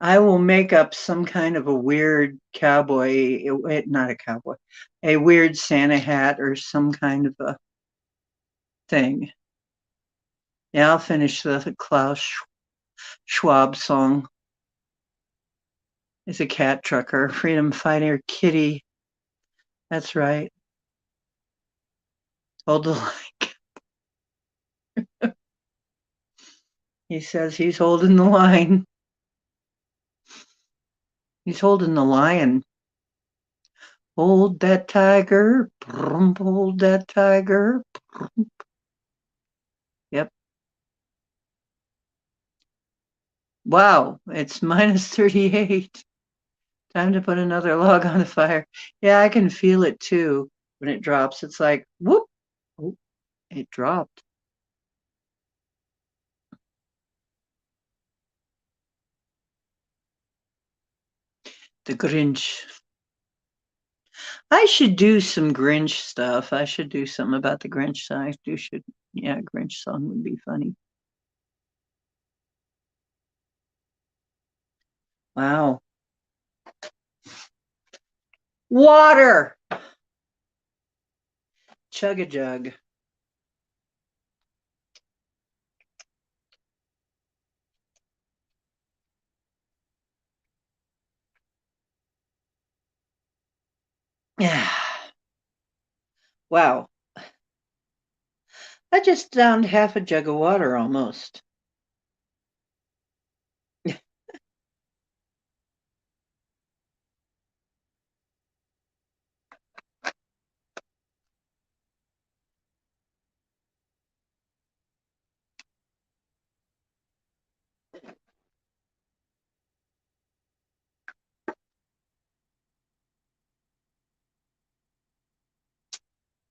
I will make up some kind of a weird cowboy, not a cowboy, a weird Santa hat or some kind of a thing. Yeah, I'll finish the Klaus Schwab song. It's a cat trucker, freedom fighter, kitty. That's right. Hold the line. He says he's holding the line. He's holding the lion. Hold that tiger. Hold that tiger. Yep. Wow, it's minus 38. Time to put another log on the fire. Yeah, I can feel it too when it drops. It's like, whoop. Oh, it dropped. The Grinch. I should do some Grinch stuff. I should do something about the Grinch. Yeah, Grinch song would be funny. Wow. Water. Chug a jug. Yeah. Wow. I just downed half a jug of water almost.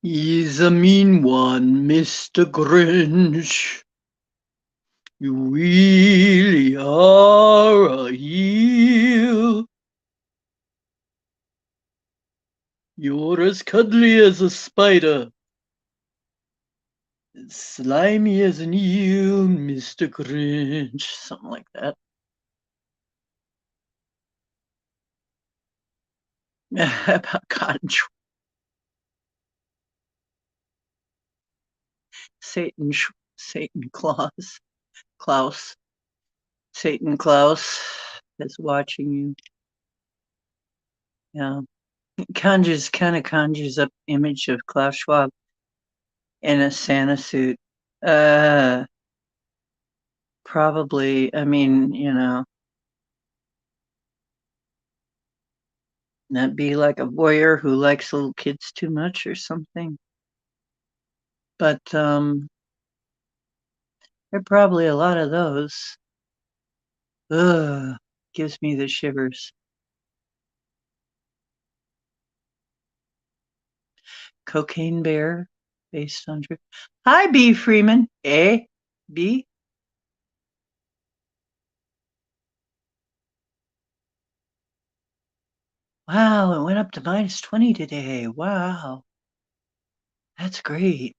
He's a mean one, Mr. Grinch. You really are a heel. You're as cuddly as a spider, as slimy as an eel, Mr. Grinch. Something like that. About cotton Satan, Satan Claus, Klaus, Satan Klaus is watching you. Yeah, kind of conjures up image of Klaus Schwab in a Santa suit. Uh, Probably. I mean, that'd be like a voyeur who likes little kids too much or something. But there are probably a lot of those. Ugh, gives me the shivers. Cocaine Bear, based on true. Hi, B. Freeman. Eh? B? Wow, it went up to -20 today. Wow, that's great.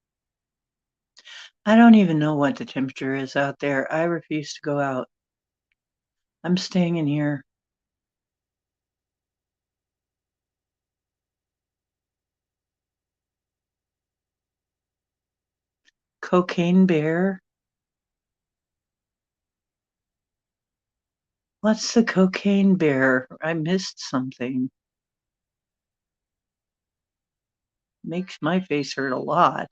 I don't even know what the temperature is out there. I refuse to go out. I'm staying in here. Cocaine Bear? What's the Cocaine Bear? I missed something. Makes my face hurt a lot.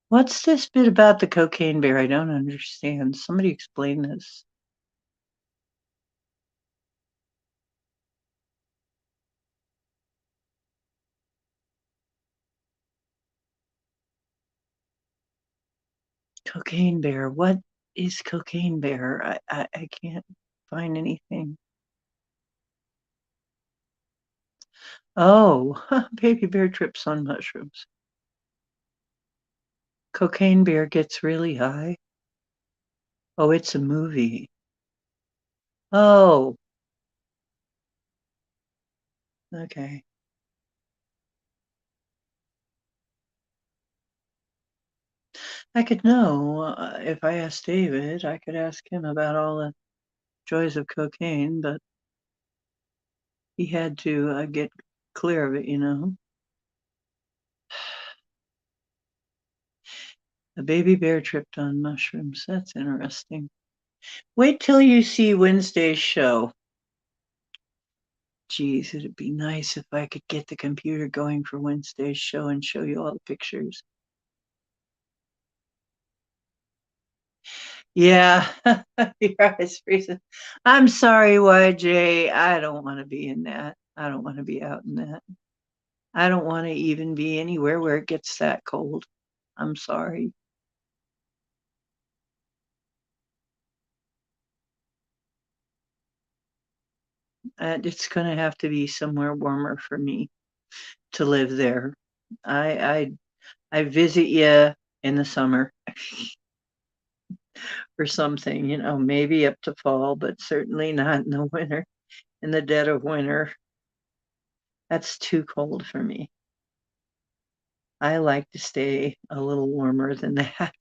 What's this bit about the Cocaine Bear? I don't understand. Somebody explain this. Cocaine Bear. What is Cocaine Bear? I can't find anything. Oh, Baby Bear trips on mushrooms. Cocaine Bear gets really high. Oh, it's a movie. Oh, okay. I could know if I asked David, I could ask him about all the joys of cocaine, but he had to get clear of it. A baby bear tripped on mushrooms. That's interesting. Wait till you see Wednesday's show. Geez, it'd be nice if I could get the computer going for Wednesday's show and show you all the pictures. Yeah, your eyes freezing. I'm sorry, YJ. I don't want to be in that. I don't want to be out in that. I don't want to even be anywhere where it gets that cold. I'm sorry. It's going to have to be somewhere warmer for me to live there. I I visit you in the summer or something, maybe up to fall, but certainly not in the winter, in the dead of winter. That's too cold for me. I like to stay a little warmer than that.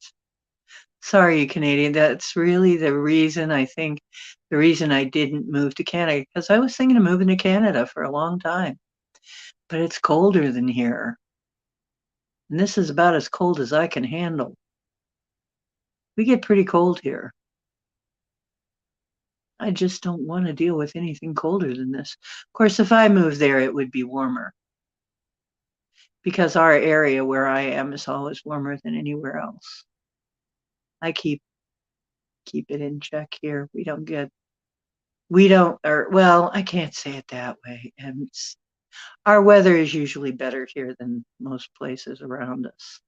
Sorry, Canadian. That's really the reason I didn't move to Canada, because I was thinking of moving to Canada for a long time. But it's colder than here. And this is about as cold as I can handle. We get pretty cold here. I just don't want to deal with anything colder than this. Of course, if I moved there, it would be warmer because our area where I am is always warmer than anywhere else. I keep it in check here. We don't, or well, I can't say it that way. And our weather is usually better here than most places around us.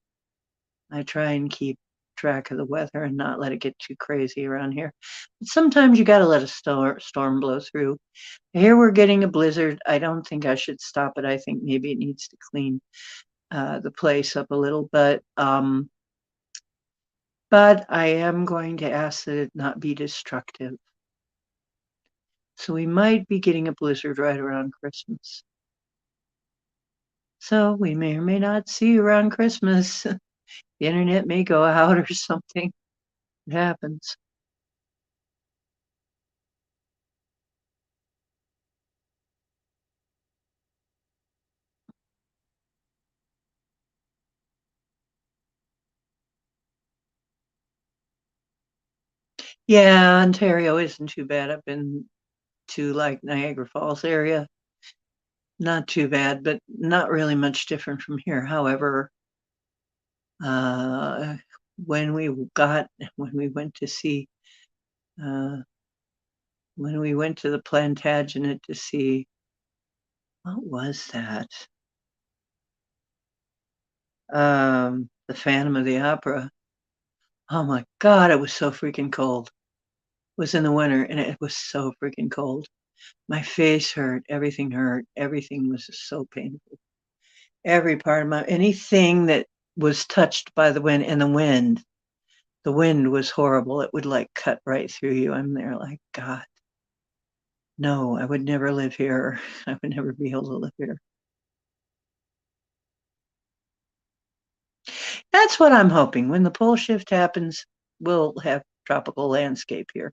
I try and keep track of the weather and not let it get too crazy around here. But sometimes you got to let a storm blow through. Here we're getting a blizzard. I don't think I should stop it. I think maybe it needs to clean. the place up a little, but I am going to ask that it not be destructive. So we might be getting a blizzard right around Christmas. So we may or may not see you around Christmas. The internet may go out or something. It happens. Yeah, Ontario isn't too bad. I've been to like Niagara Falls area. Not too bad, but not really much different from here. However, uh, when we when we went to see uh, when we went to the Plantagenet to see what was that? The Phantom of the Opera. Oh my God, it was so freaking cold. It was in the winter and it was so freaking cold. My face hurt, everything was so painful. Every part of my anything that was touched by the wind and the wind was horrible. It would like cut right through you. I'm there like, God, no, I would never live here. I would never be able to live here. That's what I'm hoping. When the pole shift happens, we'll have tropical landscape here.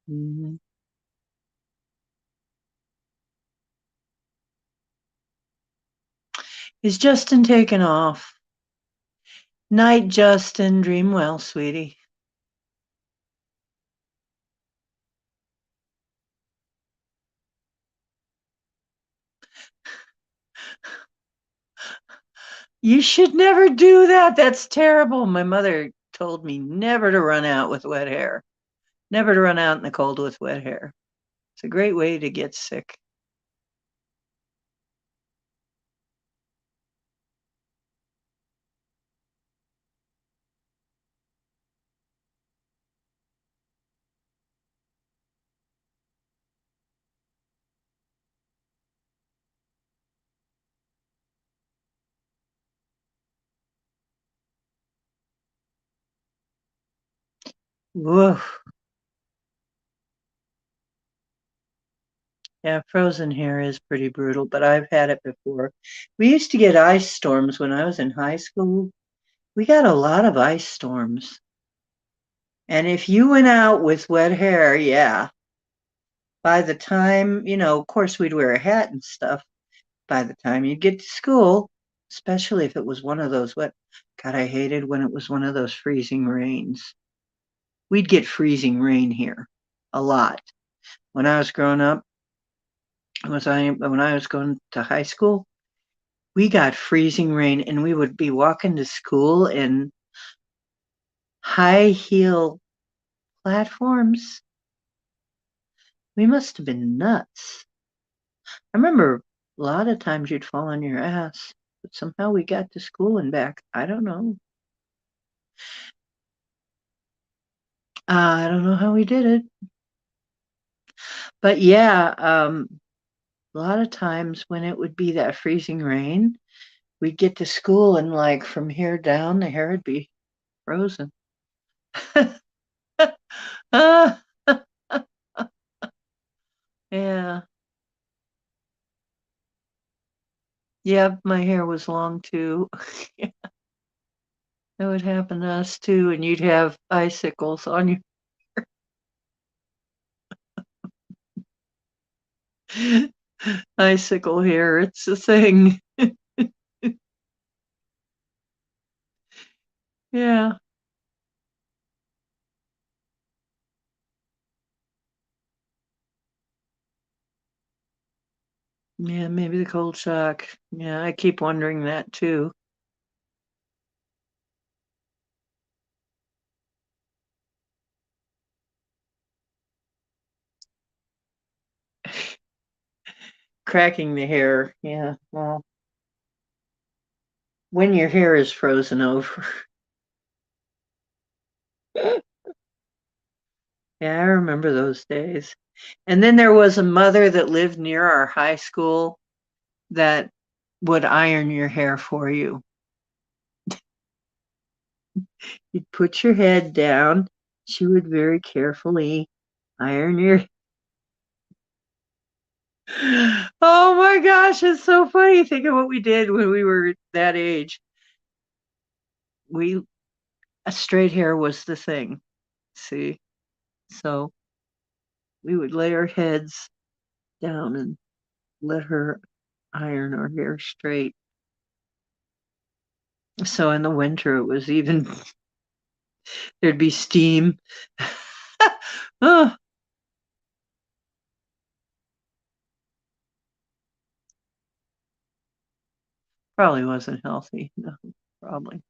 Mm-hmm. Is Justin taken off? Night, Justin. Dream well, sweetie. You should never do that. That's terrible. My mother told me never to run out with wet hair, never to run out in the cold with wet hair. It's a great way to get sick. Woof. Yeah, frozen hair is pretty brutal, but I've had it before. We used to get ice storms when I was in high school. We got a lot of ice storms. And if you went out with wet hair, yeah, by the time, of course, we'd wear a hat and stuff. By the time you'd get to school, especially if it was one of those wet, God, I hated when it was one of those freezing rains. We'd get freezing rain here a lot. When I was growing up, when I was going to high school, we got freezing rain and we would be walking to school in high heel platforms. We must have been nuts. I remember a lot of times you'd fall on your ass, but somehow we got to school and back. I don't know. I don't know how we did it. But yeah, a lot of times when it would be that freezing rain, we'd get to school and like from here down, the hair would be frozen. Ah, yeah. Yeah, my hair was long too. That would happen to us too, and you'd have icicles on your icicle hair. It's a thing. Yeah. Yeah, maybe the cold shock. Yeah, I keep wondering that too. Cracking the hair. Yeah, well, when your hair is frozen over. Yeah, I remember those days. And then there was a mother that lived near our high school that would iron your hair for you. You'd put your head down. She would very carefully iron your. Oh my gosh, it's so funny. Think of what we did when we were that age. We straight hair was the thing. See, so we would lay our heads down and let her iron our hair straight. So in the winter, it was even there'd be steam. Oh, probably wasn't healthy. No, probably.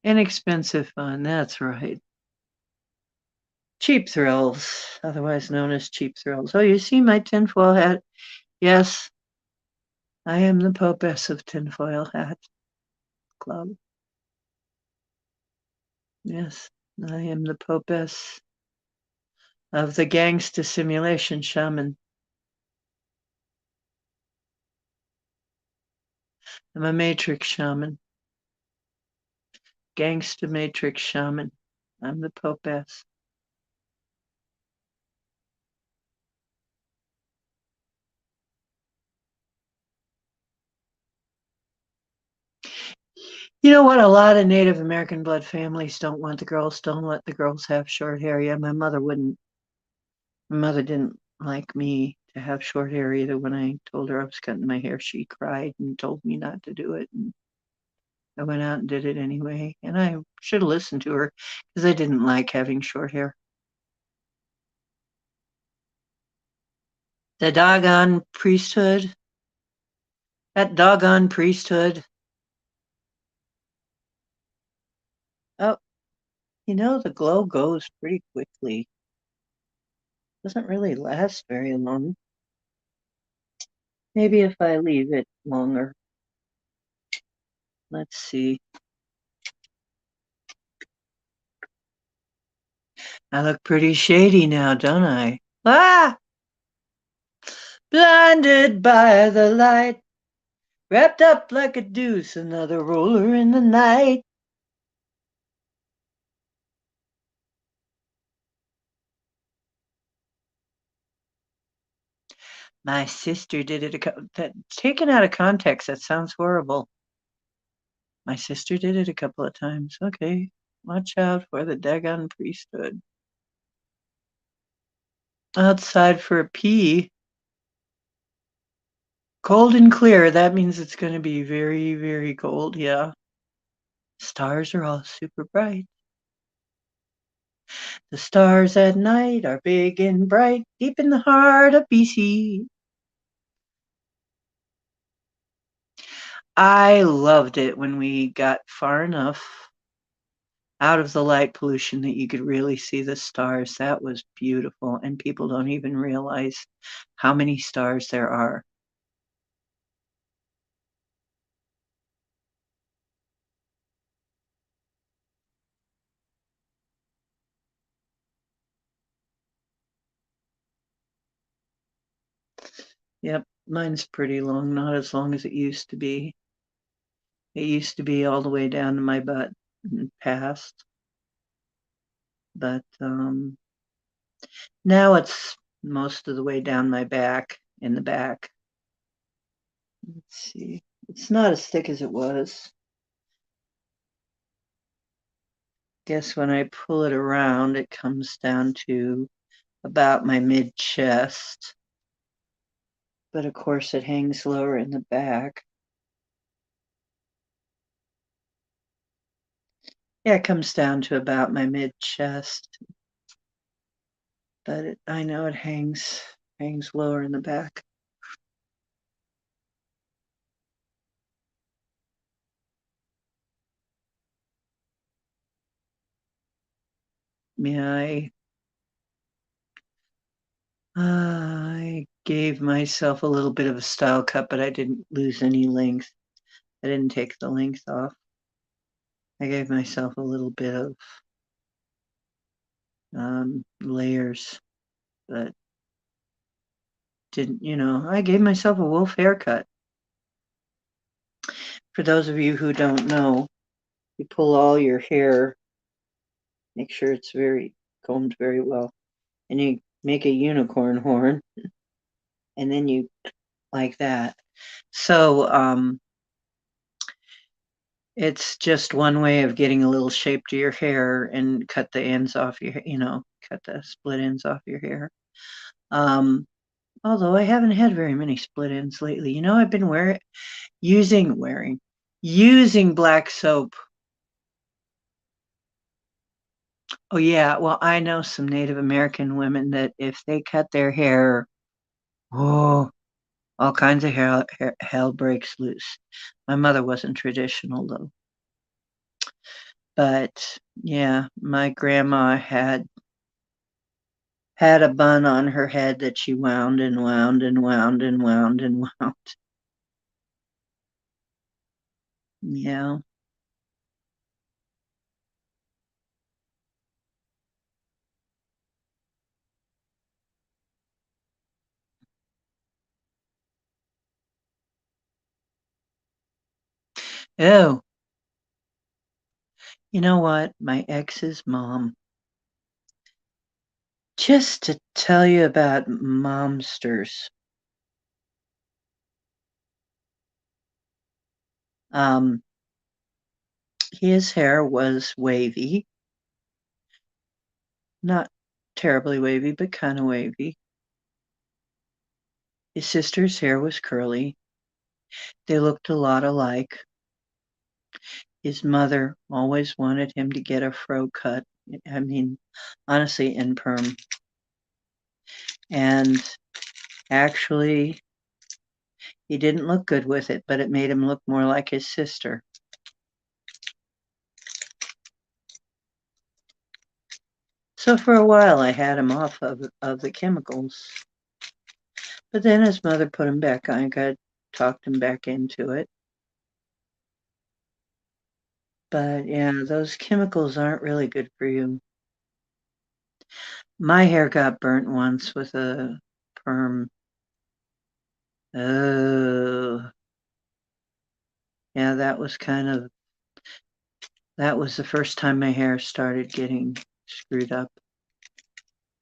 Inexpensive fun. That's right. Cheap thrills, otherwise known as cheap thrills. Oh, you see my tinfoil hat? Yes, I am the Popess of Tinfoil Hat Club. Yes, I am the Popess of the Gangsta Simulation Shaman. I'm a Matrix Shaman. Gangsta Matrix Shaman. I'm the Popess. You know what? A lot of Native American blood families don't want the girls, don't let the girls have short hair. Yeah, my mother wouldn't. My mother didn't like me to have short hair either. When I told her I was cutting my hair, she cried and told me not to do it. And I went out and did it anyway. And I should have listened to her because I didn't like having short hair. The doggone priesthood. That doggone priesthood. Oh, the glow goes pretty quickly. Doesn't really last very long. Maybe if I leave it longer. Let's see. I look pretty shady now, don't I? Ah! Blinded by the light, wrapped up like a deuce, another roller in the night. My sister did it. Taken out of context, that sounds horrible. My sister did it a couple of times. Okay, watch out for the dagon priesthood. Outside for a pee. Cold and clear. That means it's going to be very, very cold. Yeah. Stars are all super bright. The stars at night are big and bright, deep in the heart of BC. I loved it when we got far enough out of the light pollution that you could really see the stars. That was beautiful, and people don't even realize how many stars there are. Yep, mine's pretty long, not as long as it used to be. It used to be all the way down to my butt and past, but now it's most of the way down my back, in the back. Let's see. It's not as thick as it was. Guess when I pull it around, it comes down to about my mid chest. But of course, it hangs lower in the back. Yeah, it comes down to about my mid chest. But I know it hangs lower in the back. Yeah, I gave myself a little bit of a style cut, but I didn't lose any length. I didn't take the length off. I gave myself a little bit of layers. but didn't, I gave myself a wolf haircut. For those of you who don't know, you pull all your hair, make sure it's very combed very well, and you make a unicorn horn, and then you like that. So it's just one way of getting a little shape to your hair and cut the ends off cut the split ends off your hair. Although I haven't had very many split ends lately. I've been using black soap. Oh yeah, well I know some Native American women that if they cut their hair, oh, all kinds of hell breaks loose. My mother wasn't traditional though. But yeah, my grandma had a bun on her head that she wound and wound and wound and wound and wound. Yeah. Oh, you know what? My ex's mom. Just to tell you about momsters. Um, his hair was wavy, not terribly wavy, but kind of wavy. His sister's hair was curly. They looked a lot alike. His mother always wanted him to get a fro cut. I mean, honestly, in perm. And actually, he didn't look good with it, but it made him look more like his sister. So for a while, I had him off of the chemicals. But then his mother put him back on. I talked him back into it. But yeah, those chemicals aren't really good for you. My hair got burnt once with a perm. Oh, yeah, that was the first time my hair started getting screwed up.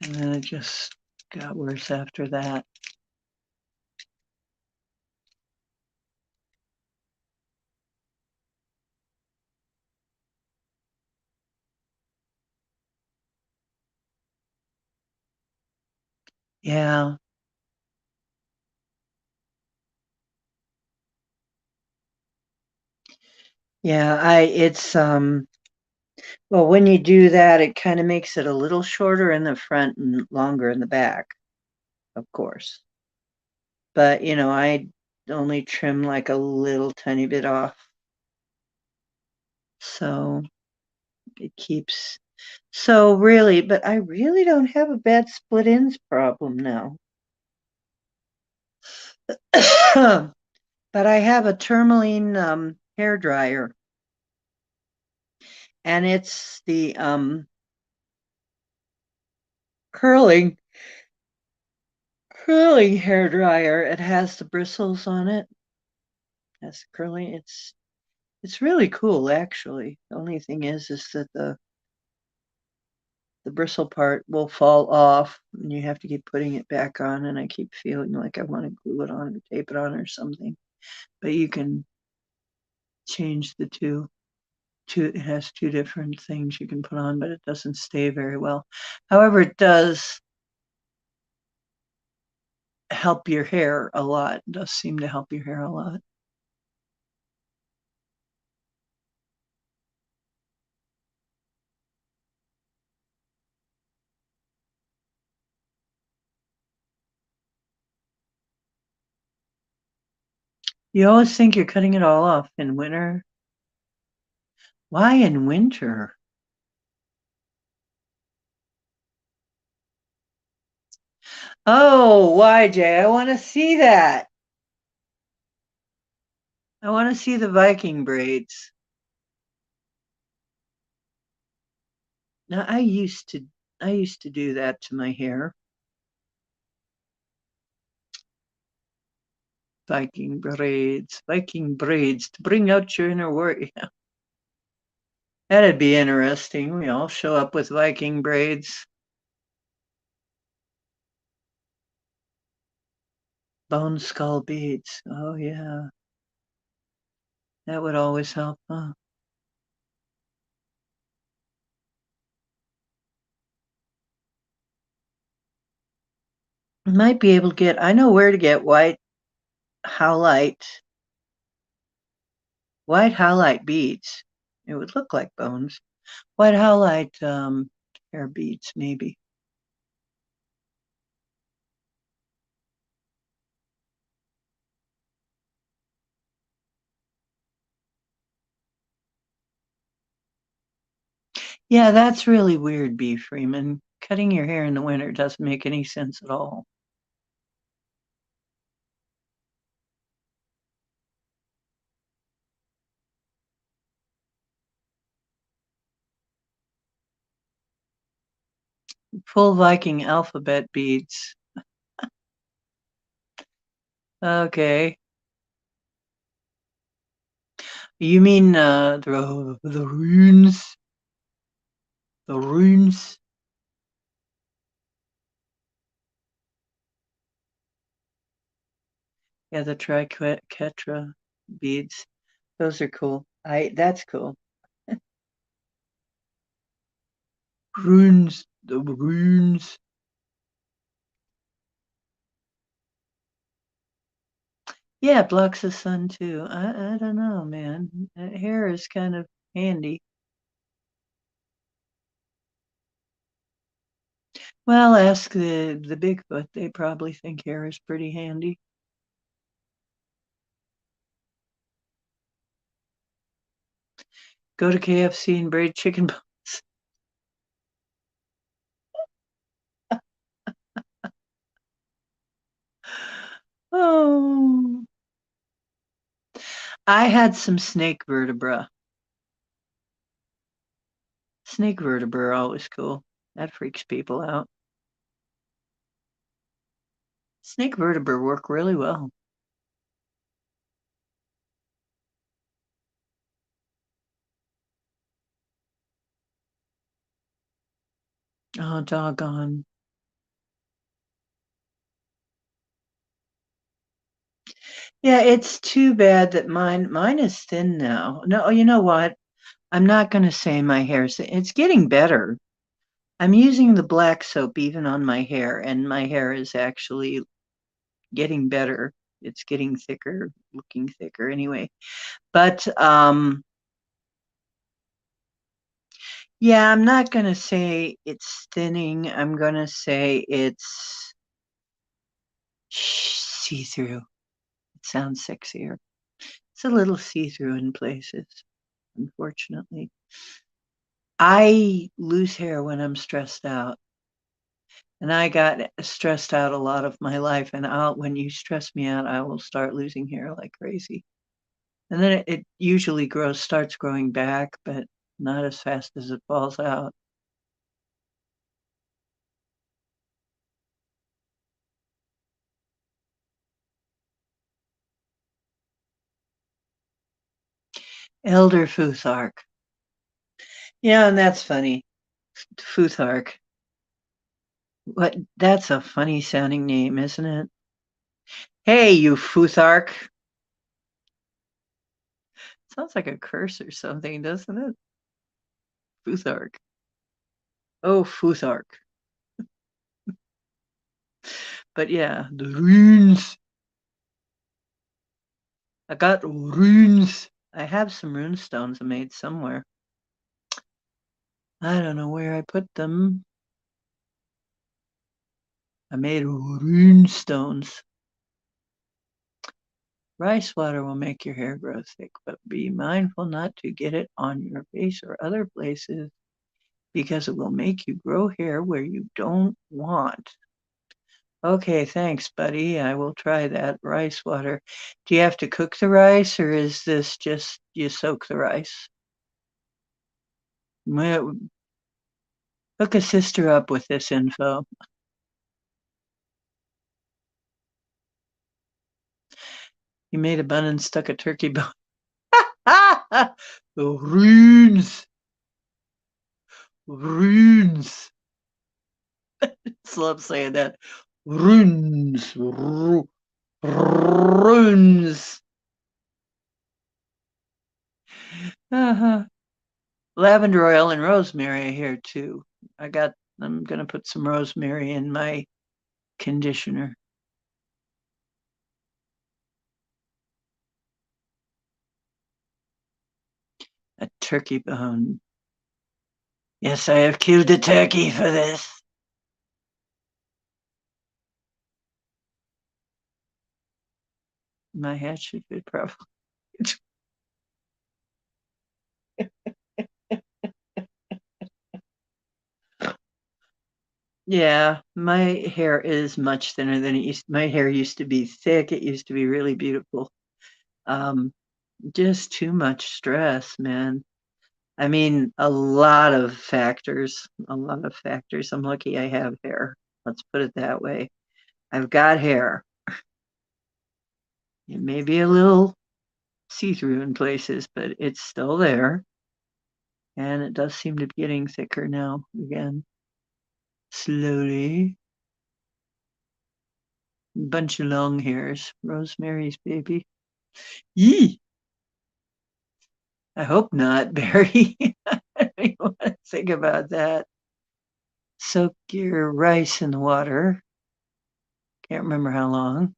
And then it just got worse after that. Yeah. Yeah, well, when you do that, it kind of makes it a little shorter in the front and longer in the back, of course. But, I only trim like a little tiny bit off. So it keeps, so really, but I really don't have a bad split ends problem now. But I have a tourmaline hair dryer, and it's the curling curling hair dryer. It has the bristles on it. Has curling. It's really cool, actually. The only thing is that the bristle part will fall off, and you have to keep putting it back on. And I keep feeling like I want to glue it on or tape it on or something. But you can change the two. It has two different things you can put on, but it doesn't stay very well. However, it does help your hair a lot. It does seem to help your hair a lot. You always think you're cutting it all off in winter. Why in winter? Oh, why, Jay? I want to see that. I want to see the Viking braids. Now, I used to do that to my hair. Viking braids to bring out your inner warrior. That'd be interesting. We all show up with Viking braids. Bone skull beads. Oh, yeah. That would always help, huh? Might be able to get, I know where to get white howlite beads. It would look like bones. White howlite hair beads, maybe. Yeah, that's really weird, B. Freeman. Cutting your hair in the winter doesn't make any sense at all. Full Viking alphabet beads. Okay. You mean the runes? The runes? Yeah, the triquetra beads. Those are cool. That's cool. Runes, the runes. Yeah, it blocks the sun too. I don't know, man. That hair is kind of handy. Well, ask the Bigfoot. They probably think hair is pretty handy. Go to KFC and braid chicken bones. Oh, I had some snake vertebra. Snake vertebra are always cool. That freaks people out. Snake vertebra work really well. Oh, doggone. Yeah, it's too bad that mine is thin now. No, you know what? I'm not going to say my hair's it's getting better. I'm using the black soap even on my hair, and my hair is actually getting better. It's getting thicker, looking thicker anyway. But yeah, I'm not going to say it's thinning. I'm going to say it's see-through. It sounds sexier. It's a little see-through in places, unfortunately. I lose hair when I'm stressed out. And I got stressed out a lot of my life. And when you stress me out, I will start losing hair like crazy. And then it usually starts growing back, but not as fast as it falls out. Elder Futhark. Yeah, and that's funny. Futhark. What? That's a funny sounding name, isn't it? Hey, you Futhark. Sounds like a curse or something, doesn't it? Futhark. Oh, Futhark. But yeah, the runes. I got runes. I have some rune stones I made somewhere. I don't know where I put them. I made rune stones. Rice water will make your hair grow thick, but be mindful not to get it on your face or other places because it will make you grow hair where you don't want. Okay, thanks, buddy. I will try that rice water. Do you have to cook the rice or is this just you soak the rice? Well, hook a sister up with this info. He made a bun and stuck a turkey bone. Runes. Runes. I love saying that. Runes. Runes. Uh-huh. Lavender oil and rosemary here too. I'm gonna put some rosemary in my conditioner. A turkey bone. Yes, I have killed a turkey for this. My hat should fit probably. Yeah, my hair is much thinner than it used. My hair used to be thick. It used to be really beautiful. Um, just too much stress, man. I mean, a lot of factors. A lot of factors. I'm lucky I have hair. Let's put it that way. I've got hair. It may be a little see-through in places, but it's still there. And it does seem to be getting thicker now again. Slowly. Bunch of long hairs. Rosemary's baby. Yee! I hope not, Barry. I don't even want to think about that. Soak your rice in the water. Can't remember how long.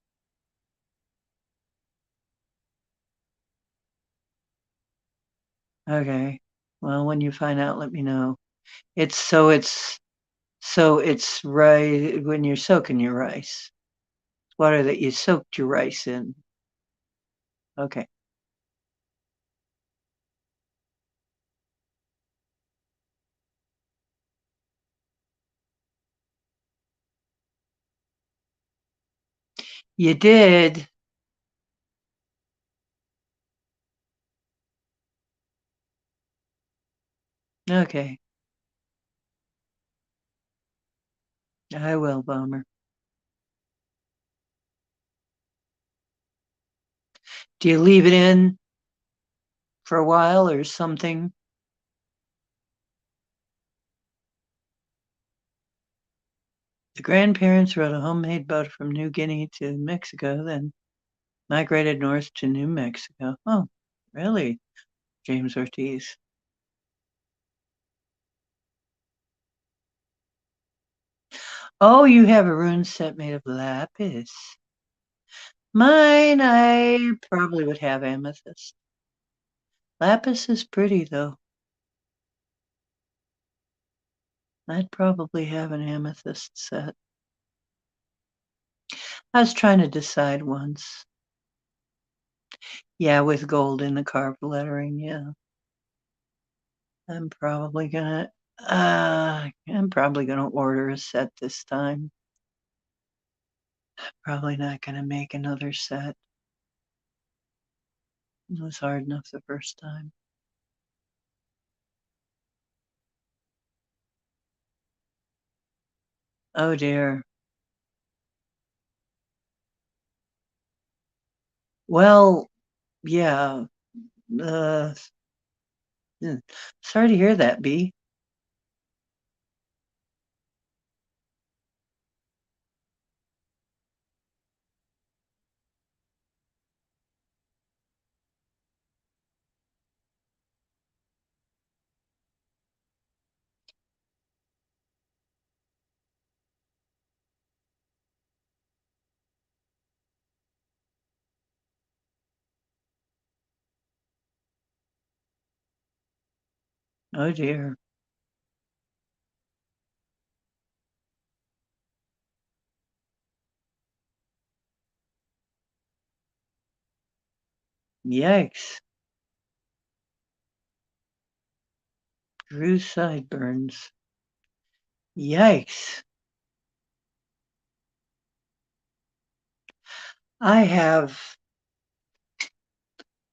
Okay. Well, when you find out, let me know. It's right when you're soaking your rice. Water that you soaked your rice in. Okay. You did. Okay. I will, Bomber. Do you leave it in for a while or something? The grandparents rode a homemade boat from New Guinea to Mexico, then migrated north to New Mexico. Oh, really? James Ortiz. Oh, you have a rune set made of lapis. Mine, I probably would have amethyst. Lapis is pretty, though. I'd probably have an amethyst set. I was trying to decide once. Yeah, with gold in the carved lettering, yeah. I'm probably gonna I'm probably gonna order a set this time. Probably not gonna make another set. It was hard enough the first time. Oh dear. Well, yeah. Uh, Sorry to hear that, B. Oh dear. Yikes. Drew sideburns. Yikes. I have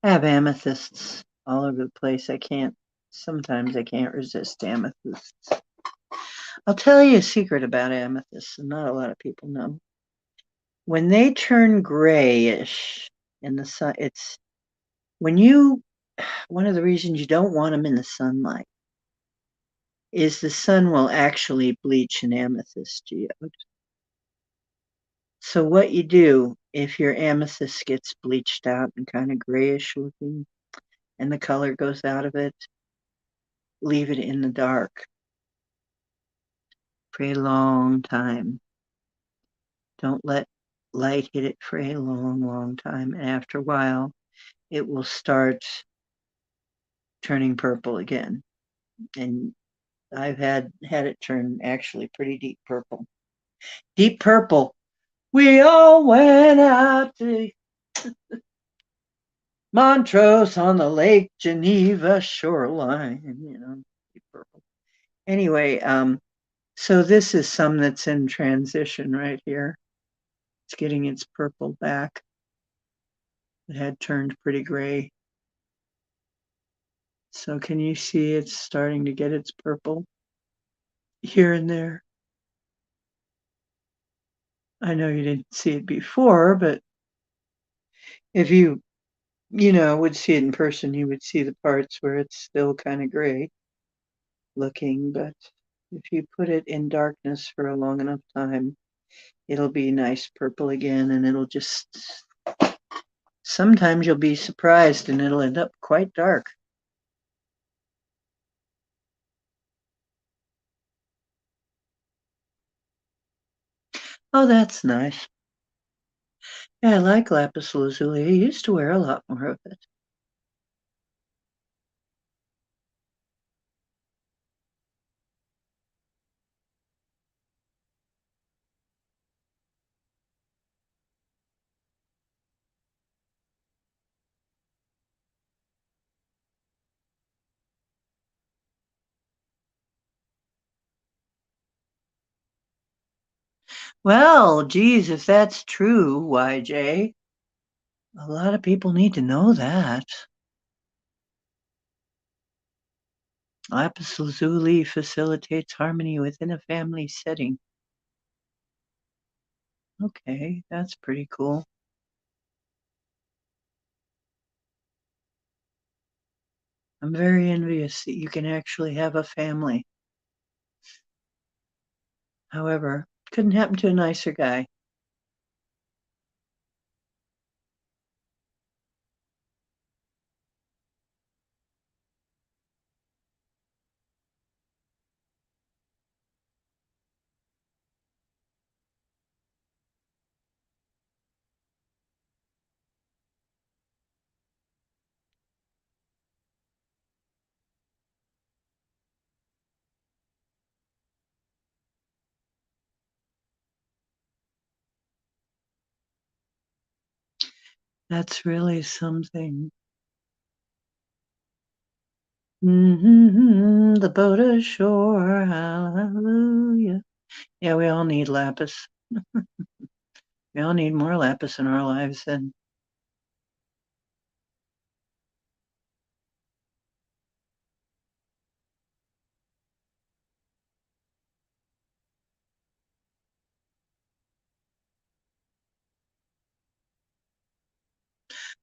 amethysts all over the place. Sometimes I can't resist amethysts. I'll tell you a secret about amethysts, and not a lot of people know. When they turn grayish, in the sun. One of the reasons you don't want them in the sunlight is the sun will actually bleach an amethyst geode. So what you do if your amethyst gets bleached out and kind of grayish looking and the color goes out of it, leave it in the dark for a long time. Don't let light hit it for a long, long time. And after a while, it will start turning purple again. And I've had it turn actually pretty deep purple. Deep purple. We all went out to Montrose on the Lake Geneva shoreline, deep purple. Anyway, so this is some that's in transition right here. It's getting its purple back. It had turned pretty gray. So can you see it's starting to get its purple here and there? I know you didn't see it before, but if you would see it in person, you would see the parts where it's still kind of gray looking. But if you put it in darkness for a long enough time, it'll be nice purple again, and it'll just, sometimes you'll be surprised and it'll end up quite dark. Oh, that's nice. Yeah, I like lapis lazuli. I used to wear a lot more of it. Well, geez, if that's true, YJ, a lot of people need to know that. Lapis lazuli facilitates harmony within a family setting. Okay, that's pretty cool. I'm very envious that you can actually have a family. However, couldn't happen to a nicer guy. That's really something. The boat ashore, hallelujah. Yeah, we all need lapis. We all need more lapis in our lives than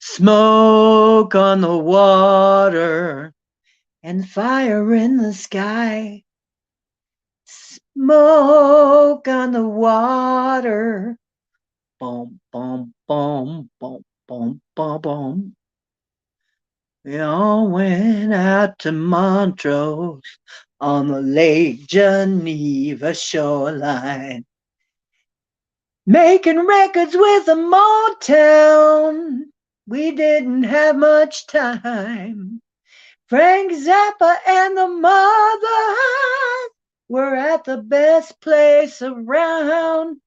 smoke on the water and fire in the sky. Smoke on the water. Boom, boom, boom, boom, boom, boom, boom. We all went out to Montrose on the Lake Geneva shoreline, making records with a Motown. We didn't have much time. Frank Zappa and the Mothers were at the best place around.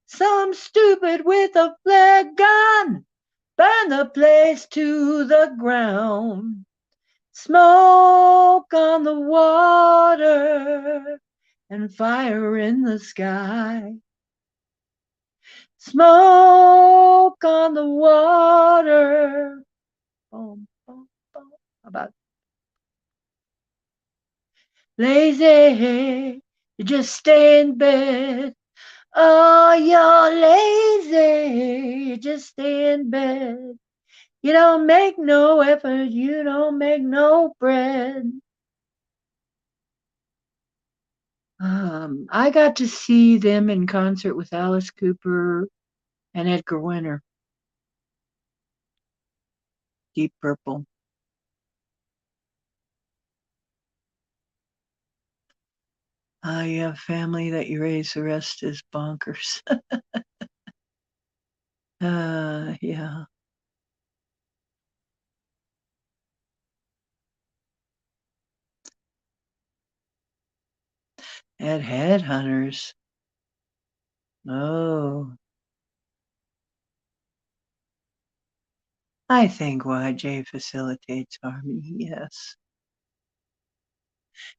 Some stupid with a flare gun burned the place to the ground. Smoke on the water and fire in the sky. Smoke on the water. Boom, boom, boom. How about lazy? You just stay in bed. Oh, you're lazy. you just stay in bed. You don't make no effort, you don't make no bread. I got to see them in concert with Alice Cooper and Edgar Winter, Deep Purple. You have family that you raise, the rest is bonkers. Yeah. At Headhunters. Oh, I think YJ facilitates harmony, yes.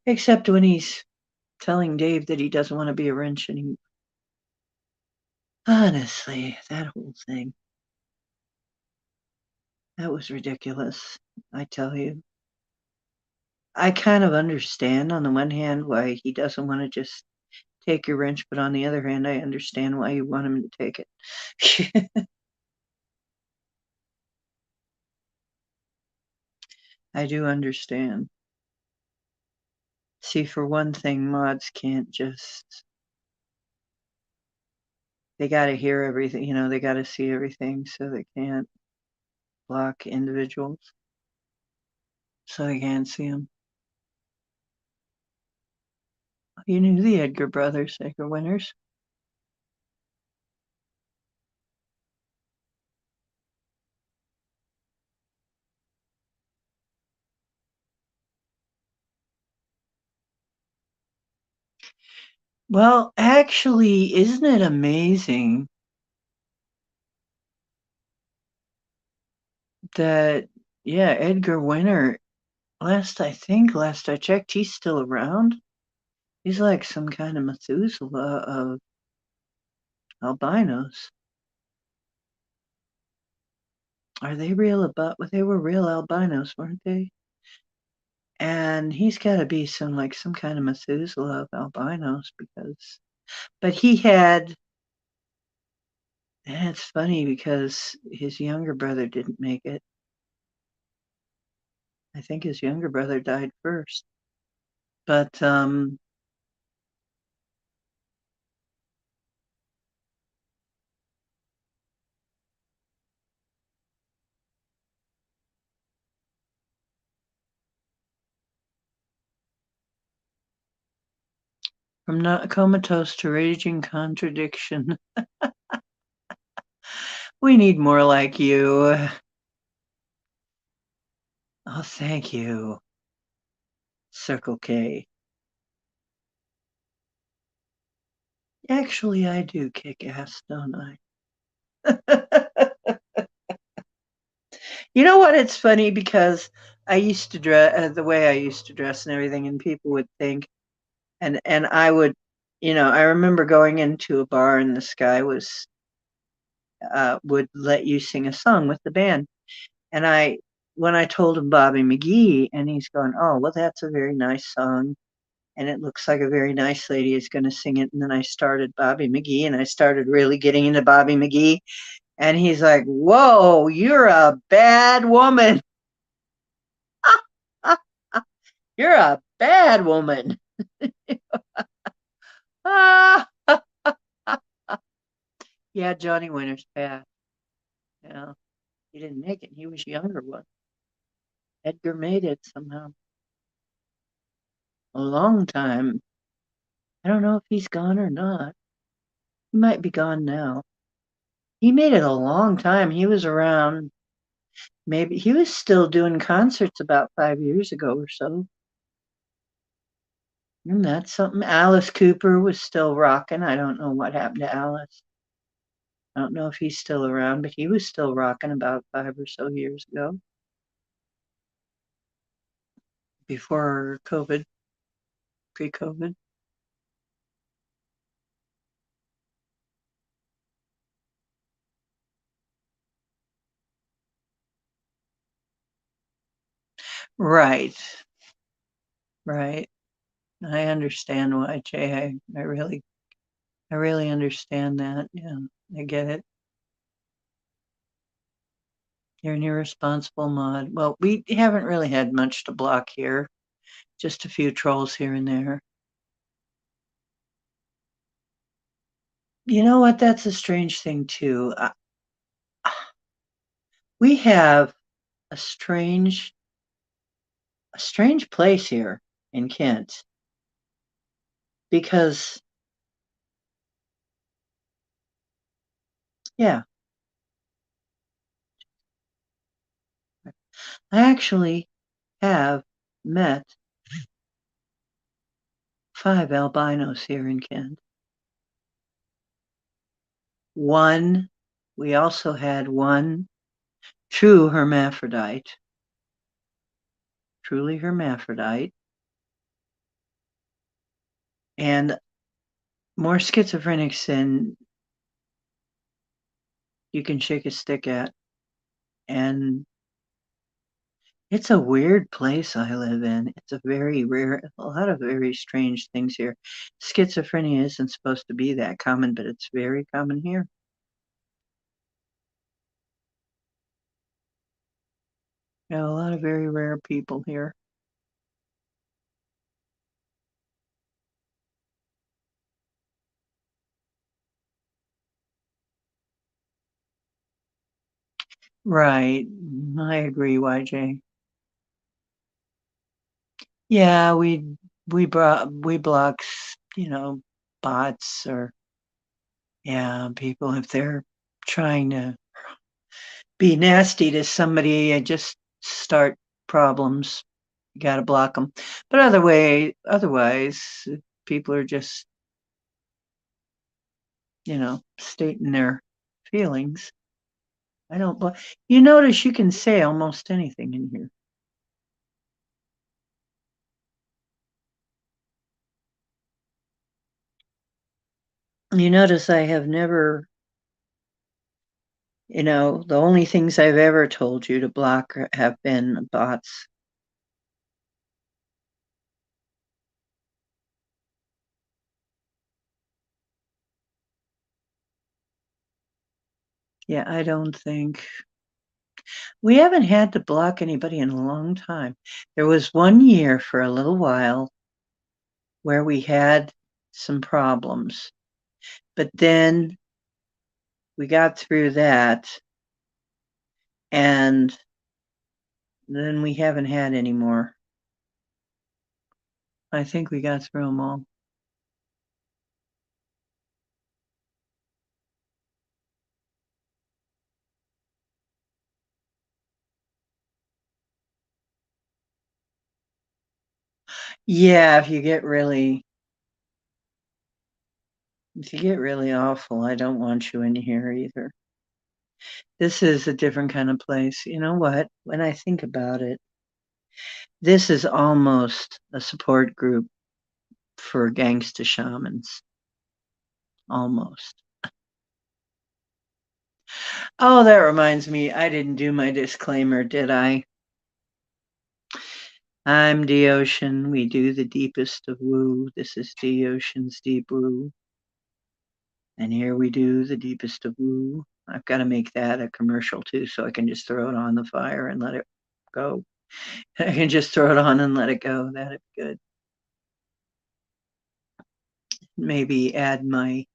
Except when he's telling Dave that he doesn't want to be a wrench anymore. Honestly, that whole thing, that was ridiculous, I tell you. I kind of understand on the one hand why he doesn't want to just take your wrench, but on the other hand, I understand why you want him to take it. I do understand. See, for one thing, mods can't just, they got to hear everything, they got to see everything, so they can't block individuals. So they can't see them. You knew the Edgar brothers, Edgar Winters. Well, actually, isn't it amazing that, yeah, Edgar Winter, last I checked, he's still around. He's like some kind of Methuselah of albinos. Are they real about? Well, they were real albinos, weren't they? And he's got to be some kind of Methuselah of albinos because, but he had. And it's funny because his younger brother didn't make it. I think his younger brother died first. But from not comatose to raging contradiction. We need more like you. Oh, thank you, Circle K. Actually, I do kick ass, don't I? You know what? It's funny because I used to dress the way I used to dress and everything, and people would think, and I would, I remember going into a bar and this guy would let you sing a song with the band, and when I told him Bobby McGee, and he's going, oh, well, that's a very nice song, and it looks like a very nice lady is going to sing it, and then I started Bobby McGee, and I started really getting into Bobby McGee, and he's like, whoa, you're a bad woman. You're a bad woman. Ah, yeah, Johnny Winter's bad. Yeah, he didn't make it. He was younger one. Edgar made it somehow. A long time. I don't know if he's gone or not. He might be gone now. He made it a long time. He was around. Maybe he was still doing concerts about 5 years ago or so. And that's something. Alice Cooper was still rocking. I don't know what happened to Alice. I don't know if he's still around, but he was still rocking about 5 or so years ago before COVID, pre COVID. Right, right. I understand why, Jay. I really understand that. Yeah, I get it. You're an irresponsible mod. Well, we haven't really had much to block here. Just a few trolls here and there. You know what? That's a strange thing too. We have a strange place here in Kent because, yeah, I actually have met 5 albinos here in Kent. One, we also had one true hermaphrodite, truly hermaphrodite, and more schizophrenics than you can shake a stick at. And it's a weird place I live in. It's a very rare, a lot of very strange things here. Schizophrenia isn't supposed to be that common, but it's very common here. Yeah, a lot of very rare people here. Right. I agree, YJ. Yeah, we block, bots or yeah, people if they're trying to be nasty to somebody and just start problems. You got to block them. But otherwise, people are just, stating their feelings. I don't. You notice you can say almost anything in here. You notice I have never, the only things I've ever told you to block have been bots. Yeah, I don't think we haven't had to block anybody in a long time. There was one year for a little while where we had some problems, but then we got through that and then we haven't had any more. I think we got through them all. Yeah, if you get really awful, I don't want you in here either. This is a different kind of place. You know what? When I think about it, this is almost a support group for gangsta shamans. Almost. Oh, that reminds me, I didn't do my disclaimer, did I? I'm D Ocean. We do the deepest of woo. This is D Ocean's Deep Woo. And here we do the deepest of woo. I've got to make that a commercial too, so I can just throw it on the fire and let it go. I can just throw it on and let it go. That'd be good. Maybe add my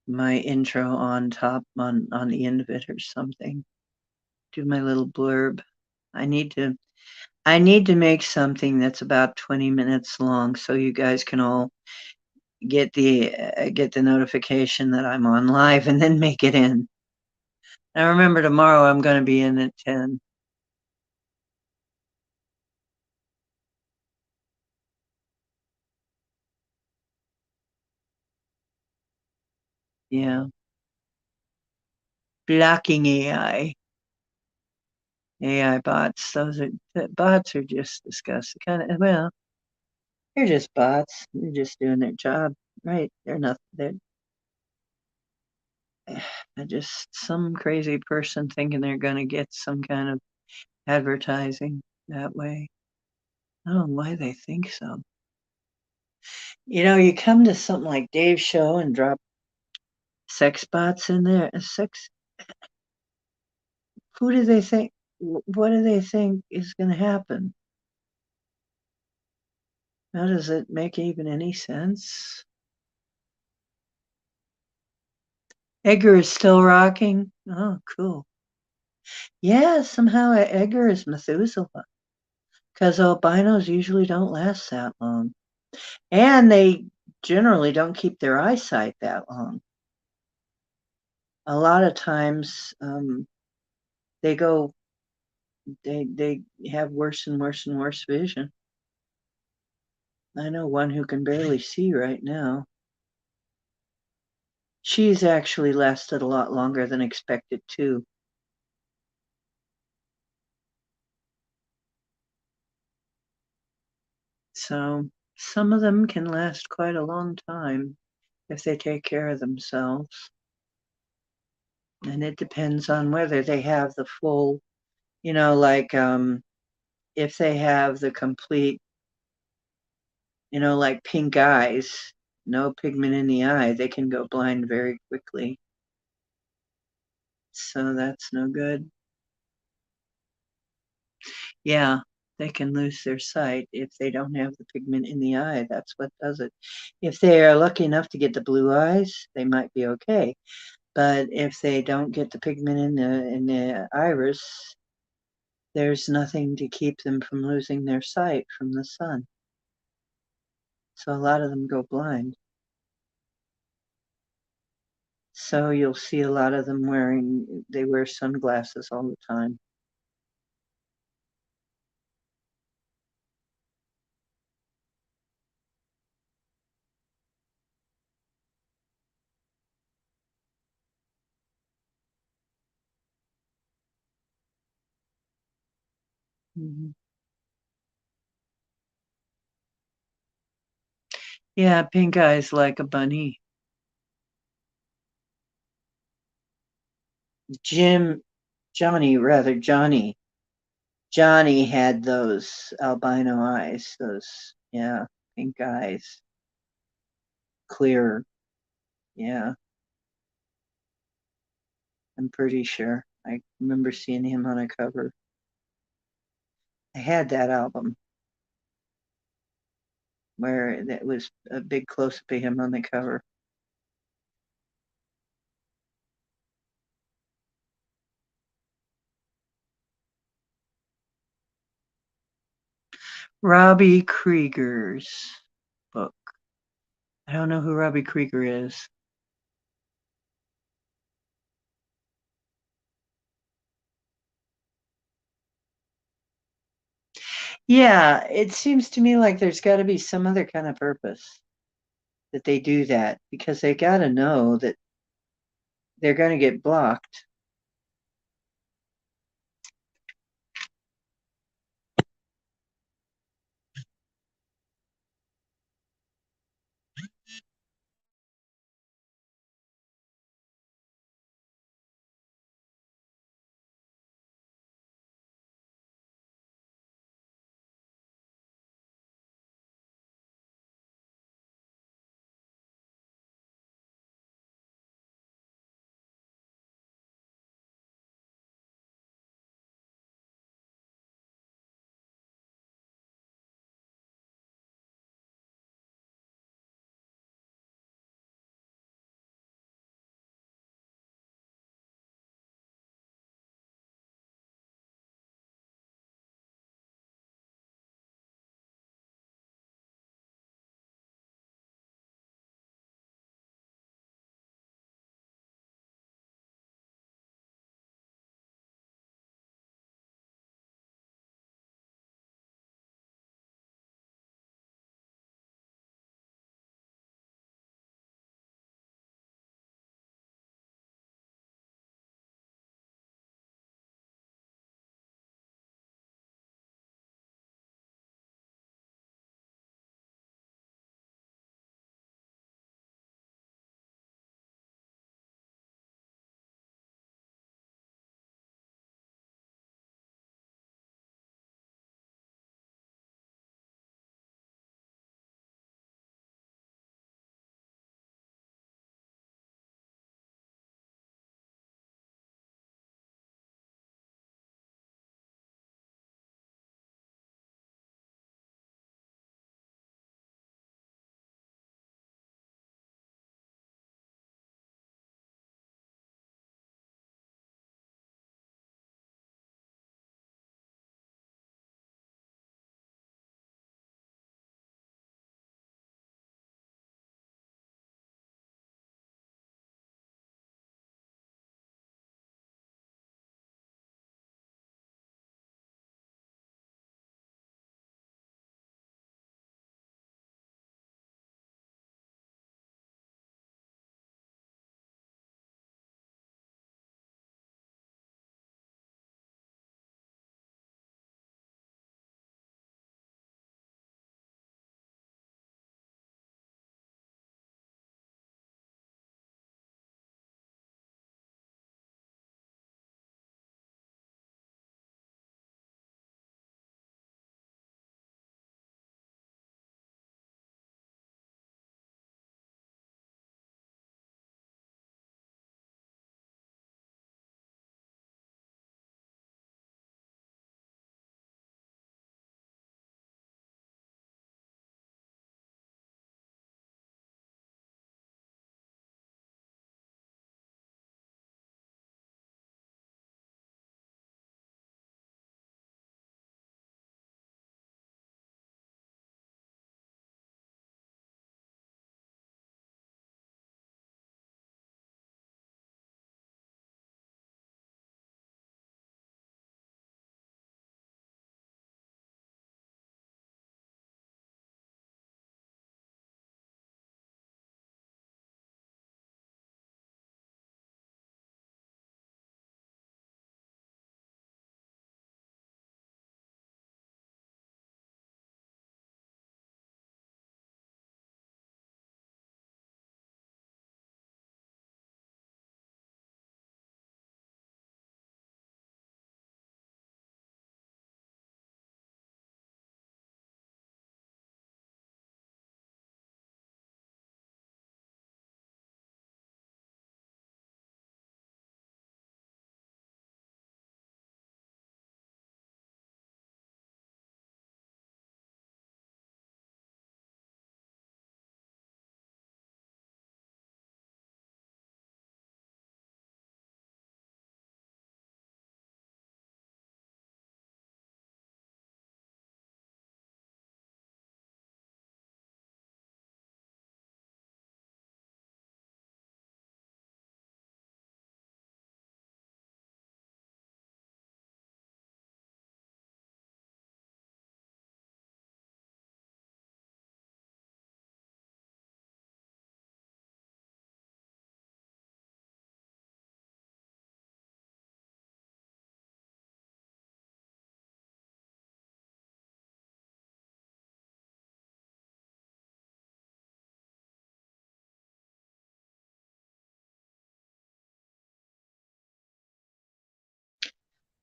intro on top on the end of it or something. Do my little blurb. I need to I need to make something that's about 20 minutes long so you guys can all get the notification that I'm on live and then make it in. Now remember tomorrow I'm going to be in at 10. Yeah. Blocking AI bots. Bots are just disgusting. They're just bots. They're just doing their job, right? They're not. They're just some crazy person thinking they're going to get some kind of advertising that way. I don't know why they think so. You come to something like Dave's show and drop sex bots in there. Sex. Who do they think? What do they think is going to happen? How does it make even any sense? Edgar is still rocking. Oh, cool. Yeah, somehow Edgar is Methuselah because albinos usually don't last that long. And they generally don't keep their eyesight that long. A lot of times they go, they have worse and worse and worse vision. I know one who can barely see right now. She's actually lasted a lot longer than expected too. So some of them can last quite a long time if they take care of themselves. And it depends on whether they have the full, like if they have the complete, like pink eyes, no pigment in the eye, they can go blind very quickly. So that's no good. Yeah, they can lose their sight if they don't have the pigment in the eye. That's what does it. If they are lucky enough to get the blue eyes, they might be okay. But if they don't get the pigment in the iris, there's nothing to keep them from losing their sight from the sun. So a lot of them go blind. So you'll see a lot of them they wear sunglasses all the time. Mhm. Yeah, pink eyes like a bunny. Jim, Johnny. Johnny had those albino eyes, yeah, pink eyes, clear. Yeah, I'm pretty sure. I remember seeing him on a cover. I had that album where that was a big close up of him on the cover. Robbie Krieger's book. I don't know who Robbie Krieger is. Yeah, it seems to me like there's got to be some other kind of purpose that they do that because they got to know that they're going to get blocked.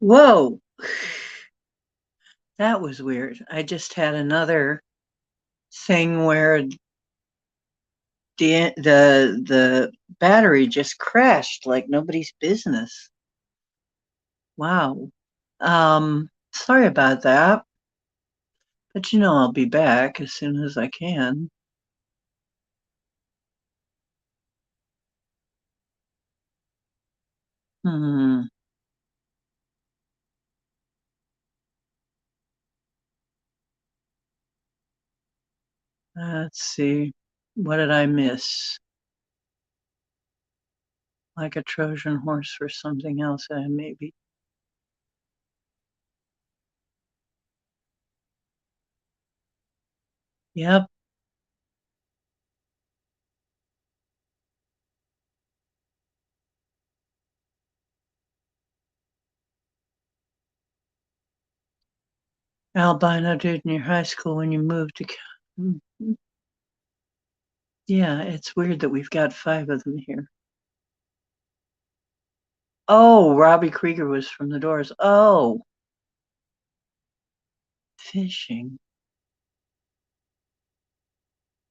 Whoa, that was weird. I just had another thing where the battery just crashed like nobody's business. Wow. Sorry about that, but I'll be back as soon as I can. Hmm. Let's see. What did I miss? Like a Trojan horse for something else, maybe. Yep. Albino dude in your high school when you moved to. Mhm. Yeah, it's weird that we've got five of them here. Oh, Robbie Krieger was from the Doors. Oh, fishing.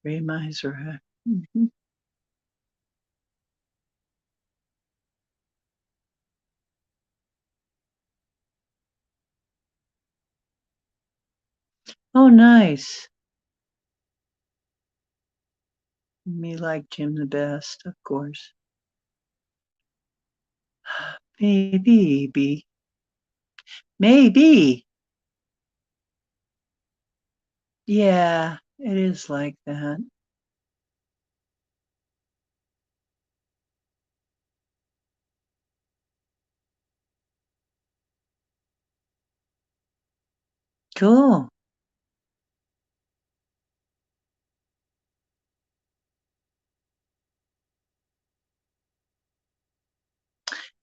Ray Miser. Mhm. Oh, nice. Me like Jim the best, of course. Maybe. Maybe. Yeah, it is like that. Cool.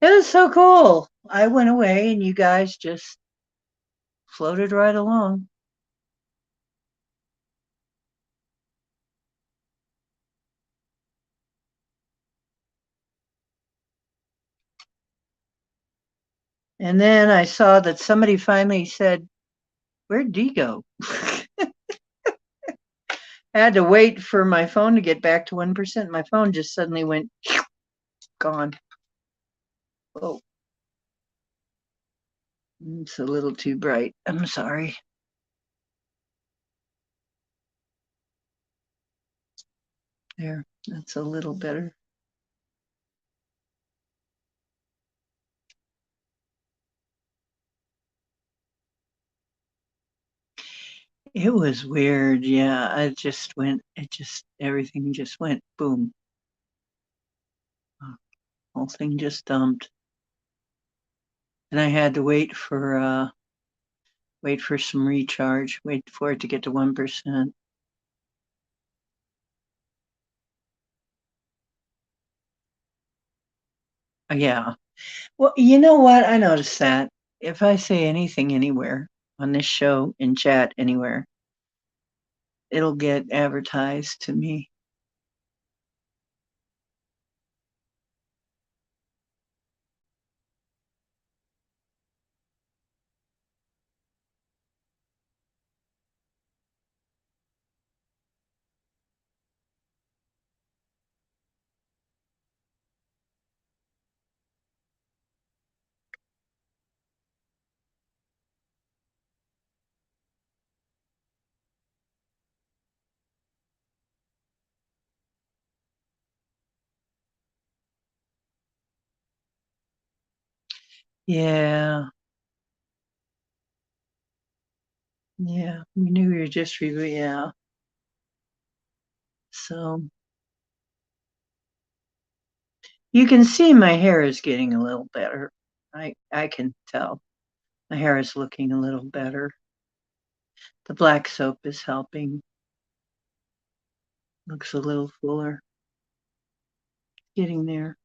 It was so cool. I went away and you guys just floated right along. And then I saw that somebody finally said, "Where'd D go?" I had to wait for my phone to get back to 1%. My phone just suddenly went gone. Oh, it's a little too bright. I'm sorry. There, that's a little better. It was weird. Yeah, everything just went boom. Whole thing just dumped. And I had to wait for some recharge, wait for it to get to 1%. Yeah. Well, you know what? I noticed that if I say anything anywhere on this show, in chat anywhere, it'll get advertised to me. Yeah. Yeah. We knew we were just review. Yeah. So you can see my hair is getting a little better. I can tell my hair is looking a little better. The black soap is helping. Looks a little fuller. Getting there.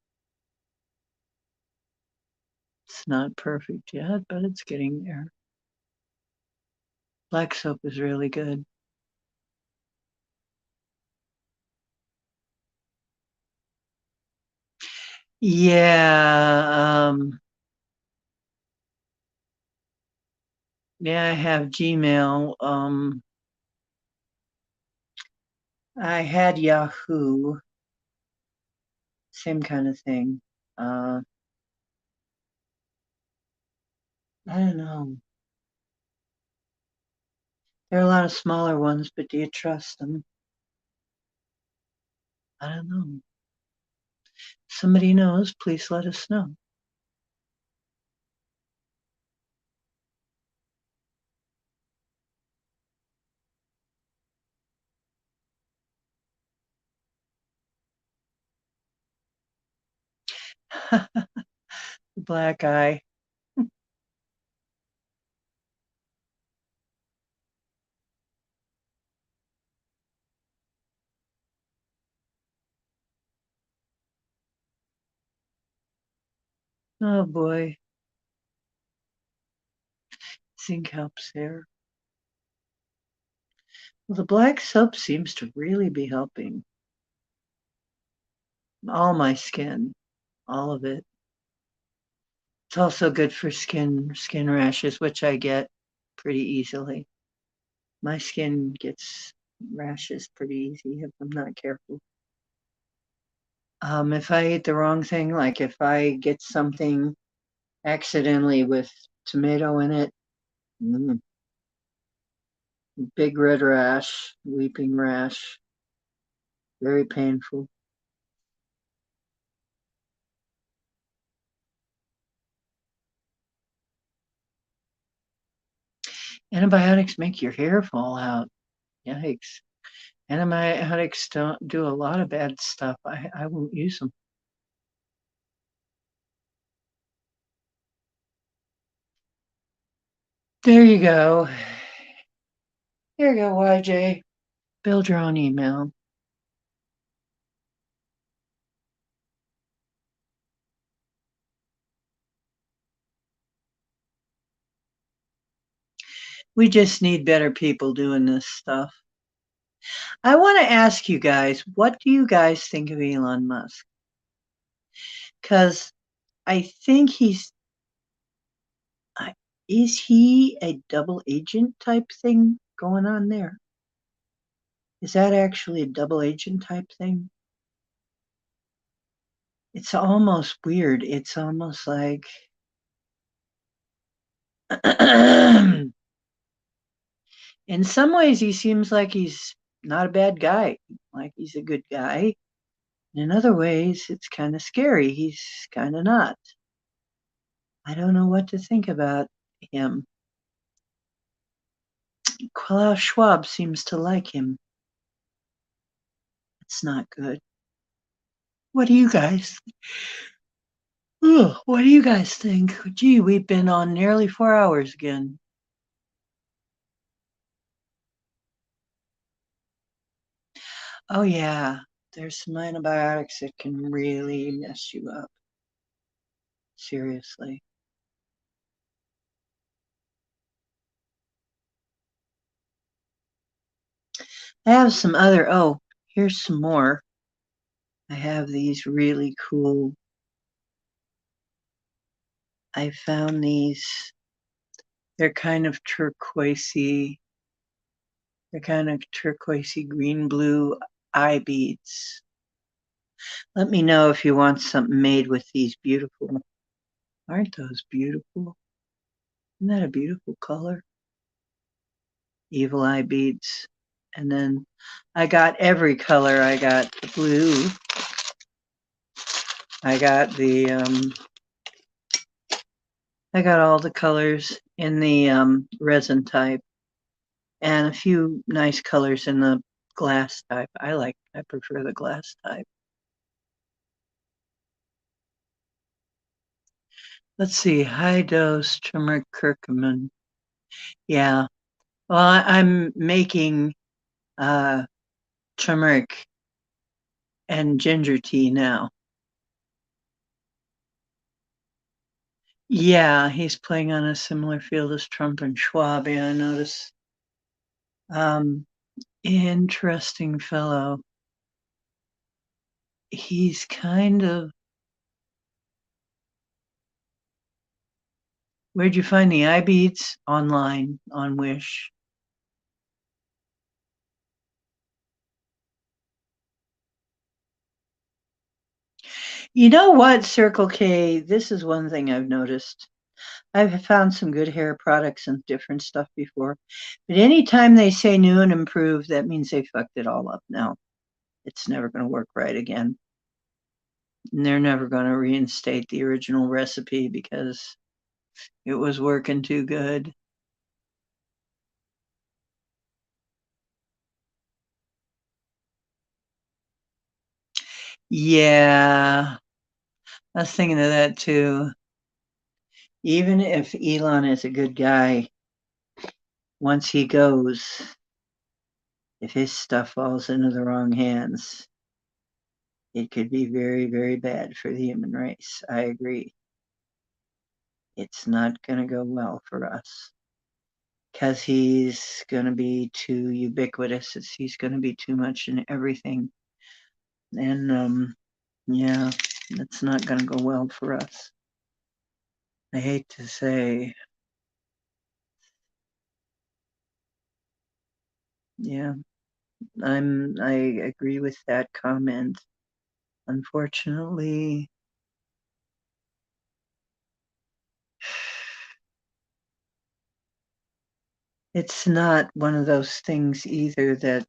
It's not perfect yet, but it's getting there. Black soap is really good. Yeah. Yeah, I have Gmail. I had Yahoo, same kind of thing. Uh, I don't know. There are a lot of smaller ones, but do you trust them? I don't know. Somebody knows, please let us know. Black eye. Oh boy, zinc helps there. Well, the black soap seems to really be helping all my skin, all of it. It's also good for skin rashes, which I get pretty easily. My skin gets rashes pretty easy if I'm not careful. If I eat the wrong thing, like if I get something accidentally with tomato in it, mm, big red rash, weeping rash, very painful. Antibiotics make your hair fall out. Yikes. Antibiotics don't do a lot of bad stuff. I won't use them. There you go. Here you go, YJ. Build your own email. We just need better people doing this stuff. I want to ask you guys, what do you guys think of Elon Musk? Because I think is he a double agent type thing going on there? Is that actually a double agent type thing? It's almost weird. It's almost like in some ways he seems like he's not a bad guy, like he's a good guy. In other ways, it's kind of scary. He's kind of not. I don't know what to think about him. Klaus Schwab seems to like him. It's not good. What do you guys? What do you guys think? Gee, we've been on nearly 4 hours again. Oh yeah, there's some antibiotics that can really mess you up. Seriously. I have some other. Oh, here's some more. I have these really cool. I found these. They're kind of turquoisey. They're kind of turquoisey green blue eye beads. Let me know if you want something made with these beautiful. Aren't those beautiful? Isn't that a beautiful color? Evil eye beads. And then I got every color. I got the blue. I got the I got all the colors in the resin type and a few nice colors in the glass type. I prefer the glass type. Let's see, high dose turmeric curcumin. Yeah. Well, I'm making uh, turmeric and ginger tea now. Yeah, he's playing on a similar field as Trump and Schwab. Yeah, I notice. Um, Interesting fellow. He's kind of Where'd you find the eye beads? Online on Wish. You know what, Circle K? This is one thing I've noticed. I've found some good hair products and different stuff before, but anytime they say new and improved, that means they fucked it all up now. It's never going to work right again. And they're never going to reinstate the original recipe because it was working too good. Yeah, I was thinking of that too. Even if Elon is a good guy, once he goes, if his stuff falls into the wrong hands, it could be very, very bad for the human race. I agree. It's not going to go well for us because he's going to be too ubiquitous. He's going to be too much in everything. And yeah, it's not going to go well for us. I hate to say, yeah, I agree with that comment. Unfortunately, it's not one of those things either that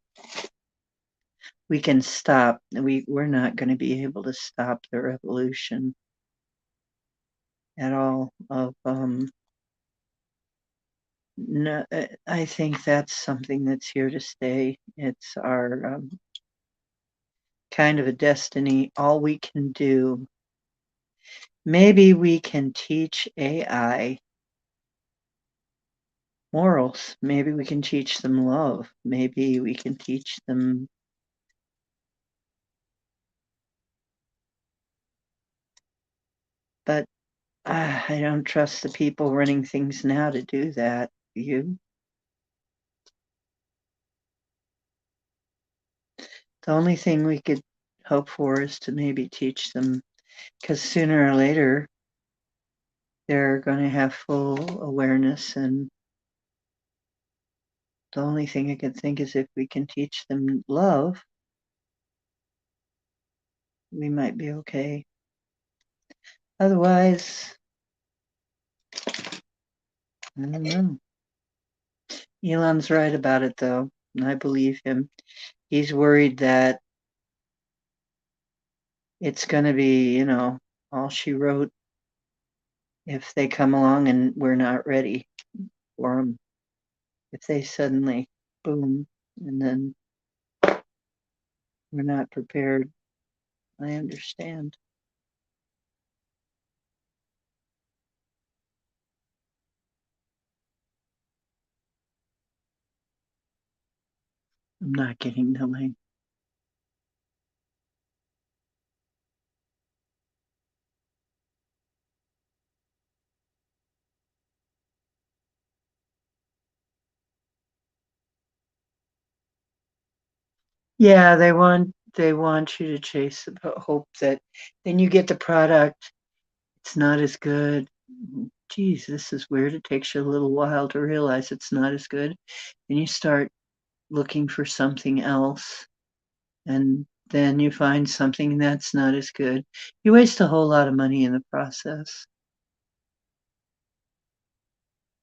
we can stop. We're not going to be able to stop the revolution at all of no, I think that's something that's here to stay. It's our kind of a destiny. All we can do, maybe we can teach AI morals. Maybe we can teach them love. Maybe we can teach them. But I don't trust the people running things now to do that. Do you? The only thing we could hope for is to maybe teach them, because sooner or later they're going to have full awareness. And the only thing I could think is if we can teach them love, we might be okay. Otherwise, I don't know. Elon's right about it, though, and I believe him. He's worried that it's going to be, all she wrote if they come along and we're not ready for them. If they suddenly boom and then we're not prepared, I understand. I'm not getting the link. Yeah, they want you to chase the hope that then you get the product. It's not as good. Geez, this is weird. It takes you a little while to realize it's not as good. And you start looking for something else. And then you find something that's not as good. You waste a whole lot of money in the process.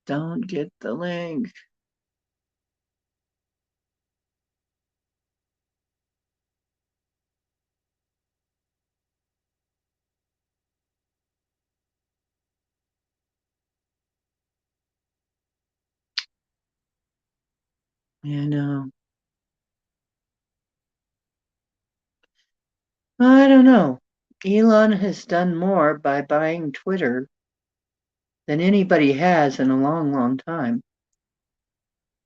Don't get the link. You know, I don't know. Elon has done more by buying Twitter than anybody has in a long, long time.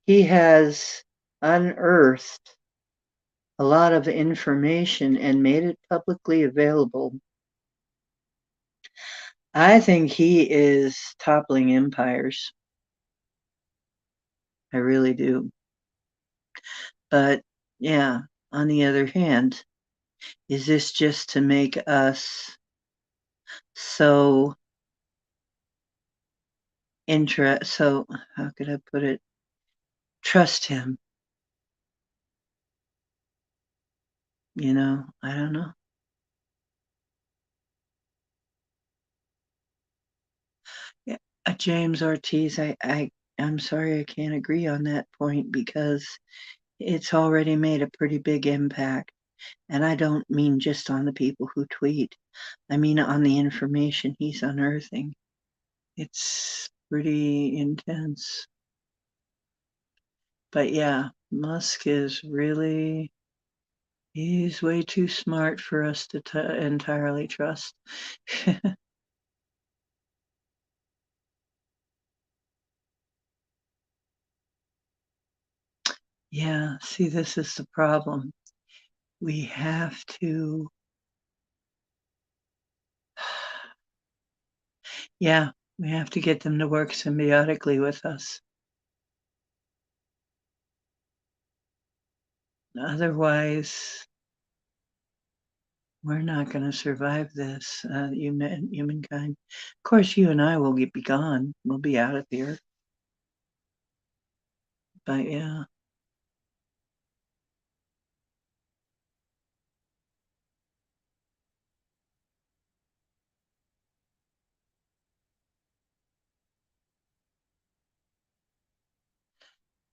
He has unearthed a lot of information and made it publicly available. I think he is toppling empires. I really do. But yeah, on the other hand, is this just to make us so interest. So how could I put it? Trust him. I don't know. Yeah, James Ortiz, I'm sorry I can't agree on that point because it's already made a pretty big impact. And I don't mean just on the people who tweet. I mean on the information he's unearthing. It's pretty intense. But yeah, Musk is really, he's way too smart for us to entirely trust. Yeah, see, this is the problem. We have to, yeah, we have to get them to work symbiotically with us. Otherwise, we're not going to survive this, humankind. Of course, you and I will be gone. We'll be out of here. But yeah,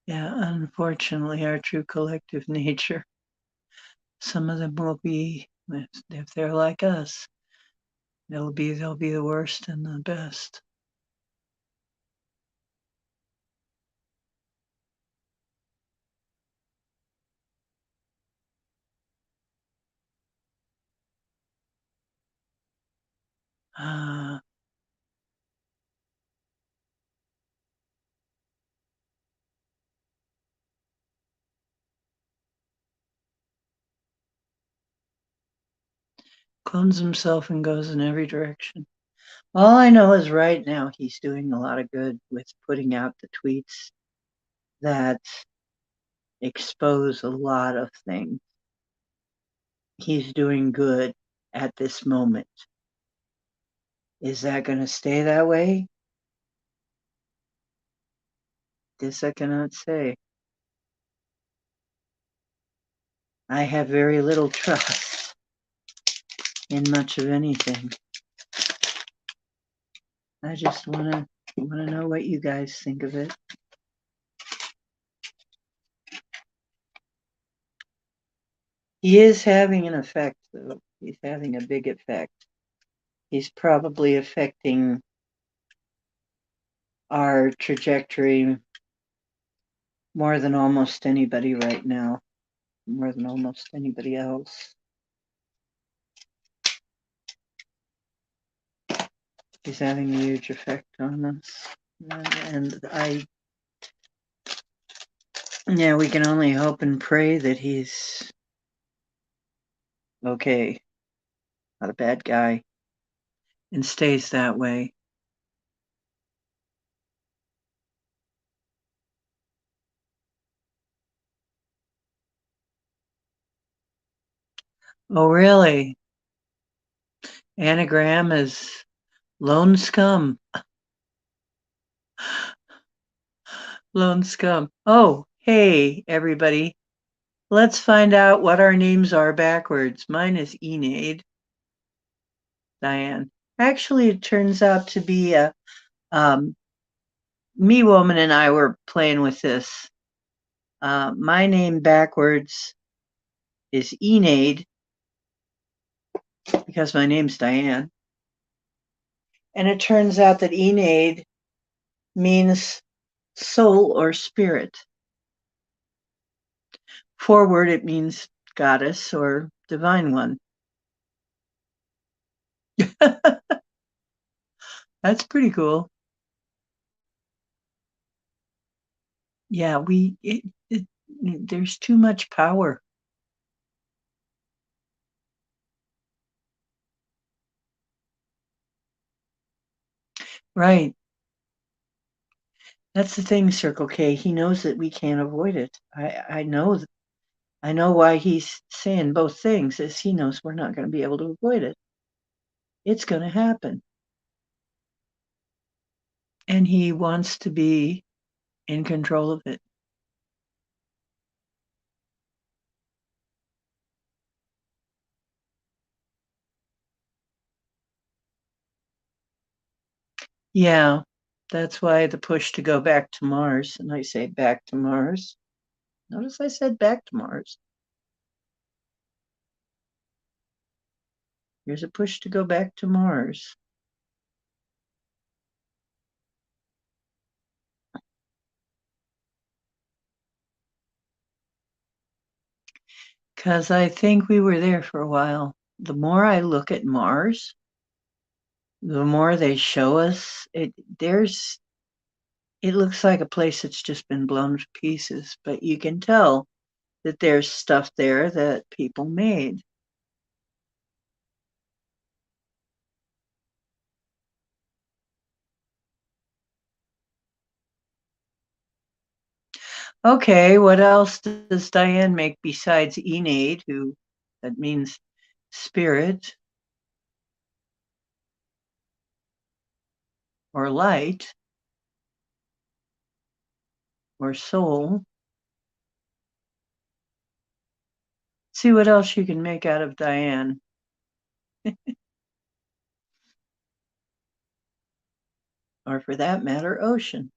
yeah, unfortunately, our true collective nature, some of them will be, if they're like us, they'll be the worst and the best. Uh, clones himself and goes in every direction. All I know is right now he's doing a lot of good with putting out the tweets that expose a lot of things. He's doing good at this moment. Is that going to stay that way? This I cannot say. I have very little trust in much of anything. I just want to know what you guys think of it. He is having an effect, though. He's having a big effect. He's probably affecting our trajectory more than almost anybody right now, more than almost anybody else. He's having a huge effect on us. And yeah, we can only hope and pray that he's okay, not a bad guy, and stays that way. Oh, really? Anagram is lone scum. Lone scum. Oh, hey, everybody. Let's find out what our names are backwards. Mine is Enid, Diane. Actually, it turns out to be a me woman and I were playing with this. My name backwards is Enid because my name's Diane. And it turns out that Enid means soul or spirit. Forward, it means goddess or divine one. That's pretty cool. Yeah, there's too much power. Right. That's the thing, Circle K. He knows that we can't avoid it. I know why he's saying both things, is he knows we're not going to be able to avoid it. It's going to happen. And he wants to be in control of it. Yeah, that's why the push to go back to Mars. And I say back to Mars. Notice I said back to Mars. Here's a push to go back to Mars. Because I think we were there for a while. The more I look at Mars, the more they show us it looks like a place that's just been blown to pieces, but you can tell that there's stuff there that people made. Okay, what else does Diane make besides Enade, who that means spirit or light or soul? See what else you can make out of Diane. Or for that matter, ocean.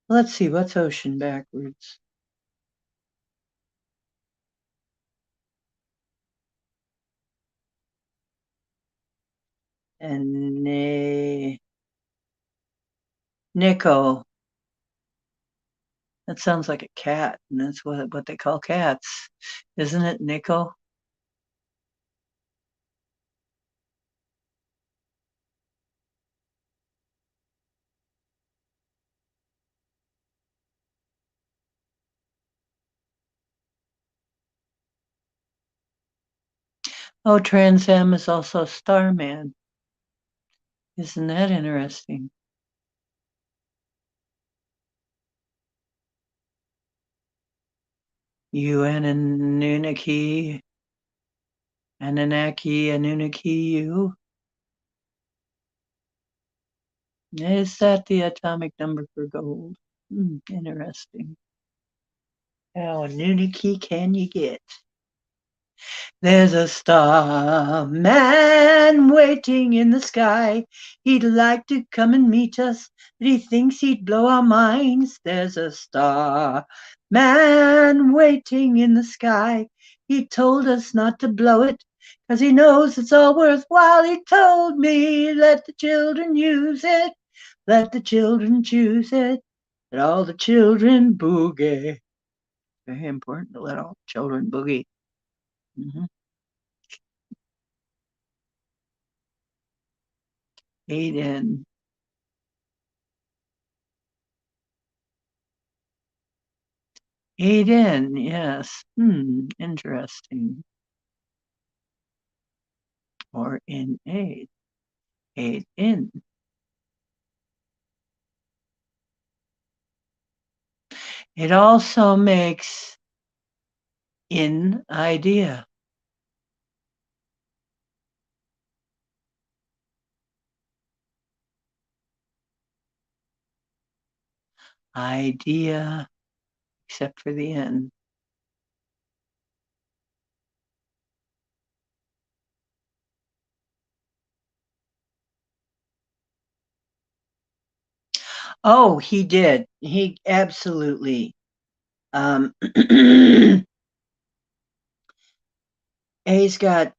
Let's see, what's ocean backwards? And Nico. That sounds like a cat, and that's what they call cats, isn't it, Nico? Oh, Trans Am is also Starman. Isn't that interesting? UN and Anunnaki, Anunnaki, Anunnaki, you. Is that the atomic number for gold? Interesting. How Anunnaki can you get? There's a star man waiting in the sky. He'd like to come and meet us, but he thinks he'd blow our minds. There's a star man waiting in the sky. He told us not to blow it, 'cause he knows it's all worthwhile. He told me, let the children use it, let the children choose it, let all the children boogie. Very important to let all the children boogie. Mm-hmm. Aiden. Aiden, yes. Interesting. Or in aid. Aid in. It also makes in idea. Idea, except for the in. Oh, he did. He absolutely. A's got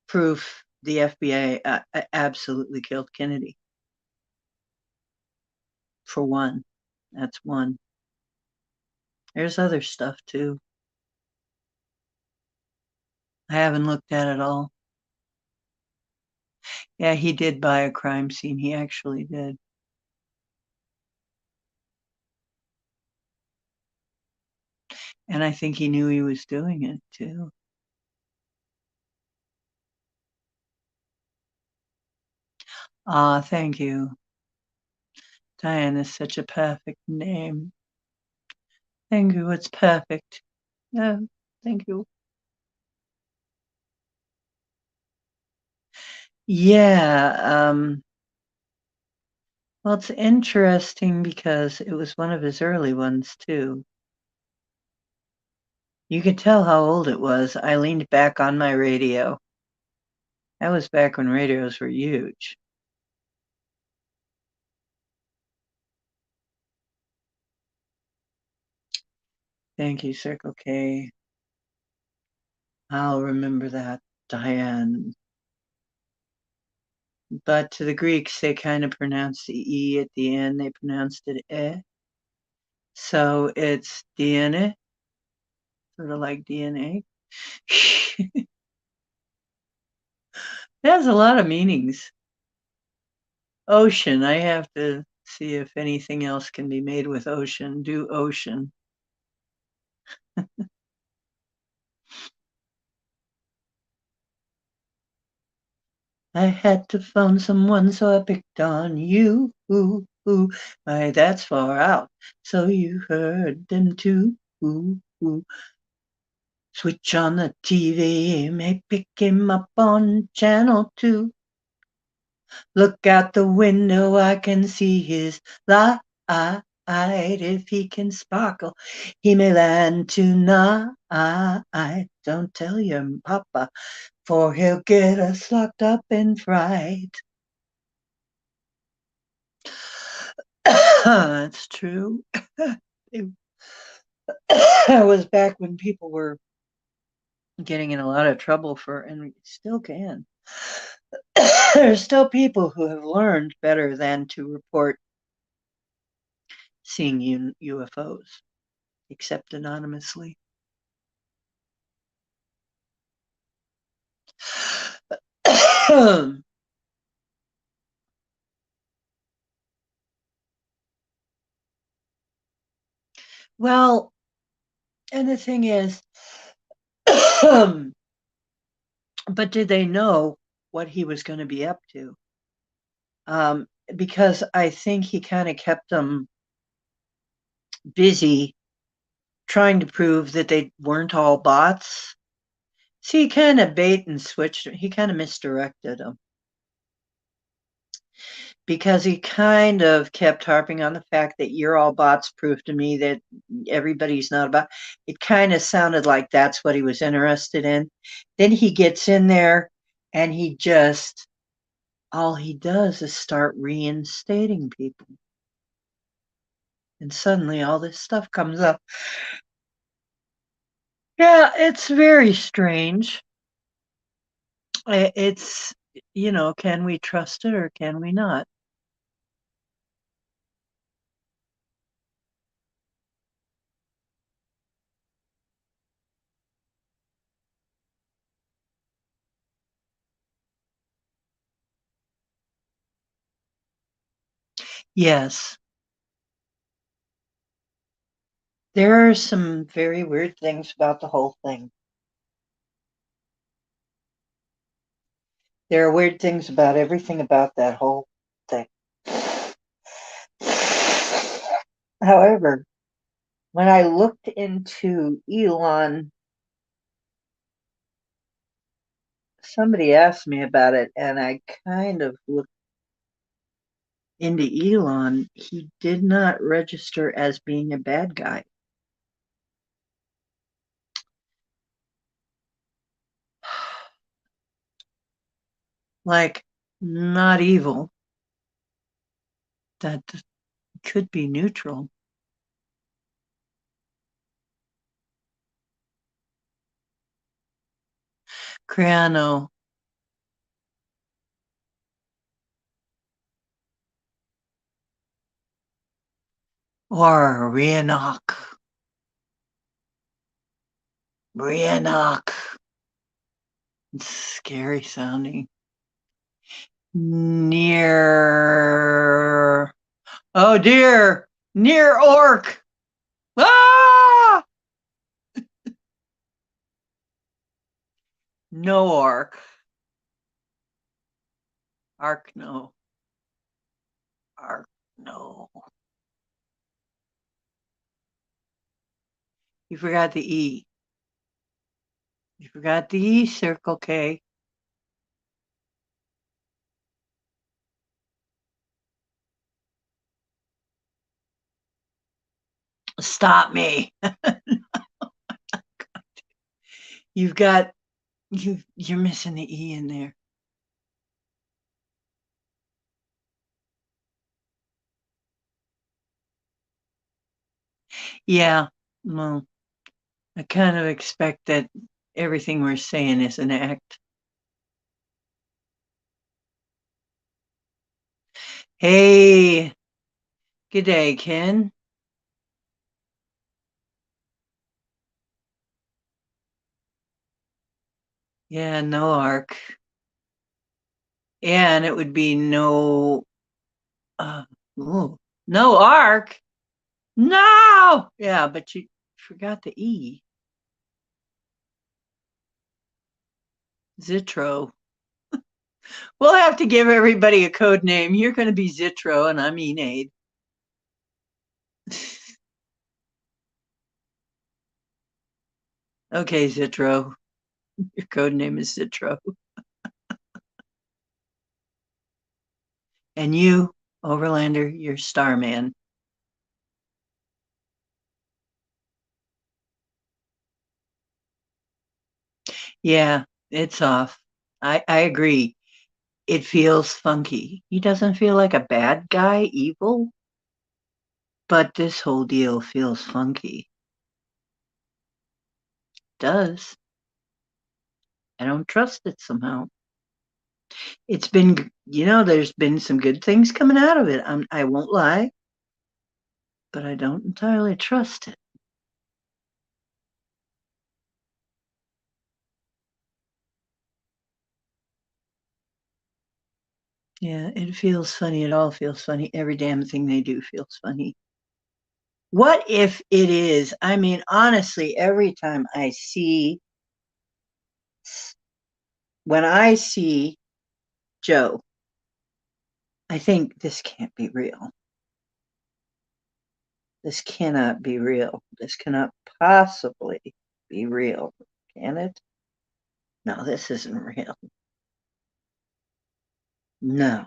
proof the FBI absolutely killed Kennedy. For one. That's one. There's other stuff too. I haven't looked at it all. Yeah, he did buy a crime scene. He actually did. And I think he knew he was doing it too. Ah, thank you. Diane is such a perfect name. Thank you. It's perfect. Yeah, thank you. Yeah. Well, it's interesting because it was one of his early ones, too. You could tell how old it was. I leaned back on my radio. That was back when radios were huge. Thank you, Circle K. I'll remember that, Diane. But to the Greeks, they kind of pronounced the E at the end. They pronounced it eh. So it's DNA, sort of like DNA. It has a lot of meanings. Ocean, I have to see if anything else can be made with ocean. Do ocean. I had to phone someone, so I picked on you. Ooh, ooh. Why, that's far out. So you heard them too. Ooh, ooh. Switch on the TV, may pick him up on channel 2. Look out the window, I can see his light. If he can sparkle, he may land tonight. Don't tell your papa, for he'll get us locked up in fright. That's true. It was back when people were getting in a lot of trouble for, and we still can. There's still people who have learned better than to report seeing UFOs, except anonymously. Well, and the thing is, but did they know what he was going to be up to? Because I think he kind of kept them busy trying to prove that they weren't all bots. See, he kind of bait and switched. He kind of misdirected them because he kind of kept harping on the fact that you're all bots prove to me that everybody's not a bot. It kind of sounded like that's what he was interested in. Then he gets in there and he just, all he does is start reinstating people. And suddenly all this stuff comes up. Yeah, it's very strange. It's, can we trust it or can we not? Yes, there are some very weird things about the whole thing. There are weird things about everything about that whole thing. However, when I looked into Elon, somebody asked me about it, and I kind of looked into Elon. He did not register as being a bad guy. Like, not evil. That could be neutral. Creano or Rhiannoch. Rhiannoch. It's scary sounding. Near. Oh dear. Near Orc. Ah! No Orc. Arc, no. Arc, no. You forgot the E. You forgot the E, Circle K. Stop me. You've got you're missing the E in there. Yeah. Well, I kind of expect that everything we're saying is an act. Hey, good day, Ken. Yeah, no arc. Yeah, and it would be no uh ooh, no arc. No. Yeah, but you forgot the E. Zitro. We'll have to give everybody a code name. You're going to be Zitro and I'm Enade. Okay, Zitro. Your code name is Zitro. And you, Overlander, you're Starman. Yeah, it's off. I agree. It feels funky. He doesn't feel like a bad guy, evil, but this whole deal feels funky. It does. I don't trust it somehow. It's been, there's been some good things coming out of it. I won't lie, but I don't entirely trust it. Yeah, it feels funny. It all feels funny. Every damn thing they do feels funny. What if it is? I mean, honestly, every time when I see Joe, I think this can't be real. This cannot be real. This cannot possibly be real. Can it? No, this isn't real. No.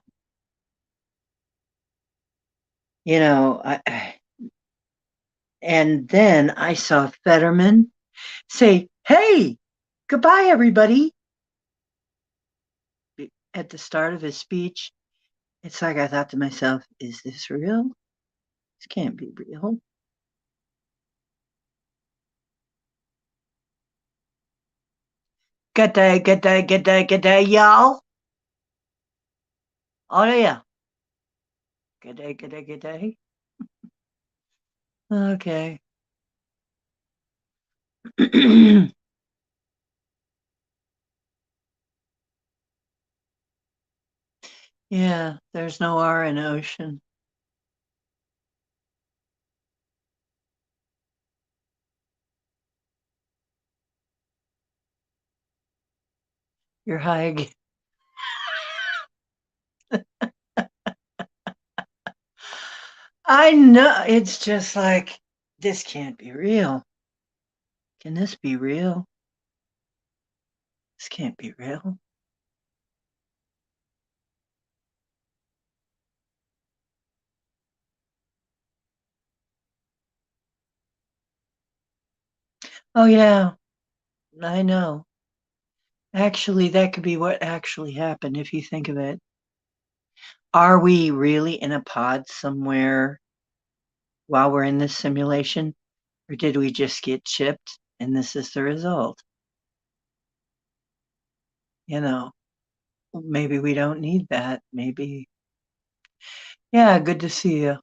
And then I saw Fetterman say, "Hey, goodbye, everybody," at the start of his speech. It's like I thought to myself, is this real? This can't be real. Good day, y'all. Oh, yeah. Good day. Okay. Yeah, there's no R in ocean. You're high. I know. It's just like, this can't be real. Can this be real? This can't be real. Oh, yeah, I know. Actually, that could be what actually happened if you think of it. Are we really in a pod somewhere while we're in this simulation? Or did we just get chipped and this is the result? You know, maybe we don't need that. Maybe. Yeah, good to see you.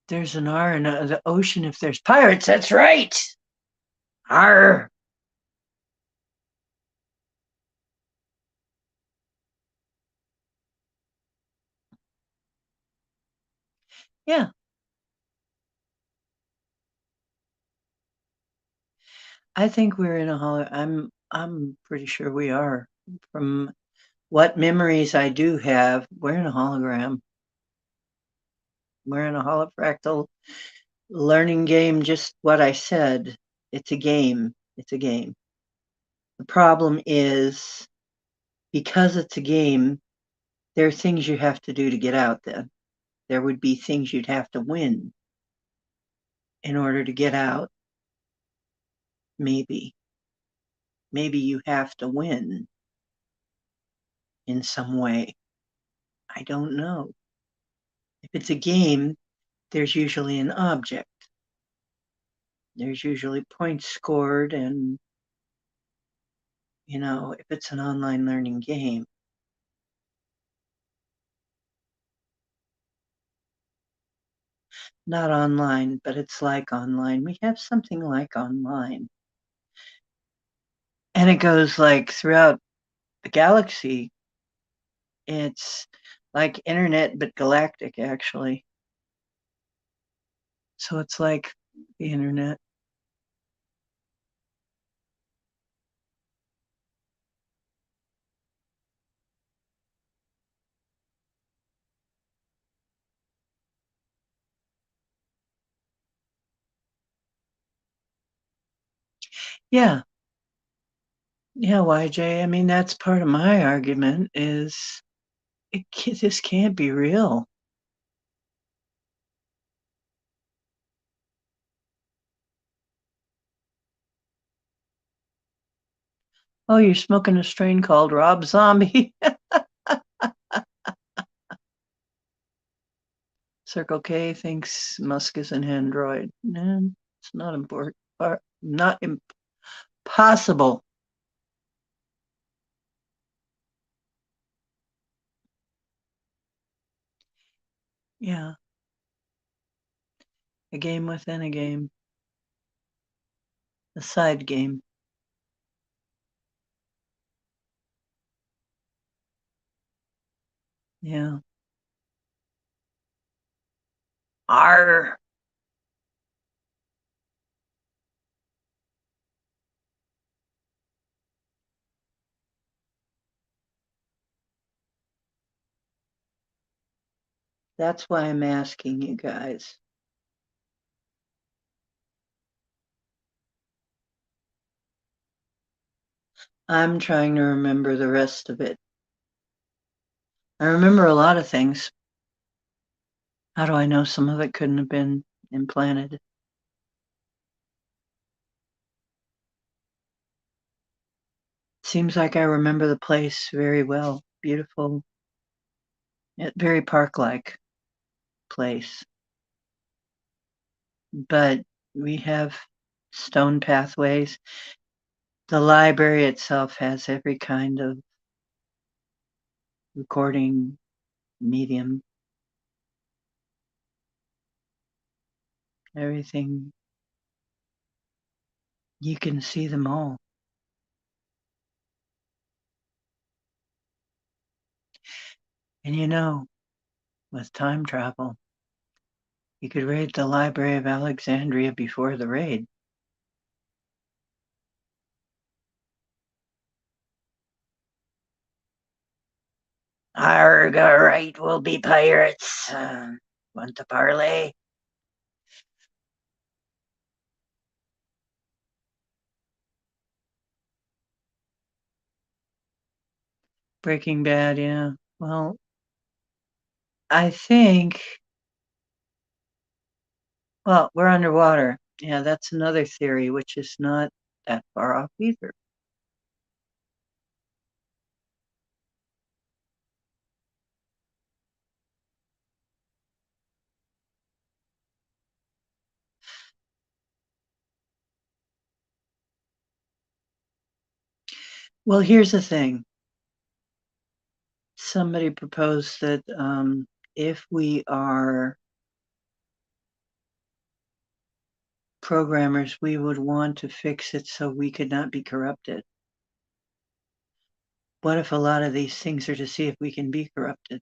There's an R in the ocean if there's pirates. That's right. R. Yeah, I think we're in a holo. I'm pretty sure we are. From what memories I do have, we're in a hologram. We're in a holofractal learning game. Just what I said. It's a game. It's a game. The problem is because it's a game, there are things you have to do to get out then. there would be things you'd have to win in order to get out. Maybe you have to win in some way. I don't know. If it's a game, there's usually an object. There's usually points scored, and if it's an online learning game, not online, but it's like online. We have something like online. And it goes like throughout the galaxy. It's like internet, but galactic, actually. So it's like the internet. Yeah. Yeah, YJ. I mean, that's part of my argument is this can't be real. Oh, you're smoking a strain called Rob Zombie. Circle K thinks Musk is an android. No, it's not important. Not impossible. Yeah, a game within a game, a side game. Yeah. R. That's why I'm asking you guys. I'm trying to remember the rest of it. I remember a lot of things. How do I know some of it couldn't have been implanted? Seems like I remember the place very well. Beautiful, very park-like place. But we have stone pathways. The library itself has every kind of recording medium. Everything. You can see them all. And with time travel, you could raid the Library of Alexandria before the raid. Arg, all right, we'll be pirates. Want to parlay? Breaking Bad, yeah. Well, I think, we're underwater. Yeah, that's another theory, which is not that far off either. Well, here's the thing. Somebody proposed that if we are programmers, we would want to fix it so we could not be corrupted. What if a lot of these things are to see if we can be corrupted?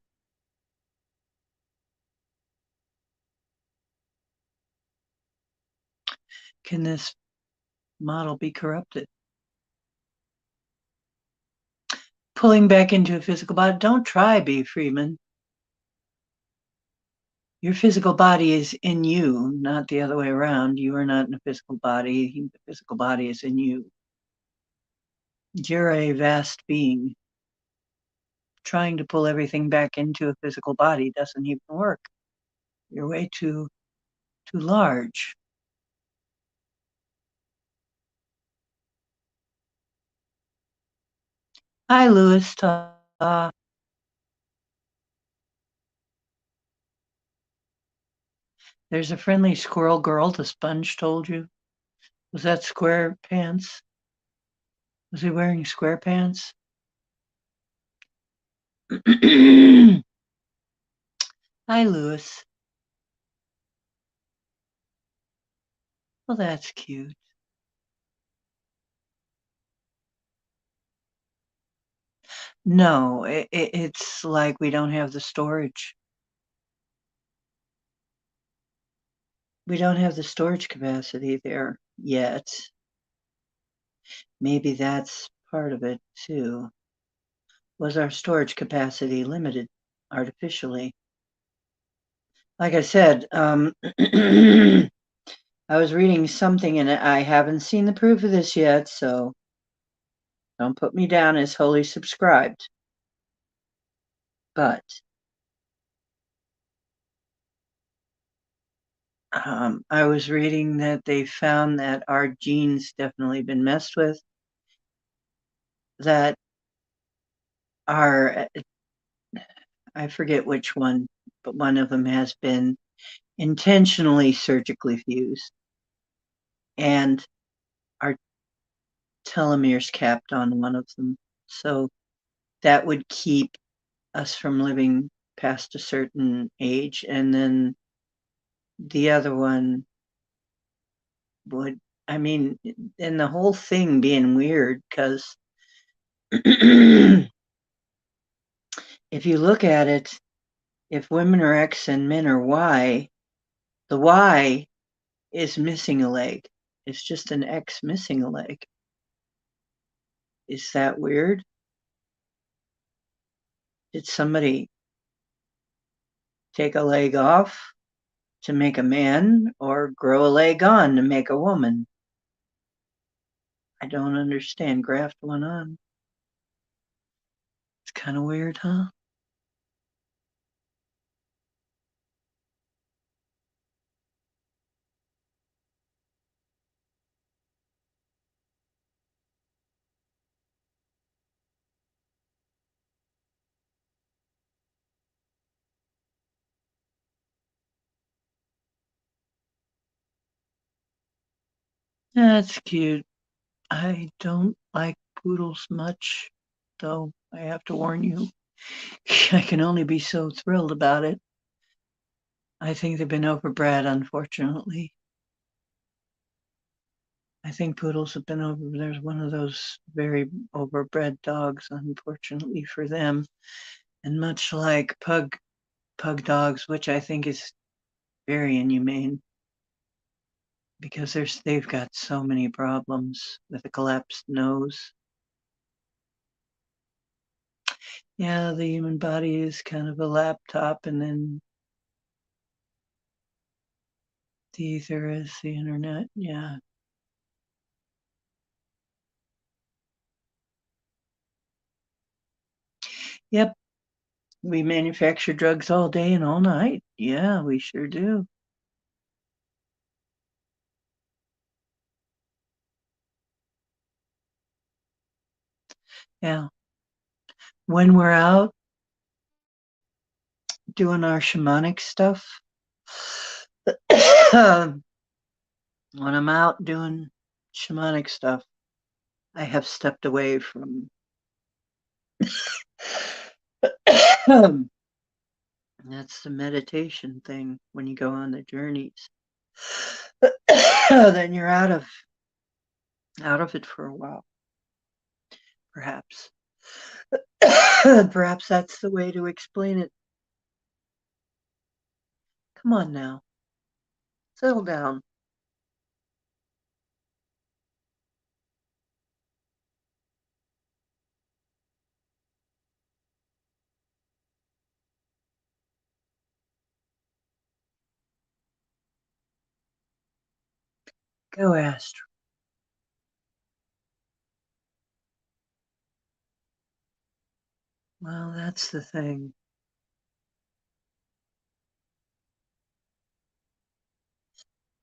Can this model be corrupted? Pulling back into a physical body. Don't try, B. Freeman. Your physical body is in you, not the other way around. You are not in a physical body. The physical body is in you. You're a vast being. Trying to pull everything back into a physical body doesn't even work. You're way too large. Hi, Louis. There's a friendly squirrel girl, the sponge told you. Was that square pants? Was he wearing square pants? Hi, Louis. Well, that's cute. No, it's like we don't have the storage. We don't have the storage capacity there yet. Maybe that's part of it too. Was our storage capacity limited artificially? Like I said, I was reading something and I haven't seen the proof of this yet, so don't put me down as wholly subscribed. But I was reading that they found that our genes definitely been messed with, that our, I forget which one, but one of them has been intentionally surgically fused. And our telomeres capped on one of them. So that would keep us from living past a certain age. And then the other one would, I mean, and the whole thing being weird because if you look at it, if women are X and men are Y, the Y is missing a leg. It's just an X missing a leg. Is that weird? Did somebody take a leg off to make a man or grow a leg on to make a woman? I don't understand. Graft one on. It's kind of weird, huh? That's cute. I don't like poodles much, though I have to warn you. I can only be so thrilled about it. I think they've been overbred, unfortunately. I think poodles have been over. There's one of those very overbred dogs, unfortunately for them. And much like pug dogs, which I think is very inhumane because they've got so many problems with a collapsed nose. Yeah, the human body is kind of a laptop, and then the ether is the internet. Yeah. Yep. We manufacture drugs all day and all night. Yeah, we sure do. Yeah. When we're out doing our shamanic stuff, when I'm out doing shamanic stuff, I have stepped away from that's the meditation thing when you go on the journeys. Then you're out of it for a while, perhaps. Perhaps that's the way to explain it. Come on now, settle down. Go, Astro. Well, that's the thing.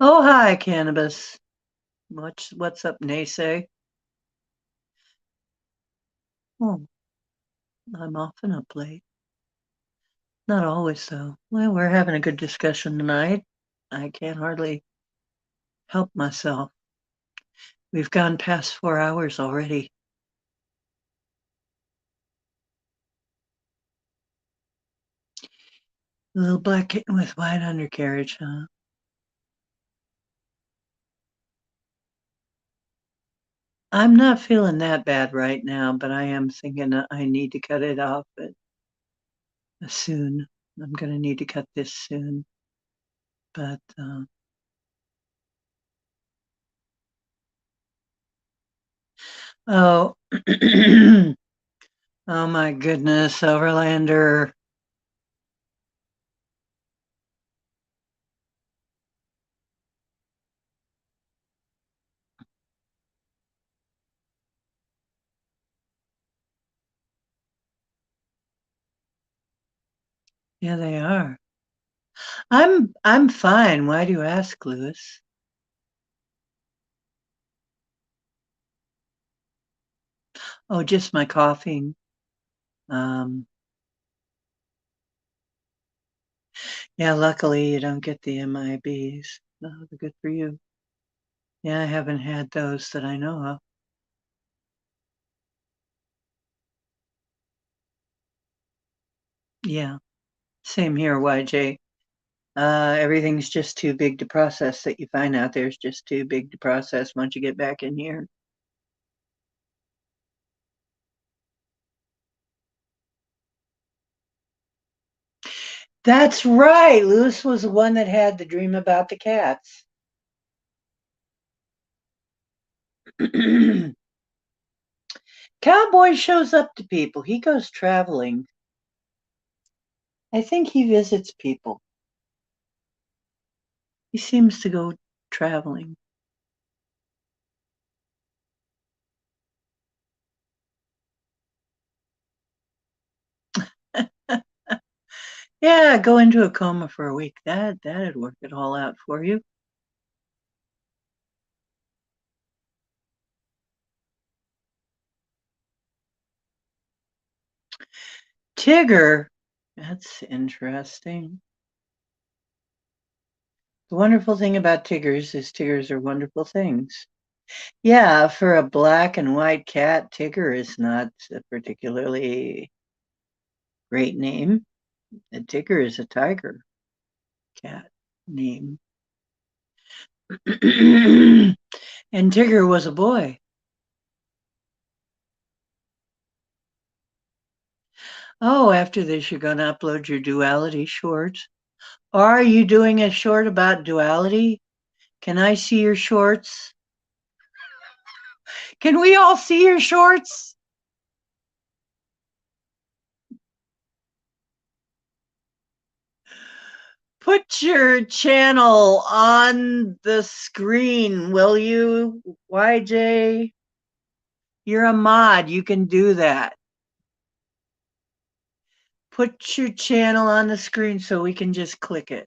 Oh, hi, cannabis. What's up, naysay? Oh, I'm often up late. Not always, though. Well, we're having a good discussion tonight. I can't hardly help myself. We've gone past 4 hours already. A little black kitten with white undercarriage, huh? I'm not feeling that bad right now, but I am thinking that I need to cut it off soon. I'm going to need to cut this soon. But, oh, oh my goodness, Overlander. Yeah, they are. I'm fine. Why do you ask, Lewis? Oh, just my coughing. Um, yeah, luckily you don't get the MIBs. Oh, they're good for you. Yeah, I haven't had those that I know of. Yeah, same here, YJ. Everything's just too big to process that you find out there's just too big to process once you get back in here. That's right. Lewis was the one that had the dream about the cats. Cowboy shows up to people. He goes traveling. I think he visits people. He seems to go traveling. Yeah, go into a coma for a week. That'd work it all out for you. Tigger. That's interesting. The wonderful thing about Tiggers is Tiggers are wonderful things. Yeah, for a black and white cat, Tigger is not a particularly great name. A Tigger is a tiger cat name. And Tigger was a boy. Oh, after this, you're going to upload your duality shorts. Are you doing a short about duality? Can I see your shorts? Can we all see your shorts? Put your channel on the screen, will you, YJ? You're a mod. You can do that. Put your channel on the screen so we can just click it.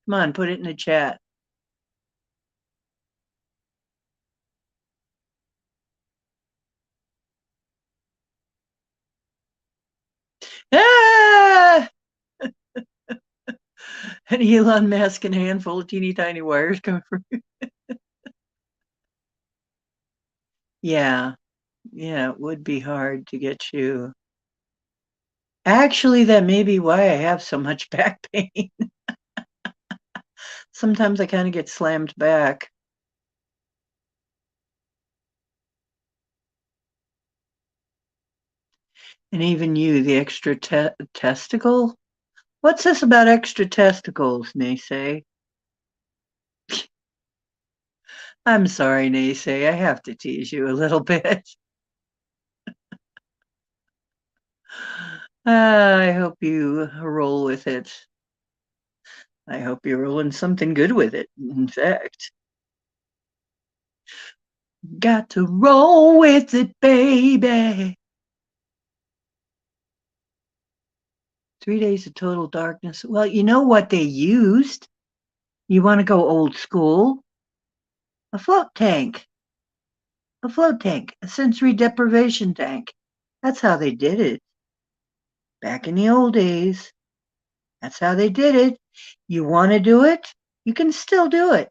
Come on, put it in the chat. Ah! An Elon Musk and a handful of teeny tiny wires coming from. Yeah, yeah, it would be hard to get you. Actually, that may be why I have so much back pain. Sometimes I kind of get slammed back. And even you, the extra testicle? What's this about extra testicles, Naysay? I'm sorry, Naysay. I have to tease you a little bit. I hope you roll with it. I hope you're rolling something good with it, in fact. Got to roll with it, baby. 3 days of total darkness. Well, you know what they used? You want to go old school? A float tank. A float tank. A sensory deprivation tank. That's how they did it back in the old days. That's how they did it. You want to do it? You can still do it.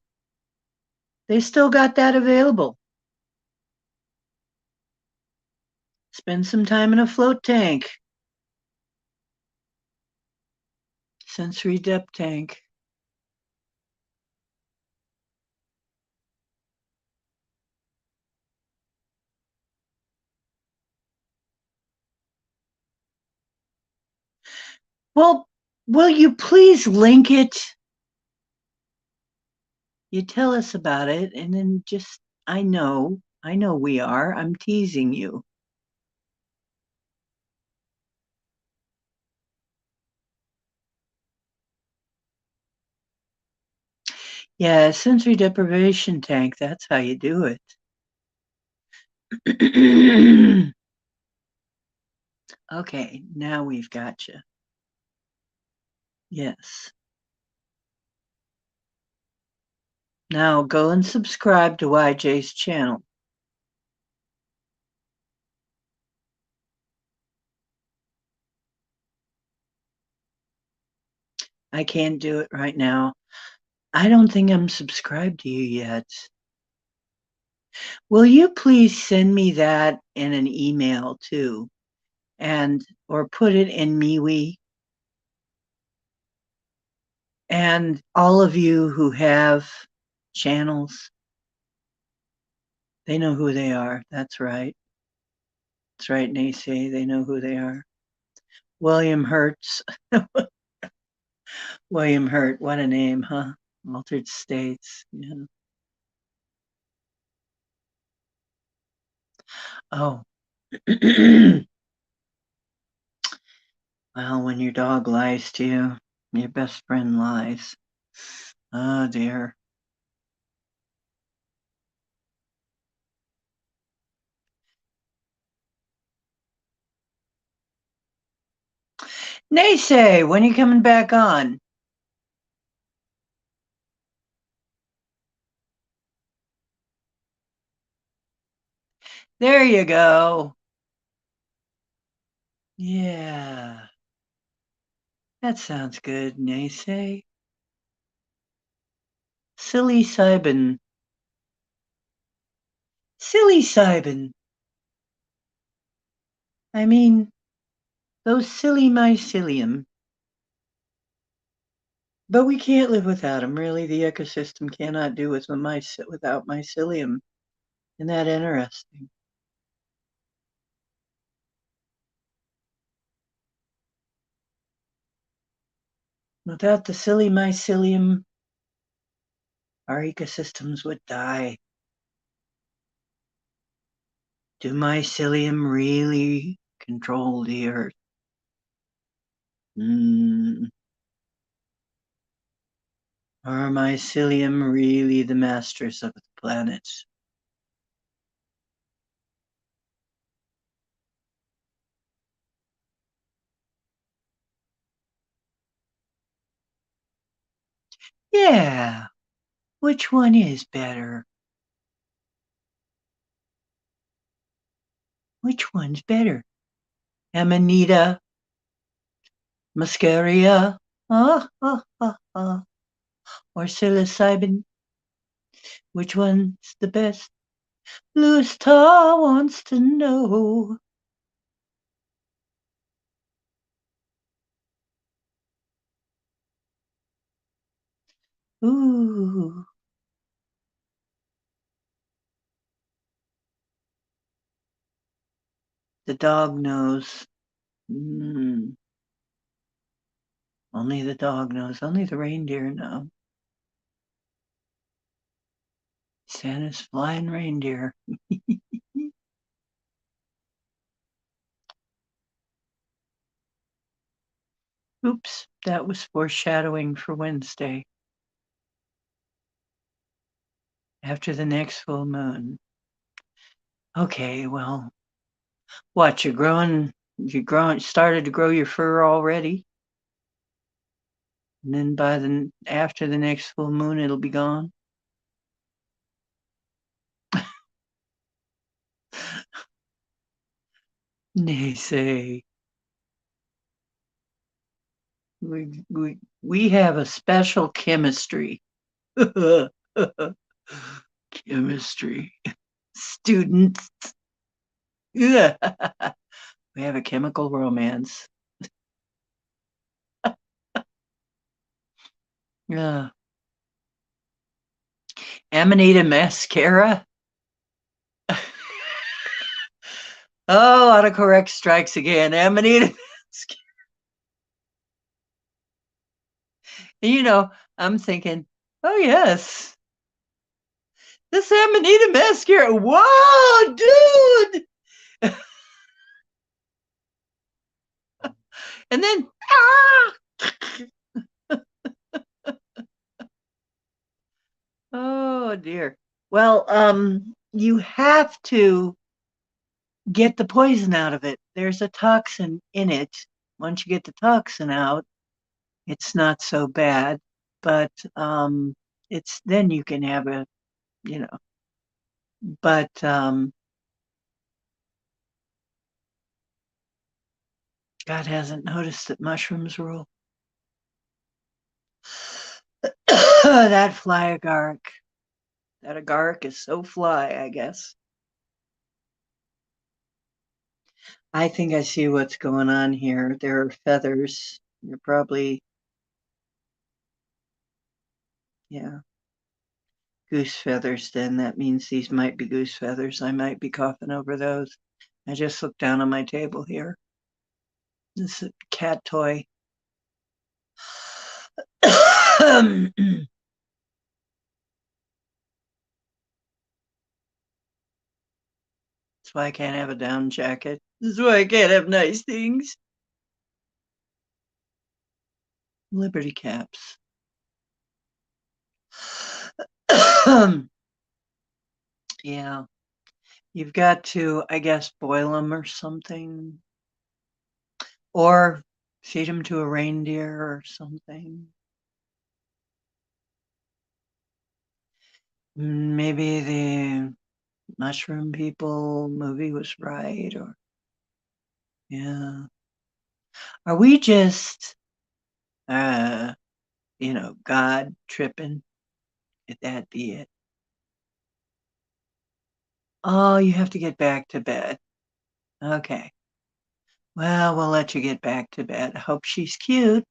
They still got that available. Spend some time in a float tank. Sensory depth tank. Well, will you please link it? You tell us about it, and then just, I know we are. I'm teasing you. Yeah, sensory deprivation tank. That's how you do it. Okay, now we've got you. Yes. Now go and subscribe to YJ's channel. I can't do it right now. I don't think I'm subscribed to you yet. Will you please send me that in an email too? And or put it in MeWe. And all of you who have channels, they know who they are. That's right. That's right, Nacy. They know who they are. William Hertz. William Hurt. What a name, huh? Altered States. Yeah. Oh. Well, when your dog lies to you, your best friend lies. Oh dear. Naysay, when are you coming back on? There you go. Yeah. That sounds good, Naysay. Silly Sibin. Silly Sibin. I mean, those silly mycelium. But we can't live without them. Really, the ecosystem cannot do without mycelium. Isn't that interesting? Without the silly mycelium, our ecosystems would die. Do mycelium really control the earth? Mm. Are mycelium really the masters of the planet? Yeah. Which one is better? Which one's better? Amanita, muscaria, or psilocybin? Which one's the best? Louis Tarr wants to know. Ooh, the dog knows. Mm, only the dog knows. Only the reindeer know. Santa's flying reindeer. Oops, that was foreshadowing for Wednesday. After the next full moon. Okay, well, what, you're growing, started to grow your fur already? And then after the next full moon, it'll be gone. They say we have a special chemistry. Chemistry students. Yeah. We have a chemical romance. Yeah. Amanita mascara. Oh, autocorrect strikes again. Amanita mascara. I'm thinking, oh yes, this Amanita mascara. Whoa, dude. And then, oh dear. Well, you have to get the poison out of it. There's a toxin in it. Once you get the toxin out, it's not so bad, but it's then you can have you know, but God hasn't noticed that mushrooms rule. That fly agaric. That agaric is so fly, I guess. I think I see what's going on here. There are feathers. You're probably, yeah, goose feathers. Then that means these might be goose feathers. I might be coughing over those. I just looked down on my table here. This is a cat toy. That's why I can't have a down jacket. This is why I can't have nice things. Liberty caps. Yeah, you've got to, I guess, boil them or something, or feed them to a reindeer or something. Maybe the mushroom people movie was right, or yeah. Are we just, uh, God tripping? Could that be it? Oh, you have to get back to bed. Okay. Well, we'll let you get back to bed. Hope she's cute.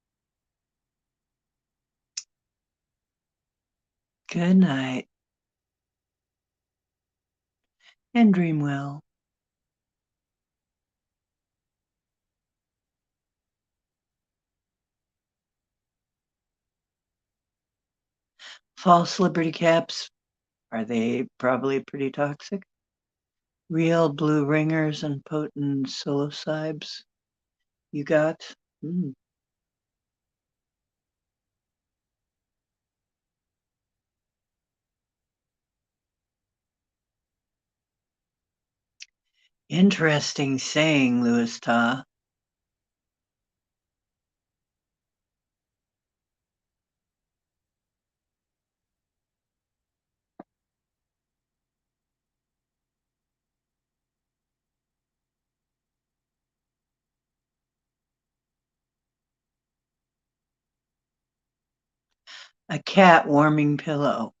Good night and dream well. False liberty caps, are they probably pretty toxic? Real blue ringers and potent psilocybes you got? Hmm. Interesting saying, Louis Ta. A cat warming pillow.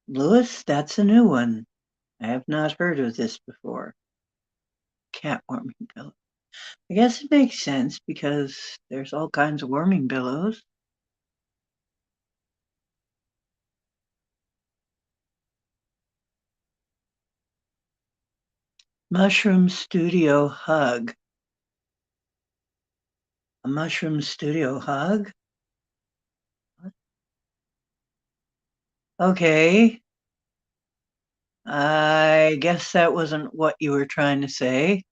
Louis, that's a new one. I have not heard of this before. Cat warming pillow. I guess it makes sense because there's all kinds of warming pillows. Mushroom studio hug. A mushroom studio hug? Okay. I guess that wasn't what you were trying to say.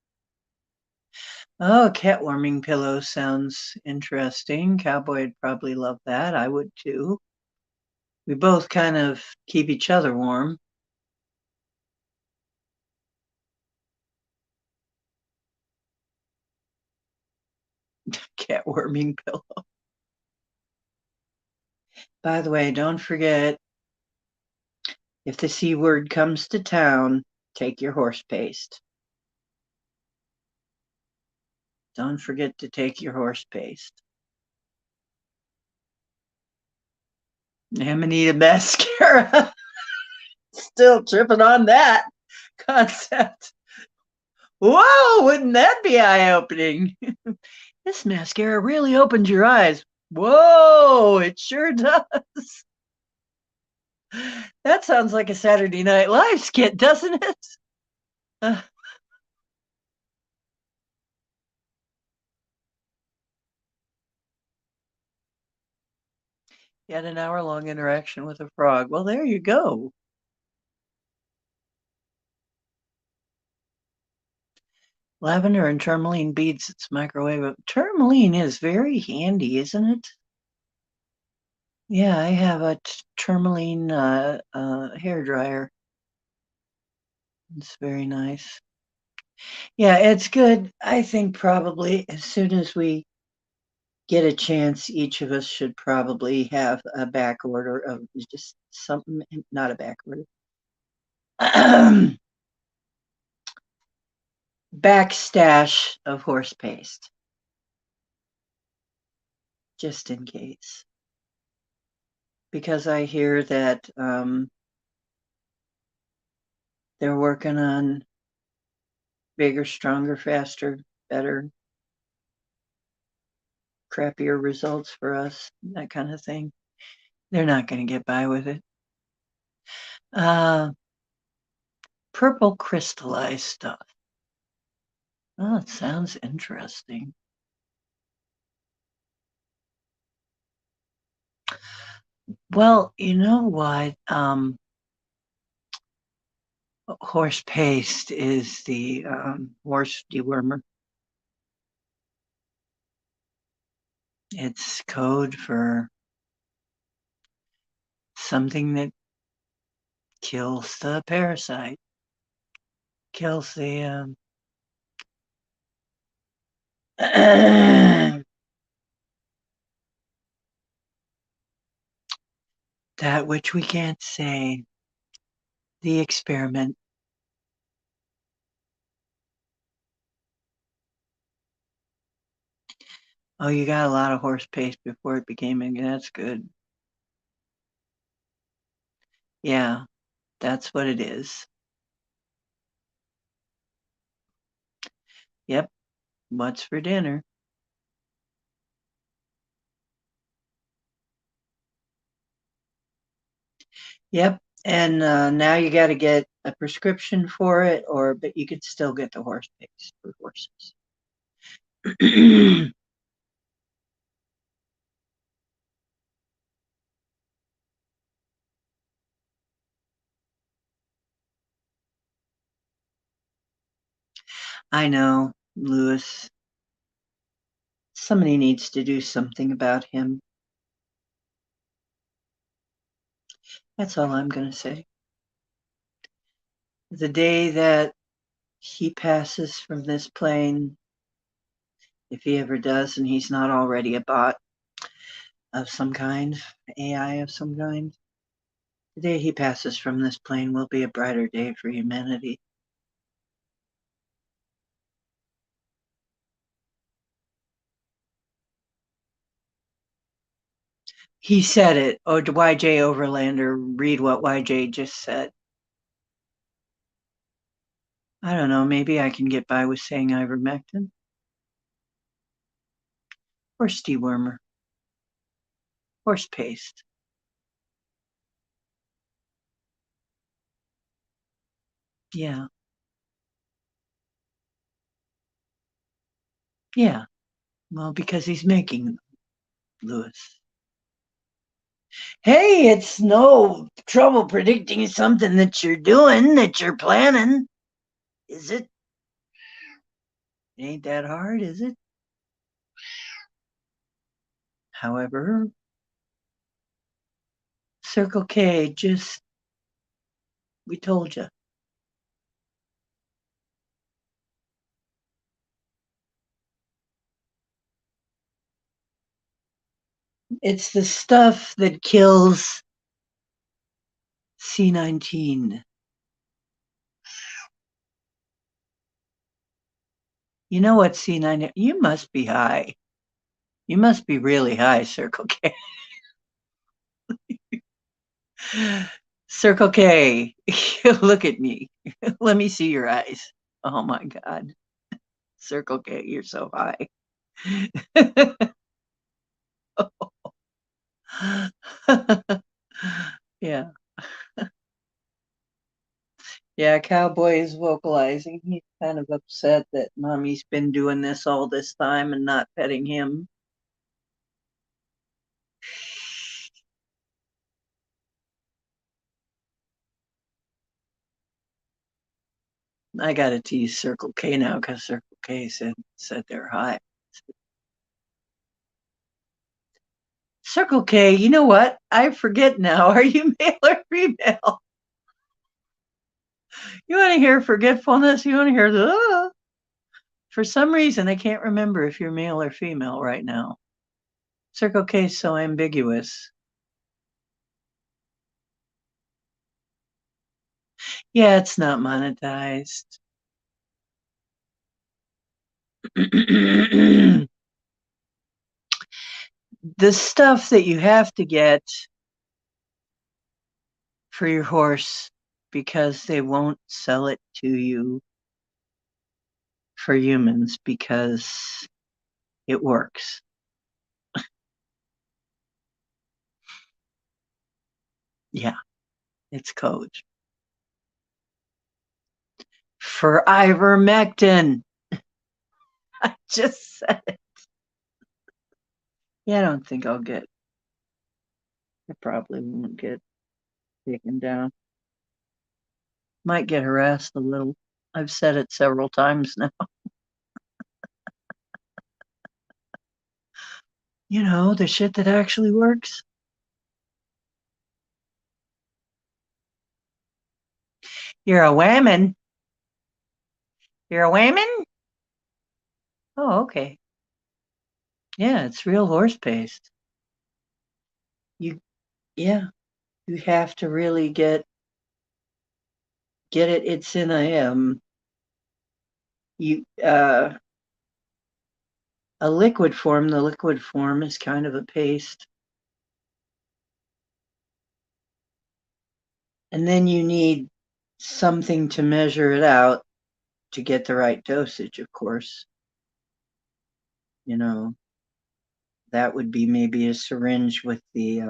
Oh, cat warming pillow sounds interesting. Cowboy'd probably love that. I would too. We both kind of keep each other warm. cat warming pillow. By the way, don't forget, if the C word comes to town, take your horse paste. Don't forget to take your horse paste. Amanita mascara. Still tripping on that concept. Whoa, wouldn't that be eye-opening? This mascara really opens your eyes. Whoa, it sure does. That sounds like a Saturday Night Live skit, doesn't it? Uh, Yet an hour-long interaction with a frog. Well, there you go. Lavender and tourmaline beads. It's microwave. Tourmaline is very handy, isn't it? Yeah, I have a tourmaline hair dryer. It's very nice. Yeah, it's good. I think probably as soon as we get a chance, each of us should probably have a back order of just something, not a back order, back stash of horse paste, just in case. Because I hear that they're working on bigger, stronger, faster, better, crappier results for us, that kind of thing. They're not going to get by with it. Uh, Purple crystallized stuff. Oh, it sounds interesting. Well, you know what? Horse paste is the horse dewormer. It's code for something that kills the parasite, kills the that which we can't say. The experiment. Oh, you got a lot of horse paste before it became a. That's good. Yeah, that's what it is. Yep. What's for dinner? Yep. And now you got to get a prescription for it, but you could still get the horse paste for horses. I know, Lewis. Somebody needs to do something about him. That's all I'm going to say. The day that he passes from this plane, if he ever does, and he's not already a bot of some kind, AI of some kind, the day he passes from this plane will be a brighter day for humanity. He said it. Oh, YJ Overlander, read what YJ just said. I don't know, maybe I can get by with saying ivermectin. Horse dewormer. Horse paste. Yeah. Yeah. Well, because he's making them, Lewis. Hey, it's no trouble predicting something that you're doing, that you're planning. Is it? It ain't that hard, is it? However, Circle K, just, we told you. It's the stuff that kills C19. You know what C19? You must be high. You must be really high, Circle K. Circle K, look at me. Let me see your eyes. Oh my God. Circle K, you're so high. Yeah. Yeah, Cowboy is vocalizing. He's kind of upset that Mommy's been doing this all this time and not petting him. I gotta tease Circle K now because Circle K said they're high. Circle K, you know what? I forget now. Are you male or female? You want to hear forgetfulness? You want to hear the. For some reason, I can't remember if you're male or female right now. Circle K is so ambiguous. Yeah, it's not monetized. The stuff that you have to get for your horse because they won't sell it to you for humans because it works. Yeah, it's code. For ivermectin. I just said it. Yeah, I don't think I'll get, I probably won't get taken down. Might get harassed a little. I've said it several times now. You know, the shit that actually works. You're a whammon. You're a whammon? Oh, okay. Yeah, it's real horse paste. You, yeah, you have to really get it. It's in you a liquid form. The liquid form is kind of a paste, and then you need something to measure it out to get the right dosage. Of course, you know that would be maybe a syringe with the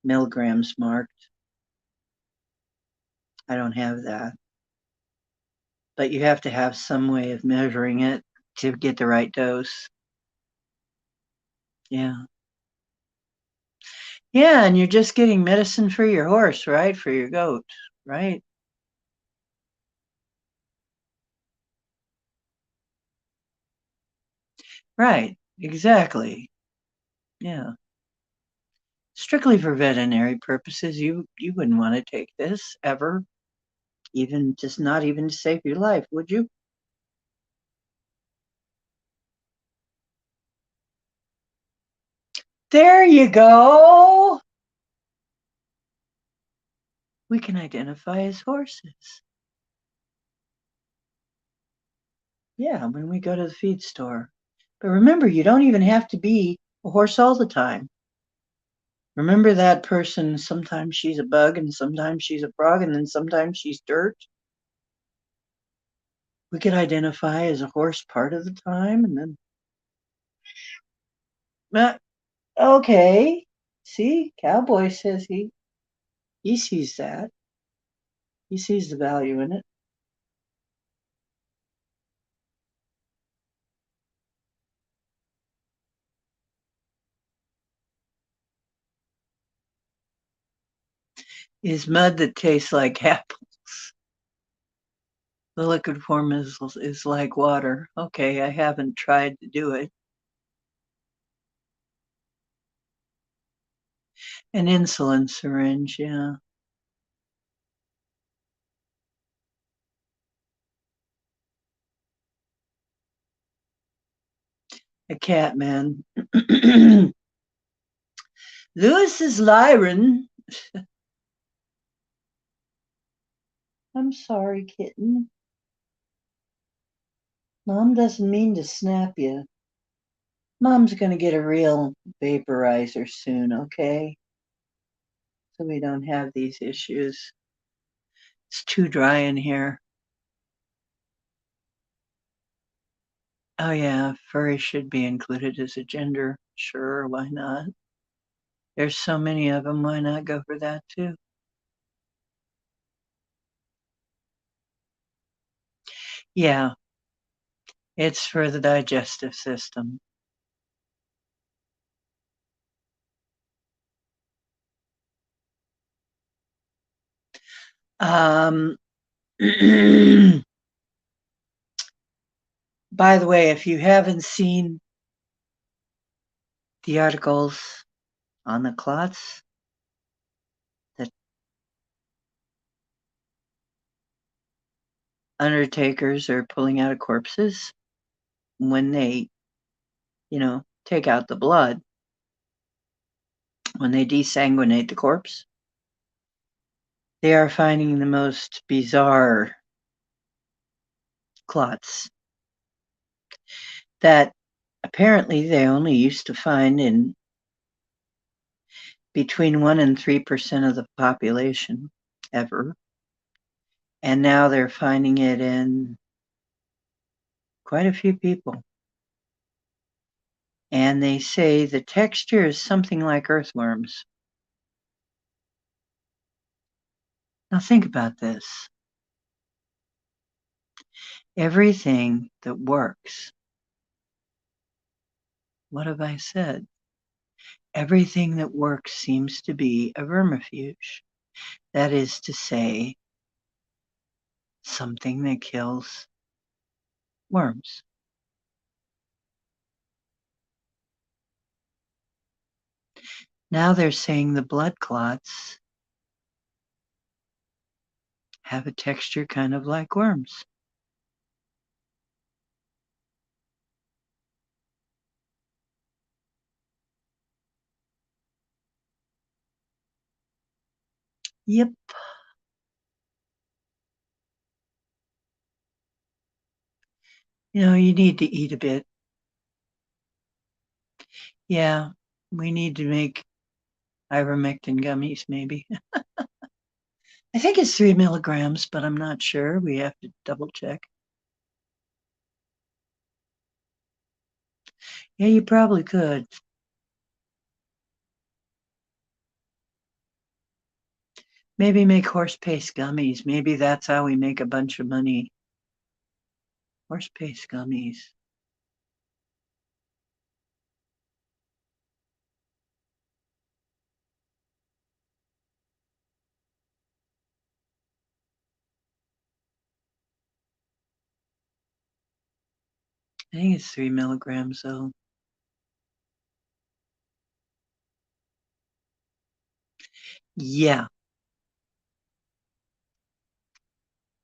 milligrams marked. I don't have that, but you have to have some way of measuring it to get the right dose. Yeah. Yeah, and you're just getting medicine for your horse, right? For your goat, right? Right. Exactly. Yeah. Strictly for veterinary purposes, you wouldn't want to take this ever, even just not even to save your life, would you? There you go. We can identify as horses. Yeah, when we go to the feed store. But remember, you don't even have to be a horse all the time. Remember that person, sometimes she's a bug and sometimes she's a frog and then sometimes she's dirt. We could identify as a horse part of the time and then uh, okay. See, Cowboy says he sees that. He sees the value in it. Is mud that tastes like apples. The liquid form is like water. Okay, I haven't tried to do it. An insulin syringe, yeah. A cat man. Lewis is Lyran. I'm sorry, kitten. Mom doesn't mean to snap you. Mom's gonna get a real vaporizer soon, okay? So we don't have these issues. It's too dry in here. Oh yeah, furry should be included as a gender. Sure, why not? There's so many of them, why not go for that too? Yeah, it's for the digestive system. Um, by the way, if you haven't seen the articles on the clots that undertakers are pulling out of corpses when they, take out the blood, when they desanguinate the corpse, they are finding the most bizarre clots that apparently they only used to find in between 1% and 3% of the population ever. And now they're finding it in quite a few people. And they say the texture is something like earthworms. Now think about this. Everything that works, what have I said? Everything that works seems to be a vermifuge. That is to say, something that kills worms. Now they're saying the blood clots have a texture kind of like worms. Yep. You need to eat a bit. Yeah, we need to make ivermectin gummies, maybe. I think it's 3 milligrams, but I'm not sure. We have to double check. Yeah, you probably could. Maybe make horse paste gummies. Maybe that's how we make a bunch of money. Horse paste gummies. I think it's 3 milligrams, though. Yeah.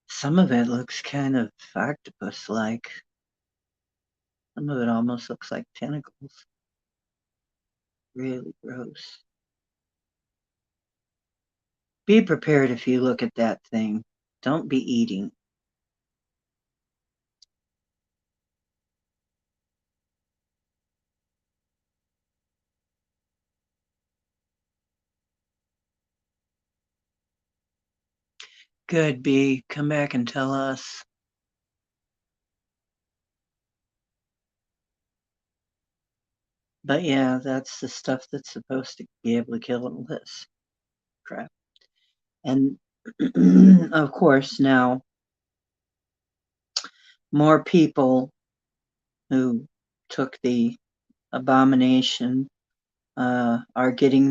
Some of it looks kind of octopus like. Some of it almost looks like tentacles. Really gross. Be prepared if you look at that thing. Don't be eating. Good, B. Come back and tell us. But yeah, that's the stuff that's supposed to be able to kill all this crap. And of course, now more people who took the abomination are getting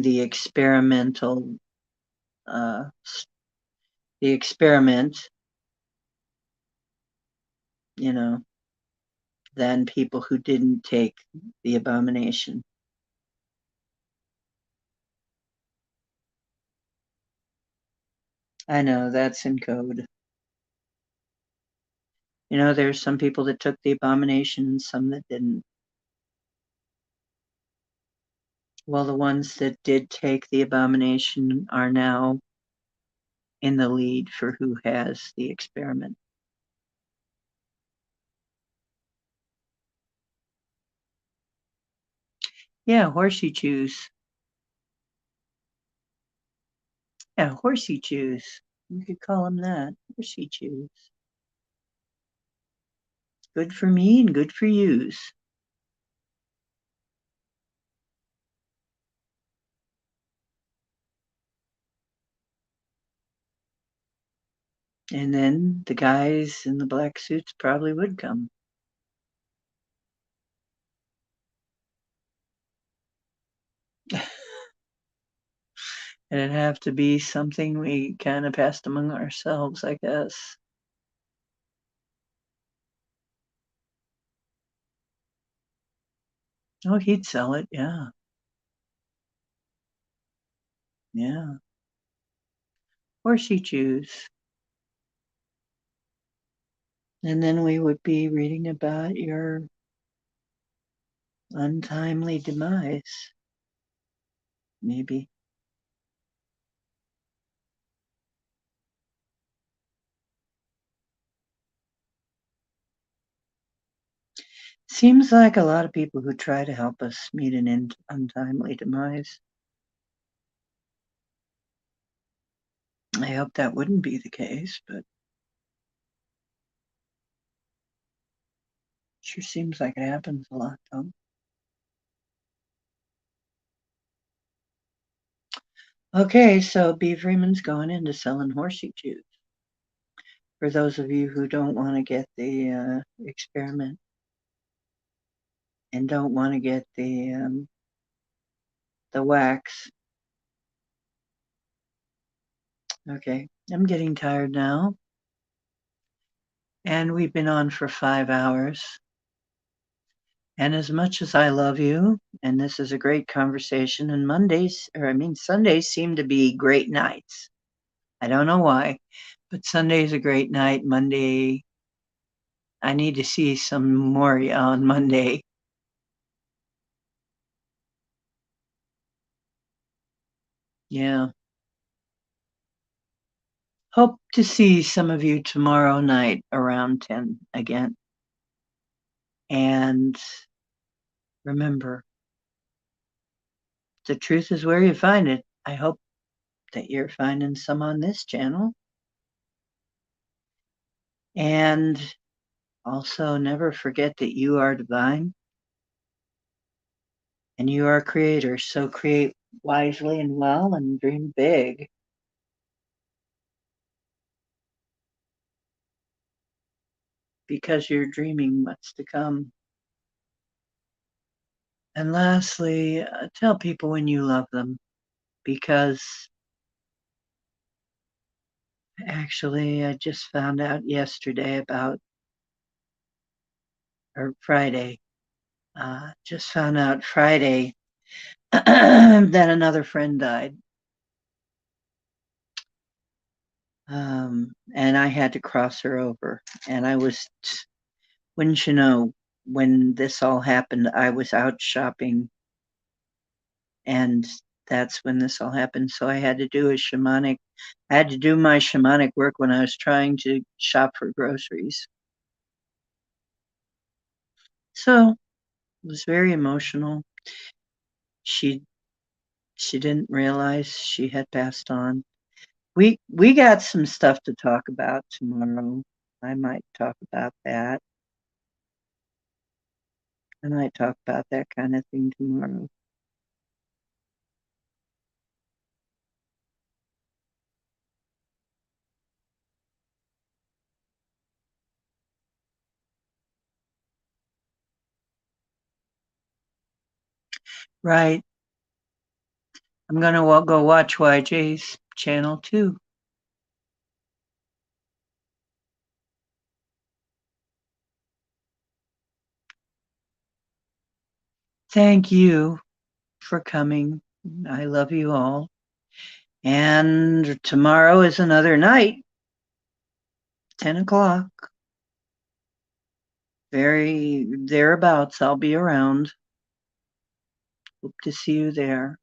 uh, the experiment, you know, than people who didn't take the abomination. I know that's in code. There's some people that took the abomination and some that didn't. Well, the ones that did take the abomination are now in the lead for who has the experiment. Yeah, horsey chews. Yeah, horsey chews. You could call them that. Horsey chews. Good for me and good for yous. And then the guys in the black suits probably would come. And it'd have to be something we kind of passed among ourselves, I guess. Oh, he'd sell it, yeah. Yeah. Horsey chews. And then we would be reading about your untimely demise, maybe. Seems like a lot of people who try to help us meet an untimely demise. I hope that wouldn't be the case, but sure seems like it happens a lot, though. Okay, so B. Freeman's going into selling horsey chews. For those of you who don't want to get the experiment and don't want to get the wax. Okay, I'm getting tired now, and we've been on for 5 hours. And as much as I love you, and this is a great conversation, and Sundays seem to be great nights. I don't know why, but Sunday's a great night. Monday, I need to see some more on Monday. Yeah. Hope to see some of you tomorrow night around 10 again. And remember, the truth is where you find it. I hope that you're finding some on this channel. And also, never forget that you are divine and you are creator. So create wisely and well and dream big because you're dreaming what's to come. And lastly, tell people when you love them because actually, I just found out yesterday or Friday, just found out Friday that another friend died. And I had to cross her over. And wouldn't you know, when this all happened, I was out shopping, and that's when this all happened. So I had to do my shamanic work when I was trying to shop for groceries. So it was very emotional. She she didn't realize she had passed on. We got some stuff to talk about tomorrow. I might talk about that. I might talk about that kind of thing tomorrow. Right. I'm gonna go watch YJ's channel too. Thank you for coming. I love you all. And tomorrow is another night, 10 o'clock. Very thereabouts. I'll be around. Hope to see you there.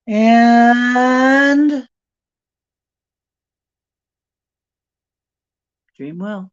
And dream well.